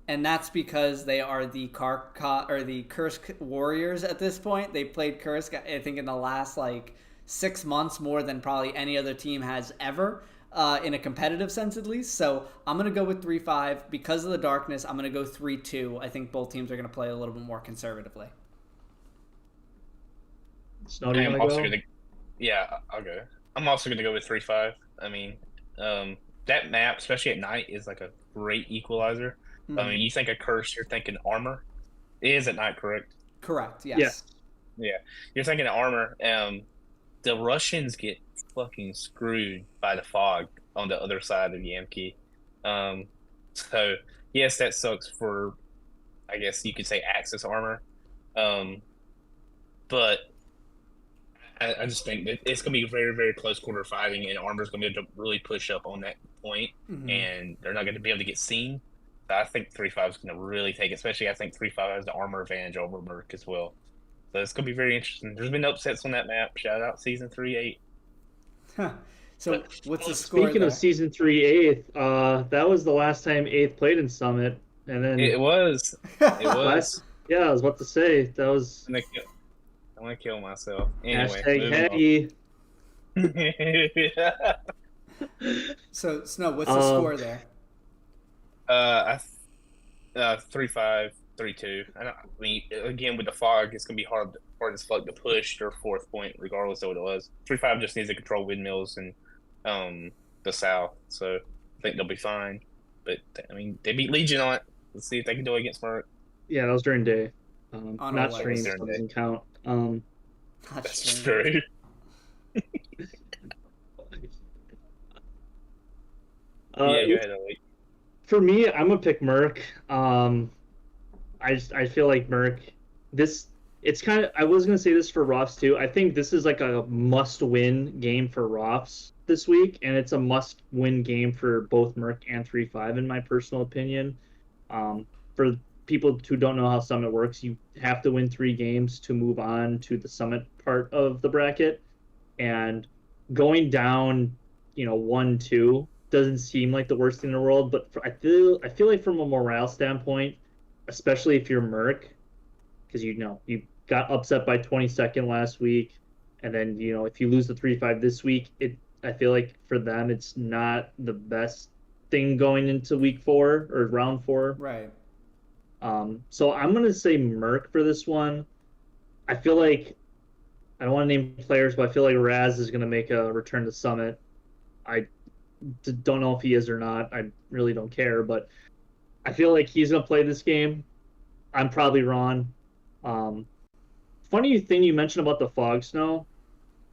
and that's because they are the Kursk Warriors at this point. They played Kursk, I think, in the last 6 months more than probably any other team has ever. In a competitive sense, at least. So I'm going to go with 3-5. Because of the darkness, I'm going to go 3-2. I think both teams are going to play a little bit more conservatively.
Snow, do you want to go?
Yeah, I'll go. I'm also going to go with 3-5. I mean, that map, especially at night, is like a great equalizer. Mm-hmm. I mean, you think of curse, you're thinking armor. It is at night, correct?
Correct, yes.
Yeah. You're thinking of armor. The Russians get fucking screwed by the fog on the other side of Yamki. So yes, that sucks for, I guess you could say, Axis armor. But I just think that it's going to be very, very close quarter fighting, and armor's going to be able to really push up on that point, and they're not going to be able to get seen. So I think 3-5 is going to really take it, especially I think 3-5 has the armor advantage over Merc as well. So it's going to be very interesting. There's been upsets on that map. Shout out Season 3-8.
So what's the score?
Speaking of Season 3-8, that was the last time 8th played in Summit, and then
it was. It was.
Yeah, I was about to say that was.
I'm gonna kill myself. Anyway,
#Haggy.
So Snow, what's the score there?
3-5, 3-2. I mean, again, with the fog, it's gonna be hard as fuck to push their 4th point, regardless of what it was. 3-5 just needs to control windmills and the south, so I think they'll be fine. But I mean, they beat Legion on it. Let's see if they can do it against Merc.
Yeah, that was during day. Not stream, so it doesn't count.
That's true. Go ahead, Ellie.
For me, I'm gonna pick Merc. I feel like Merc. It's kind of. I was gonna say this for Rofs too. I think this is like a must-win game for Rofs this week, and it's a must-win game for both Merc and 3-5, in my personal opinion. For people who don't know how Summit works, you have to win 3 games to move on to the Summit part of the bracket, and going down, 1-2 doesn't seem like the worst thing in the world. But I feel like from a morale standpoint, especially if you're Merc, because you got upset by 22nd last week, and then if you lose the 3-5 this week, I feel like for them it's not the best thing going into week 4 or round 4.
Right.
So I'm gonna say Merc for this one. I feel like I don't want to name players, but I feel like Raz is gonna make a return to Summit. I don't know if he is or not. I really don't care, but I feel like he's gonna play this game. I'm probably wrong. Funny thing you mentioned about the fog, Snow.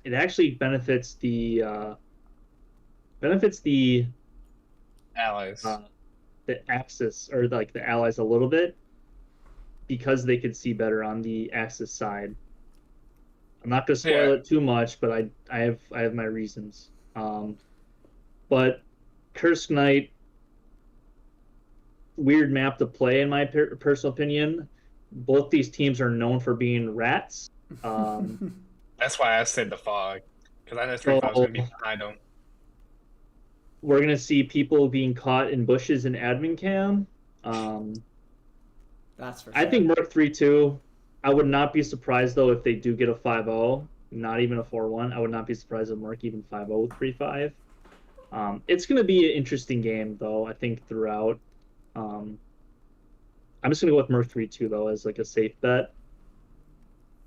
It actually benefits the
allies,
the Axis, or like the allies a little bit, because they could see better on the Axis side. I'm not gonna spoil it too much, but I have my reasons. But Kursk Knight, weird map to play in my personal opinion. Both these teams are known for being rats.
That's why I said the fog, because I know 3-5 is going to be behind them.
We're going to see people being caught in bushes in admin cam.
That's for sure.
I think Merc 3-2. I would not be surprised, though, if they do get a 5-0, not even a 4-1. I would not be surprised if Merc even 5-0, 3-5. It's going to be an interesting game, though, I think, throughout. I'm just going to go with Merc 3-2, though, as like a safe bet.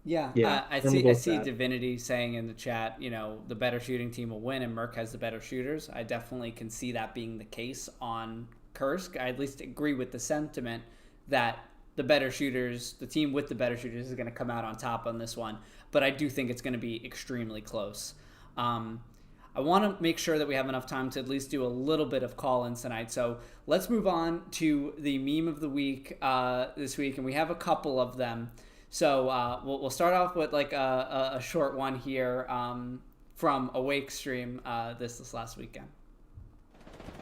Yeah, I see Divinity saying in the chat, the better shooting team will win and Merc has the better shooters. I definitely can see that being the case on Kursk. I at least agree with the sentiment that the better shooters, the team with the better shooters, is going to come out on top on this one. But I do think it's going to be extremely close. I want to make sure that we have enough time to at least do a little bit of call-ins tonight. So let's move on to the meme of the week this week, and we have a couple of them. So we'll start off with like a short one here from Awake Stream this last weekend.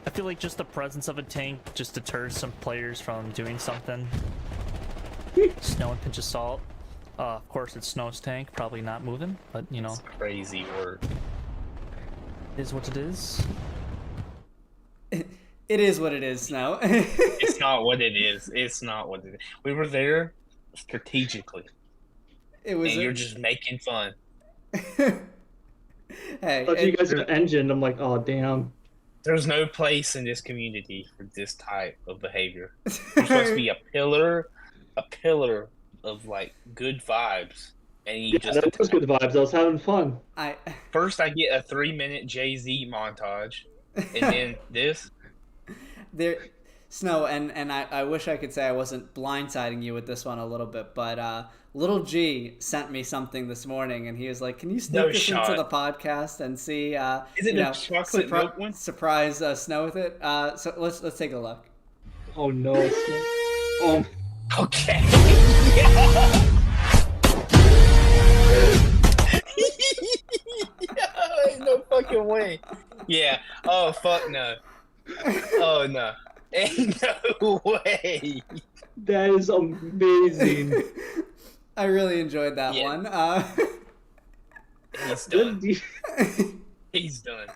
I feel like just the presence of a tank just deters some players from doing something. Snow and pinch of salt. Of course, it's Snow's tank, probably not moving, but you know.
It's crazy work.
Is what it is.
It is what it is, Snow.
It's not what it is. It's not what it is. We were there strategically.
It was.
And you're just making fun.
Hey,
I thought you guys were engined. I'm like, oh damn.
There's no place in this community for this type of behavior. You're supposed to be a pillar of like good vibes, and you just
that was good vibes. I was having fun.
First, I get a 3-minute Jay-Z montage, and then this.
There, Snow, and I wish I could say I wasn't blindsiding you with this one a little bit, but Little G sent me something this morning, and he was like, "Can you sneak this into the podcast and see?"
Is it a chocolate milk one?
Surprise Snow with it. So let's take a look.
Oh no! Oh.
Okay. Ain't no fucking way. Yeah. Oh fuck no. Oh no. Ain't no way.
That is amazing.
I really enjoyed that one.
He's done. He's done.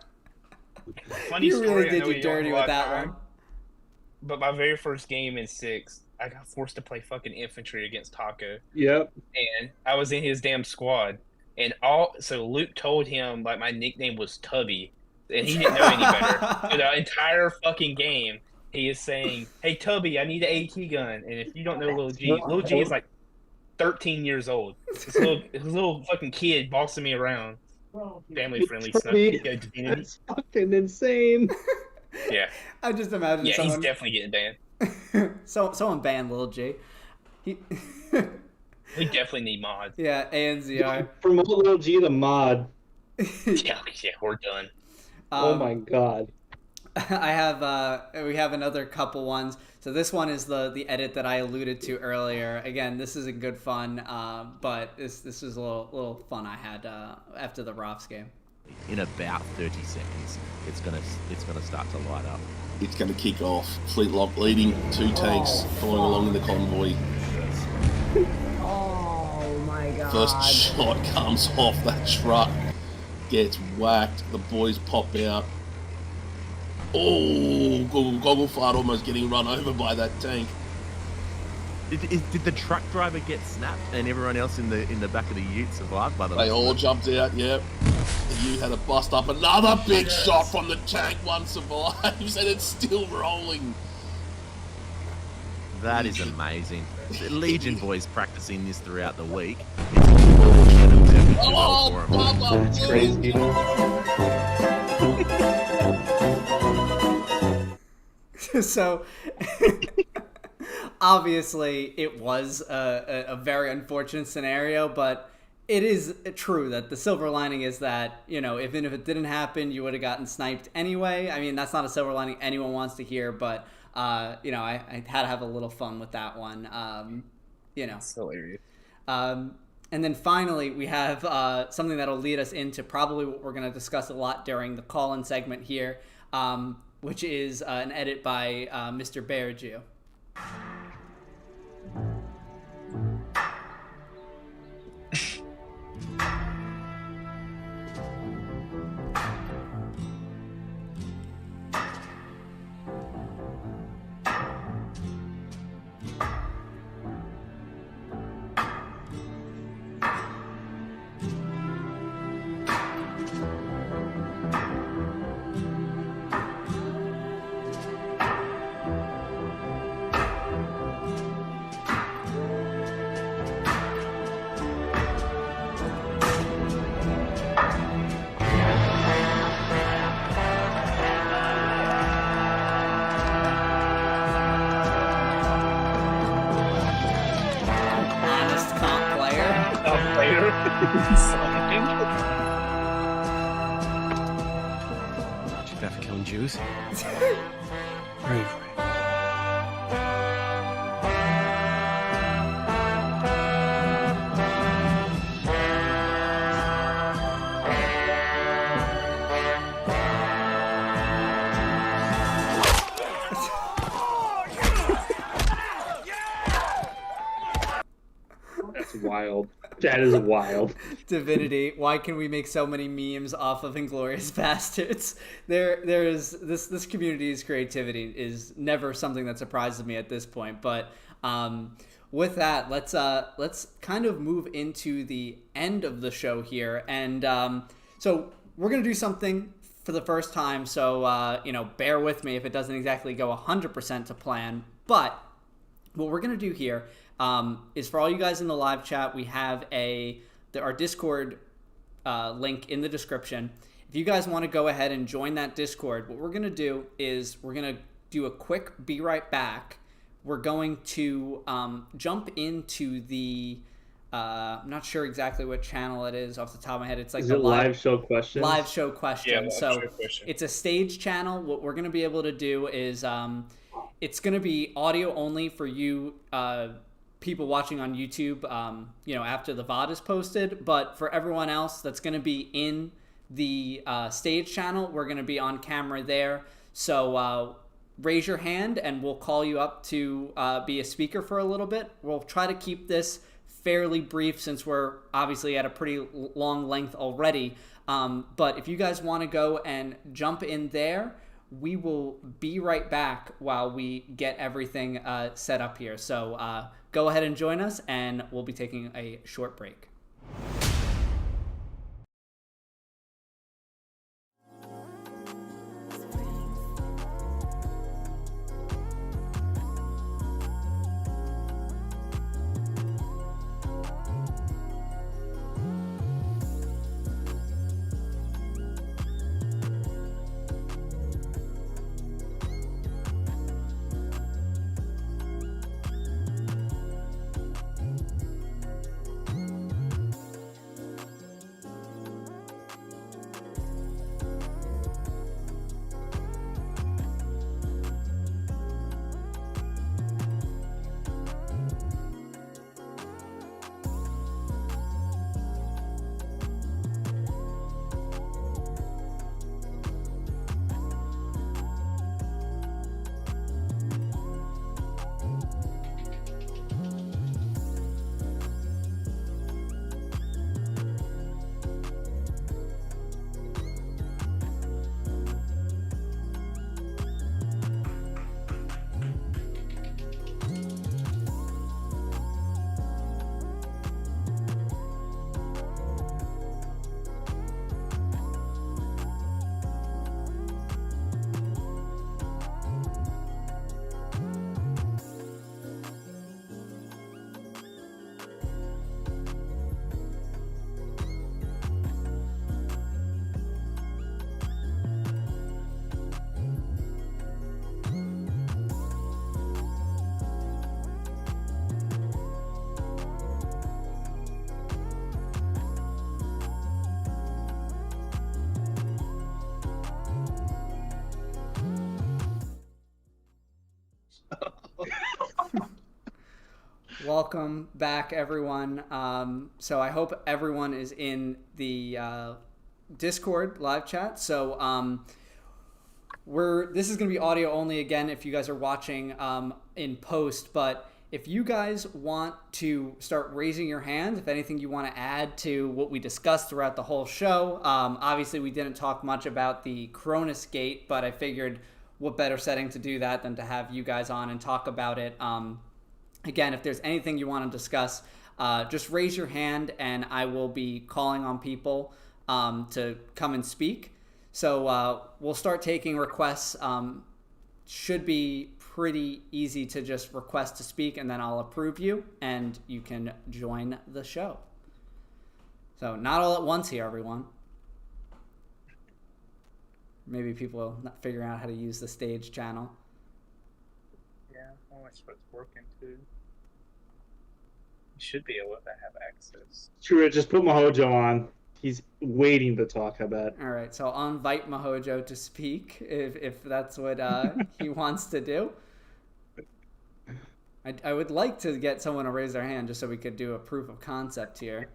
Funny
you
story.
really did you dirty with that one.
But my very first game in 6, I got forced to play fucking infantry against Taco.
Yep.
And I was in his damn squad. And so Luke told him like my nickname was Tubby, and he didn't know any better. For the entire fucking game, he is saying, "Hey Tubby, I need an AT gun." And if you don't know Lil G is like 13 years old. This little fucking kid bossing me around. Family friendly stuff.
That's fucking insane.
Yeah.
I just imagine
Yeah,
someone...
he's definitely getting banned.
Someone banned Lil G.
We definitely need mods.
Yeah, A&ZR.
Promote Lil G the mod.
Yeah, we're done.
Oh my god.
We have another couple ones. So this one is the edit that I alluded to earlier. Again, this isn't good fun, but this is a little fun I had after the Rofs game.
In about 30 seconds, it's gonna start to light up.
It's going to kick off. Fleetlock leading, 2 tanks following along in the convoy.
Oh my god.
First shot comes off that truck, gets whacked, the boys pop out. Oh, Goggle Fart almost getting run over by that tank.
Did the truck driver get snapped and everyone else in the back of the ute survived? By the
They all jumped out, yep. The ute had to bust up another big shot from the tank, one survives, and it's still rolling.
That is amazing. The Legion boys practicing this throughout the week.
That's crazy.
So, obviously, it was a very unfortunate scenario, but it is true that the silver lining is that, even if it didn't happen, you would have gotten sniped anyway. I mean, that's not a silver lining anyone wants to hear, but, I had to have a little fun with that one.
It's hilarious.
And then finally, we have something that'll lead us into probably what we're going to discuss a lot during the call-in segment here, which is an edit by Mr. Bearju.
Should be for killing Jews.
Bravery.
wild. That is wild.
Divinity, why can we make so many memes off of Inglorious Bastards? There is this community's creativity is never something that surprises me at this point. But with that, let's kind of move into the end of the show here, and so we're gonna do something for the first time. So bear with me if it doesn't exactly go 100% to plan. But what we're gonna do here is for all you guys in the live chat, we have our Discord link in the description. If you guys want to go ahead and join that Discord, what we're going to do is we're going to do a quick be right back. We're going to jump into the I'm not sure exactly what channel it is off the top of my head. It's like the
live show questions.
Live show questions.
Yeah,
so it's a stage channel. What we're going to be able to do is it's going to be audio only for you people watching on YouTube, after the VOD is posted. But for everyone else that's going to be in the stage channel, we're going to be on camera there. So raise your hand and we'll call you up to be a speaker for a little bit. We'll try to keep this fairly brief since we're obviously at a pretty long length already. But if you guys want to go and jump in there, we will be right back while we get everything set up here. So go ahead and join us, and we'll be taking a short break. Welcome back, everyone. So I hope everyone is in the Discord live chat. So this is going to be audio only again if you guys are watching in post. But if you guys want to start raising your hand, if anything you want to add to what we discussed throughout the whole show, obviously we didn't talk much about the Cronus gate, but I figured what better setting to do that than to have you guys on and talk about it. Again, if there's anything you want to discuss, just raise your hand and I will be calling on people to come and speak. So we'll start taking requests. Should be pretty easy to just request to speak, and then I'll approve you and you can join the show. So not all at once here, everyone. Maybe people are not figuring out how to use the stage channel.
Yeah, I want to see what's working too. You should be able to have access.
True, just put Mahojo on. He's waiting to talk, I bet.
All right, so I'll invite Mahojo to speak if that's what he wants to do. I would like to get someone to raise their hand just so we could do a proof of concept here.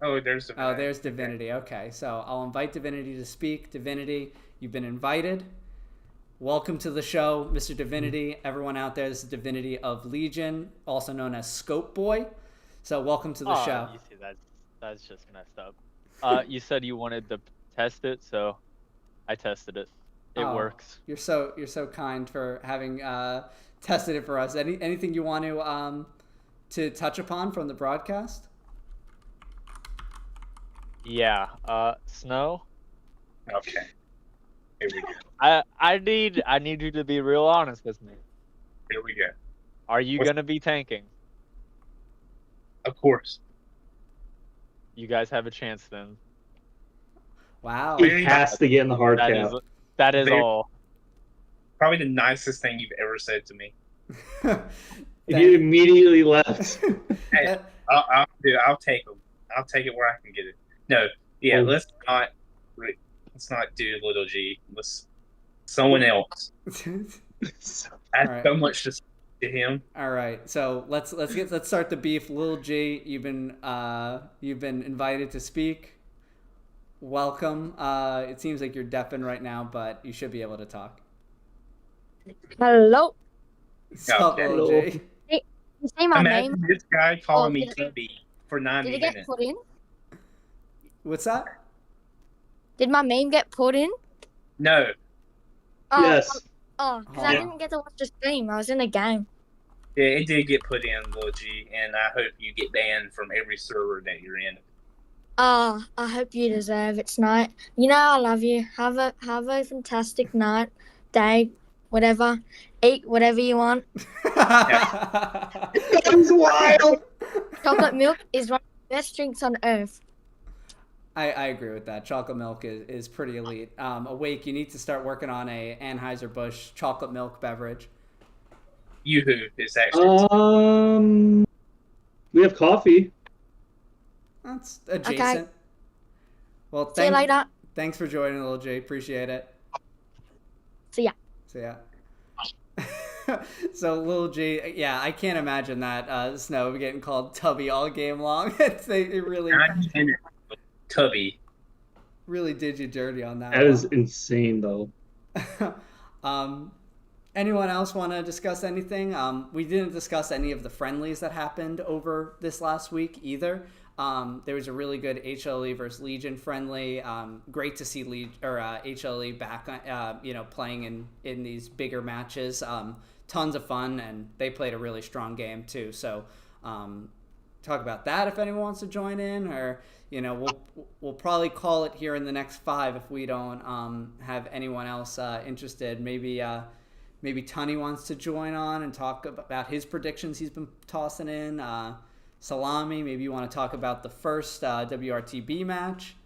Oh, there's Divinity.
Oh, there's Divinity. Okay, so I'll invite Divinity to speak. Divinity, you've been invited. welcome to the show, Mr. Divinity. Everyone out there, this is Divinity of Legion, also known as Scope Boy. So welcome to the show.
You see, that's just messed up. You said you wanted to test it, so I tested it. It works.
You're so kind for having tested it for us. Anything you want to touch upon from the broadcast?
Yeah. Snow.
Okay. Here we go.
I need you to be real honest with me.
Here we go.
Are you gonna be tanking?
Of course.
You guys have a chance then.
Wow.
He has to get in the hard cap.
That is all.
Probably the nicest thing you've ever said to me.
He immediately left.
Hey, I'll take them. I'll take it where I can get it. No, yeah, let's not do Little G. Let's someone else. I have so much to say to him.
All right, so let's start the beef. Little G, you've been invited to speak. Welcome. It seems like you're deafened right now, but you should be able to talk.
Hello.
Sup, Little G?
Hey, you say my
Imagine
name?
this guy calling me Tubby for 90
Did it
minutes.
get put in?
What's that?
Did my name get put in?
No.
Oh,
Yes.
Because I didn't get to watch the stream. I was in a game.
Yeah, it did get put in, Little G, and I hope you get banned from every server that you're in.
I hope you deserve it tonight. You know I love you. Have a fantastic night, day, whatever. Eat whatever you want.
That was wild.
Chocolate milk is one of the best drinks on earth.
I agree with that. Chocolate milk is pretty elite. Awake, you need to start working on a Anheuser-Busch chocolate milk beverage.
Yoo-hoo is actually...
We have coffee.
That's adjacent.
Okay.
Well,
See you later.
Thanks for joining, Little J. Appreciate it.
See ya.
See ya. So, Little G, yeah, I can't imagine that Snow getting called Tubby all game long. It really...
Tubby.
Really did you dirty on that.
That is insane, though.
Anyone else want to discuss anything? We didn't discuss any of the friendlies that happened over this last week either. There was a really good HLE versus Legion friendly. Great to see HLE back, playing in these bigger matches. Tons of fun, and they played a really strong game too. So, talk about that if anyone wants to join in, or we'll probably call it here in the next 5 if we don't have anyone else interested. Maybe Tunney wants to join on and talk about his predictions he's been tossing in. Salami, maybe you want to talk about the first WRTB match.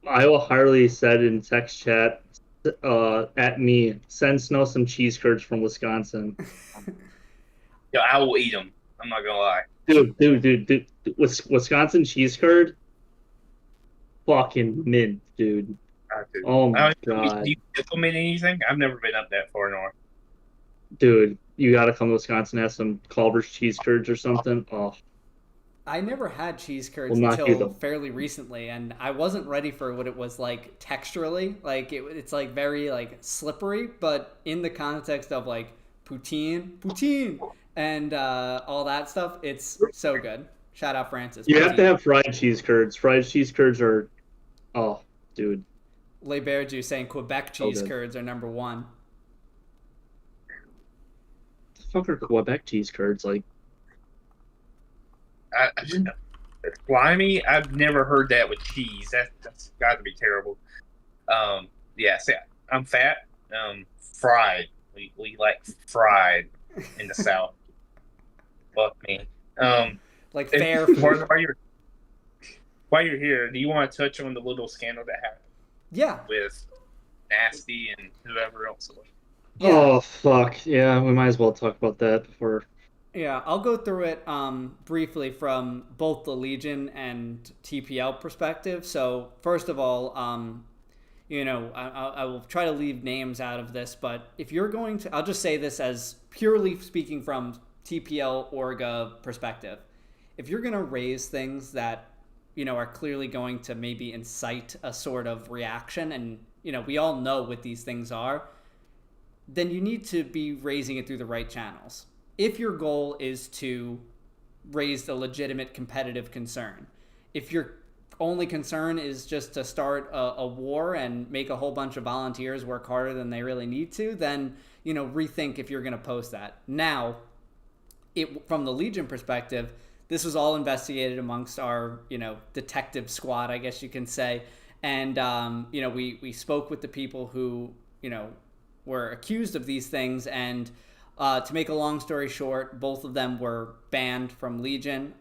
Iowa Harley said in text chat at me, send Snow some cheese curds from Wisconsin.
Yo, I will eat them. I'm not gonna lie.
Dude. Wisconsin cheese curd? Fucking mint, dude. Oh my god.
Do you implement anything? I've never been up that far north.
Dude, you gotta come to Wisconsin and have some Culver's cheese curds or something. Oh.
I never had cheese curds
Well,
until fairly recently, and I wasn't ready for what it was like texturally. Like it's like very like slippery, but in the context of like poutine, and all that stuff, it's so good. Shout out Francis.
You have to have fried cheese curds. Fried cheese curds are, oh, dude.
Le Berju saying Quebec cheese curds are number 1.
The fuck are Quebec cheese curds like?
Slimy? I've never heard that with cheese. That's got to be terrible. See, I'm fat. Fried. We like fried in the South. Fuck me.
Like fair food.
While you're here, do you want to touch on the little scandal that happened?
Yeah.
With Nasty and whoever else?
Yeah.
Oh fuck! Yeah, we might as well talk about that before.
Yeah, I'll go through it briefly from both the Legion and TPL perspective. So first of all, I will try to leave names out of this, but if you're going to, I'll just say this as purely speaking from TPL Orga perspective. If you're going to raise things that, are clearly going to maybe incite a sort of reaction, and, we all know what these things are, then you need to be raising it through the right channels. If your goal is to raise the legitimate competitive concern, if your only concern is just to start a war and make a whole bunch of volunteers work harder than they really need to, then, rethink if you're going to post that. Now, from the Legion perspective, this was all investigated amongst our, detective squad, I guess you can say. And, we spoke with the people who, were accused of these things. And to make a long story short, both of them were banned from Legion.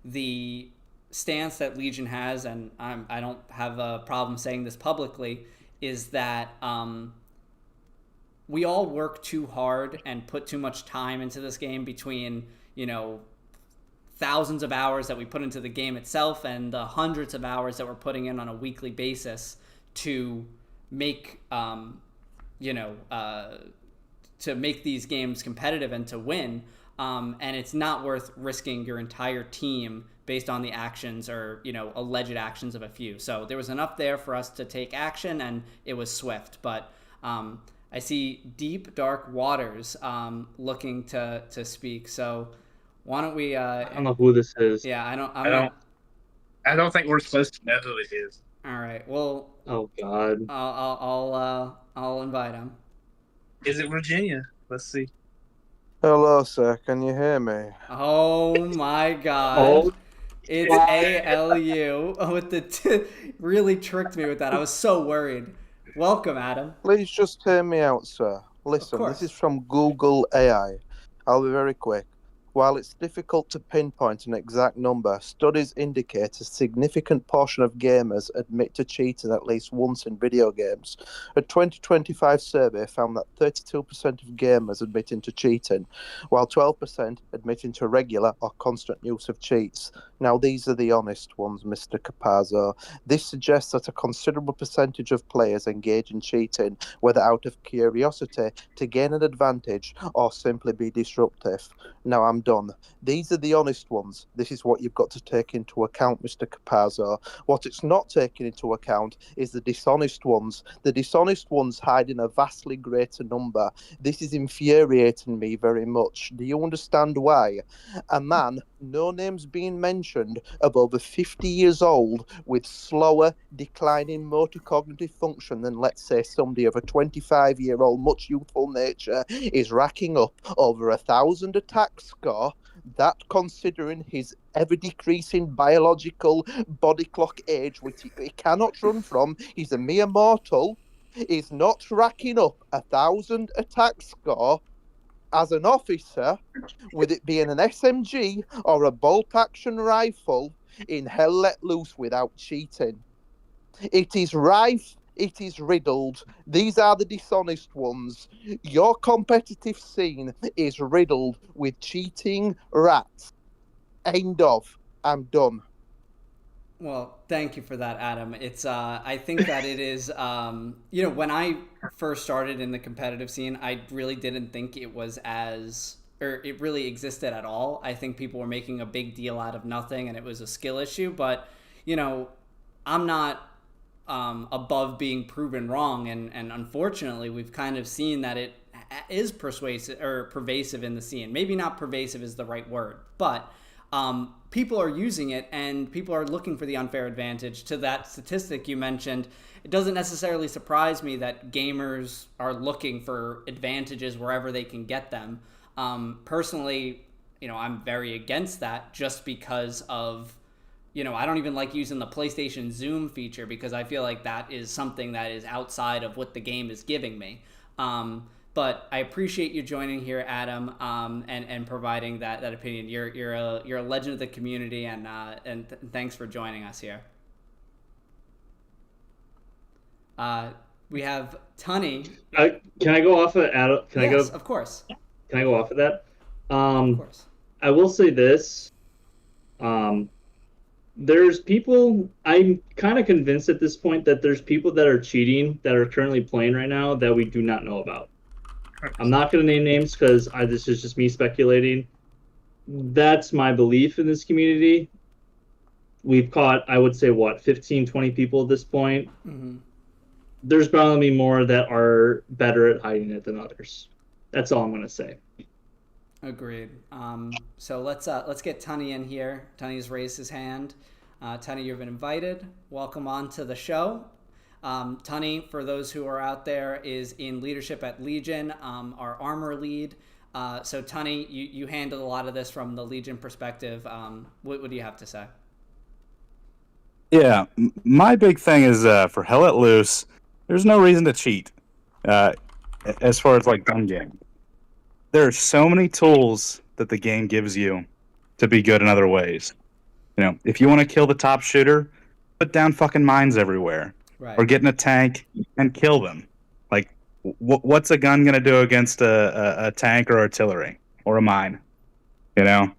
The stance that Legion has, and I don't have a problem saying this publicly, is that we all work too hard and put too much time into this game between, thousands of hours that we put into the game itself and the hundreds of hours that we're putting in on a weekly basis to make, to make these games competitive and to win. And it's not worth risking your entire team based on the actions or, alleged actions of a few. So there was enough there for us to take action, and it was swift. But I see Deep Dark Waters looking to speak. So why don't we?
I don't know who this is.
Yeah,
I don't think we're supposed to know who it is.
All right. Well.
Oh God.
I'll invite him.
Is it Virginia? Let's see.
Hello, sir. Can you hear me?
Oh my God.
Oh.
It's ALU with the really tricked me with that. I was so worried. Welcome, Adam.
Please just hear me out, sir. Listen, this is from Google AI. I'll be very quick. While it's difficult to pinpoint an exact number, studies indicate a significant portion of gamers admit to cheating at least once in video games. A 2025 survey found that 32% of gamers admitting to cheating, while 12% admitting to regular or constant use of cheats. Now, these are the honest ones, Mr. Caparzo. This suggests that a considerable percentage of players engage in cheating, whether out of curiosity, to gain an advantage, or simply be disruptive. Now, I'm done. These are the honest ones. This is what you've got to take into account, Mr. Caparzo. What it's not taking into account is the dishonest ones. The dishonest ones hide in a vastly greater number. This is infuriating me very much. Do you understand why? A man, no names being mentioned, of over 50 years old with slower, declining motor cognitive function than, let's say, somebody of a 25-year-old, much youthful nature, is racking up over 1,000 attack score. That, considering his ever-decreasing biological body clock age, which he cannot run from, he's a mere mortal, is not racking up 1,000 attack score as an officer, with it being an SMG or a bolt-action rifle in hell let loose without cheating. It is rife. It is riddled. These are the dishonest ones. Your competitive scene is riddled with cheating rats. End of. I'm done.
Well, thank you for that, Adam. It's I think that it is when I first started in the competitive scene, I really didn't think it was it really existed at all. I think people were making a big deal out of nothing and it was a skill issue, but I'm not above being proven wrong, and unfortunately we've kind of seen that it is pervasive in the scene. Maybe not pervasive is the right word, but people are using it and people are looking for the unfair advantage. To that statistic you mentioned, it doesn't necessarily surprise me that gamers are looking for advantages wherever they can get them. Personally, I'm very against that, just because of I don't even like using the PlayStation Zoom feature because I feel like that is something that is outside of what the game is giving me. But I appreciate you joining here, Adam, and providing that opinion. You're a legend of the community, and thanks for joining us here. We have Tunny.
Can I go off of Adam?
Yes, of course.
Can I go off of that?
Of course.
I will say this. There's people, I'm kind of convinced at this point that there's people that are cheating that are currently playing right now that we do not know about. I'm not going to name names because this is just me speculating. That's my belief in this community. We've caught, I would say, 15, 20 people at this point.
Mm-hmm.
there's bound to be more that are better at hiding it than others. That's all I'm gonna say.
Agreed. So let's get Tunny in here. Tunny's raised his hand. Tunny, you've been invited. Welcome on to the show. Tunny, for those who are out there, is in leadership at Legion, our armor lead. So Tunny, you handled a lot of this from the Legion perspective. What do you have to say?
Yeah, my big thing is for Hell Let Loose, there's no reason to cheat as far as like gun game. There are so many tools that the game gives you to be good in other ways. You know, if you want to kill the top shooter, put down fucking mines everywhere.
Right.
Or get in a tank and kill them. Like, what's a gun going to do against a tank or artillery or a mine? You know?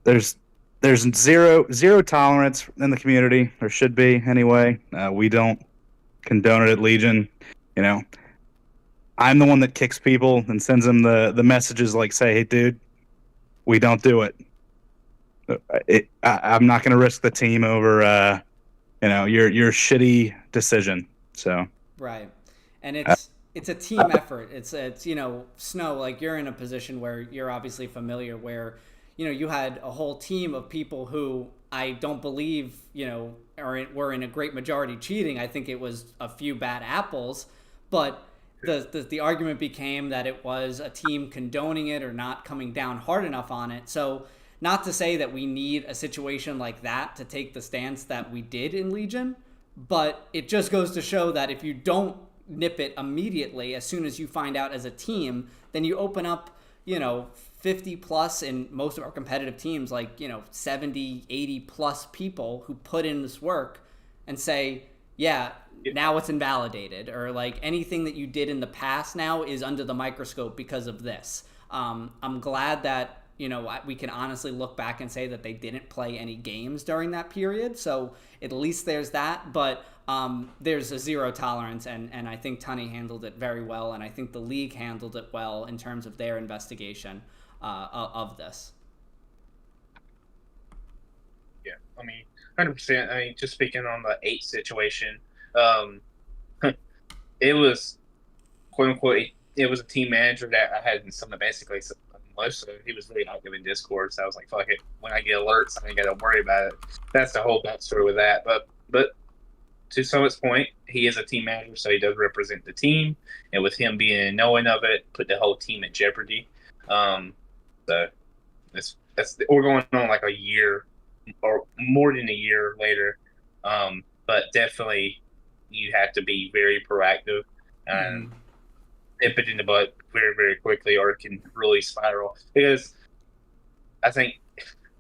There's zero tolerance in the community, or should be anyway. We don't condone it at Legion. You know, I'm the one that kicks people and sends them the messages like, say, hey, dude, we don't do it. I'm not going to risk the team over, your shitty decision. So
right, and it's a team effort. It's Snow, like you're in a position where you're obviously familiar where, you had a whole team of people who I don't believe, were in a great majority cheating. I think it was a few bad apples, but the argument became that it was a team condoning it or not coming down hard enough on it. So not to say that we need a situation like that to take the stance that we did in Legion, but it just goes to show that if you don't nip it immediately, as soon as you find out as a team, then you open up, 50 plus in most of our competitive teams, like, 70, 80 plus people who put in this work and say, yeah, now it's invalidated, or like anything that you did in the past now is under the microscope because of this. I'm glad that, we can honestly look back and say that they didn't play any games during that period. So at least there's that, but there's a zero tolerance, and I think Tunny handled it very well, and I think the league handled it well in terms of their investigation of this.
Yeah, 100%. Just speaking on the 8 situation, it was, quote unquote, it was a team manager that I had in some of basically most of it. He was really active in Discord, so I was like, fuck it. When I get alerts, I ain't got to worry about it. That's the whole backstory with that. But to Summit's point, he is a team manager, so he does represent the team. And with him being knowing of it, put the whole team at jeopardy. So we're going on like a year or more than a year later. But definitely you have to be very proactive and nip it in the butt very, very quickly, or it can really spiral. Because I think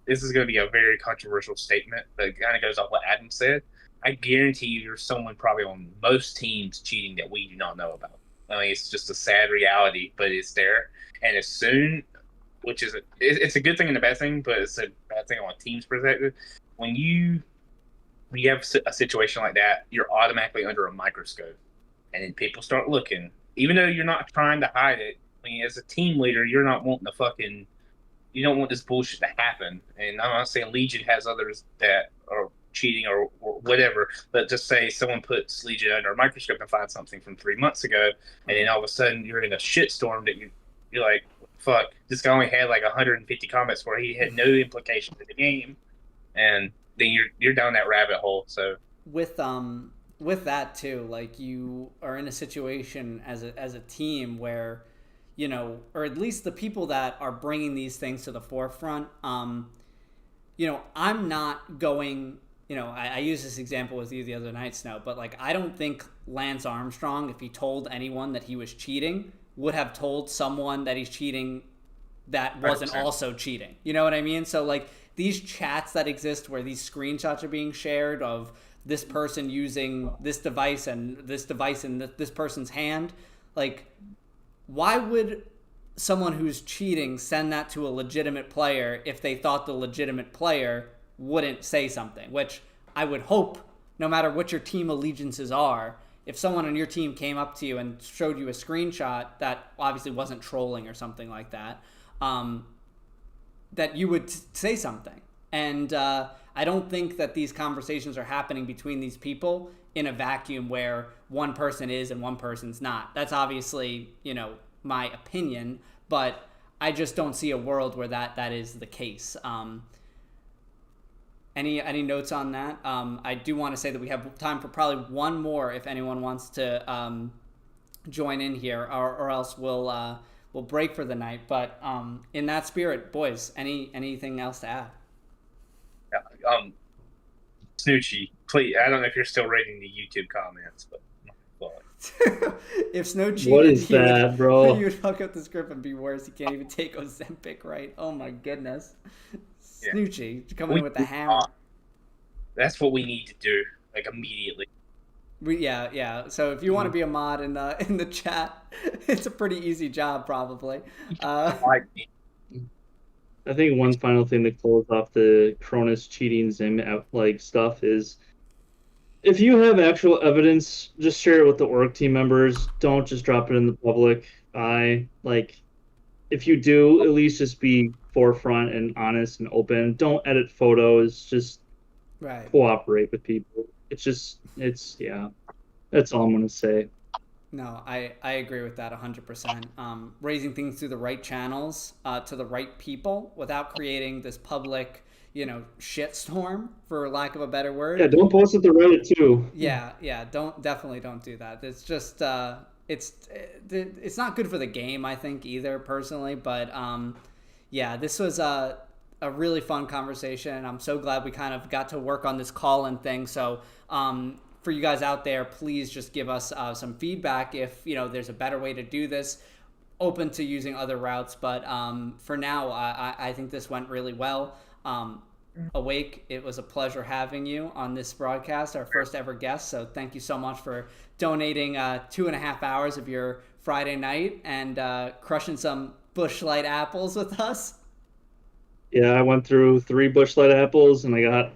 this is going to be a very controversial statement, but it kind of goes off what Adam said. I guarantee you there's someone probably on most teams cheating that we do not know about. It's just a sad reality, but it's there. And as soon, it's a good thing and a bad thing, but it's a bad thing on a team's perspective. When you have a situation like that, you're automatically under a microscope, and then people start looking. Even though you're not trying to hide it, as a team leader, you're not wanting to you don't want this bullshit to happen. And I'm not saying Legion has others that are cheating or whatever, but just say someone puts Legion under a microscope and finds something from 3 months ago, and then all of a sudden you're in a shitstorm that you're like, fuck, this guy only had like 150 comments where he had no implication to the game, and then you're down that rabbit hole. So
with that too, like you are in a situation as a team where, or at least the people that are bringing these things to the forefront, I'm not going, I used this example with you the other night, Snow, but like, I don't think Lance Armstrong, if he told anyone that he was cheating, would have told someone that he's cheating that wasn't 100%. Also cheating. You know what I mean? So like these chats that exist where these screenshots are being shared of this person using this device and this device in this person's hand, like, why would someone who's cheating send that to a legitimate player if they thought the legitimate player wouldn't say something? Which I would hope, no matter what your team allegiances are, if someone on your team came up to you and showed you a screenshot that obviously wasn't trolling or something like that, that you would say something. And I don't think that these conversations are happening between these people in a vacuum where one person is and one person's not. That's obviously, you know, my opinion, but I just don't see a world where that is the case. Any notes on that? I do want to say that we have time for probably one more if anyone wants to join in here, or else we'll break for the night. But in that spirit, boys, anything else to add?
Snoochie, please. I don't know if you're still reading the YouTube comments, but
if Snow cheated,
what is that, bro?
He would fuck up the script and be worse. He can't even take Ozempic right. Oh my goodness. Snoochie coming in with the hammer.
That's what we need to do, like immediately.
Yeah. So if you want to be a mod in the chat, it's a pretty easy job, probably.
I think one final thing to close off the Cronus cheating Zim like stuff is, if you have actual evidence, just share it with the org team members. Don't just drop it in the public eye. Like, if you do, at least just be forefront and honest and open. Don't edit photos. Just cooperate with people. It's yeah. That's all I'm gonna say.
No, I agree with that 100%. Raising things through the right channels, to the right people, without creating this public, you know, shitstorm, for lack of a better word.
Yeah, don't post it to Reddit too.
Yeah. Definitely don't do that. It's just it's not good for the game, I think, either, personally. But yeah, this was a really fun conversation, and I'm so glad we kind of got to work on this call-in thing. So for you guys out there, please just give us some feedback if, you know, there's a better way to do this. Open to using other routes, but for now, I think this went really well. Awake, it was a pleasure having you on this broadcast, our first ever guest. So thank you so much for donating 2.5 hours of your Friday night and crushing some Busch Light apples with us.
Yeah, I went through 3 Busch Light apples and I got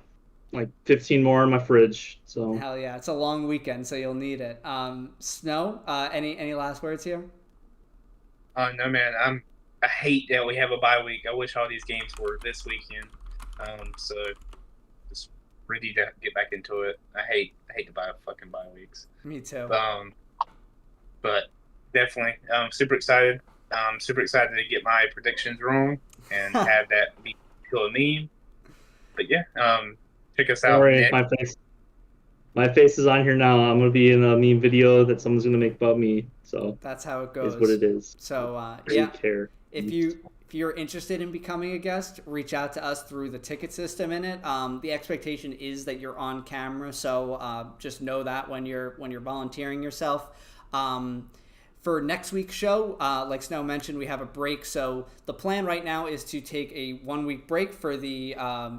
like 15 more in my fridge. So
hell yeah, it's a long weekend, so you'll need it. Snow, any last words here?
No, man. I hate that we have a bye week. I wish all these games were this weekend. So just ready to get back into it. I hate to buy fucking bye weeks.
Me too.
But definitely, super excited. Super excited to get my predictions wrong and have that be a meme. But yeah, check us out.
Sorry, my face is on here now. I'm gonna be in a meme video that someone's gonna make about me. So
that's how it goes.
Is what it is.
So
yeah,
if you're interested in becoming a guest, reach out to us through the ticket system in it. The expectation is that you're on camera, so just know that when you're volunteering yourself. For next week's show, like Snow mentioned, we have a break. So the plan right now is to take a 1-week break for the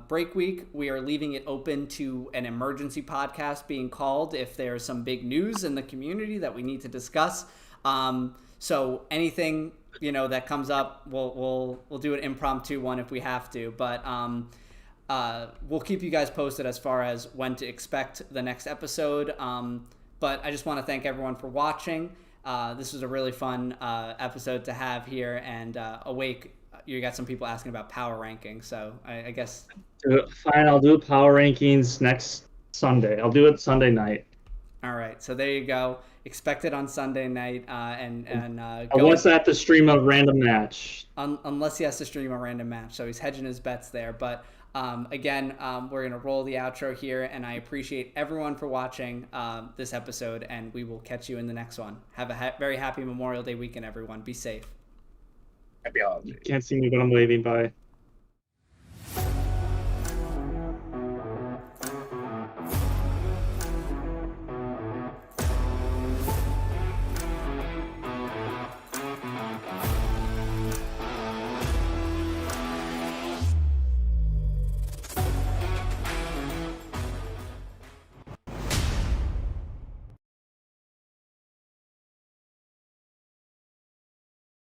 break week. We are leaving it open to an emergency podcast being called if there's some big news in the community that we need to discuss. So anything, you know, that comes up, we'll do an impromptu one if we have to. But we'll keep you guys posted as far as when to expect the next episode. But I just want to thank everyone for watching. This was a really fun episode to have here, and Awake, you got some people asking about power rankings, so I guess...
Fine, I'll do power rankings next Sunday. I'll do it Sunday night.
All right, so there you go. Expect it on Sunday night,
unless I have to stream a random match.
Unless he has to stream a random match, so he's hedging his bets there, but... Again, we're going to roll the outro here, and I appreciate everyone for watching this episode, and we will catch you in the next one. Have a very happy Memorial Day weekend, everyone. Be safe.
Happy holidays.
Can't see me, but I'm waving. Bye.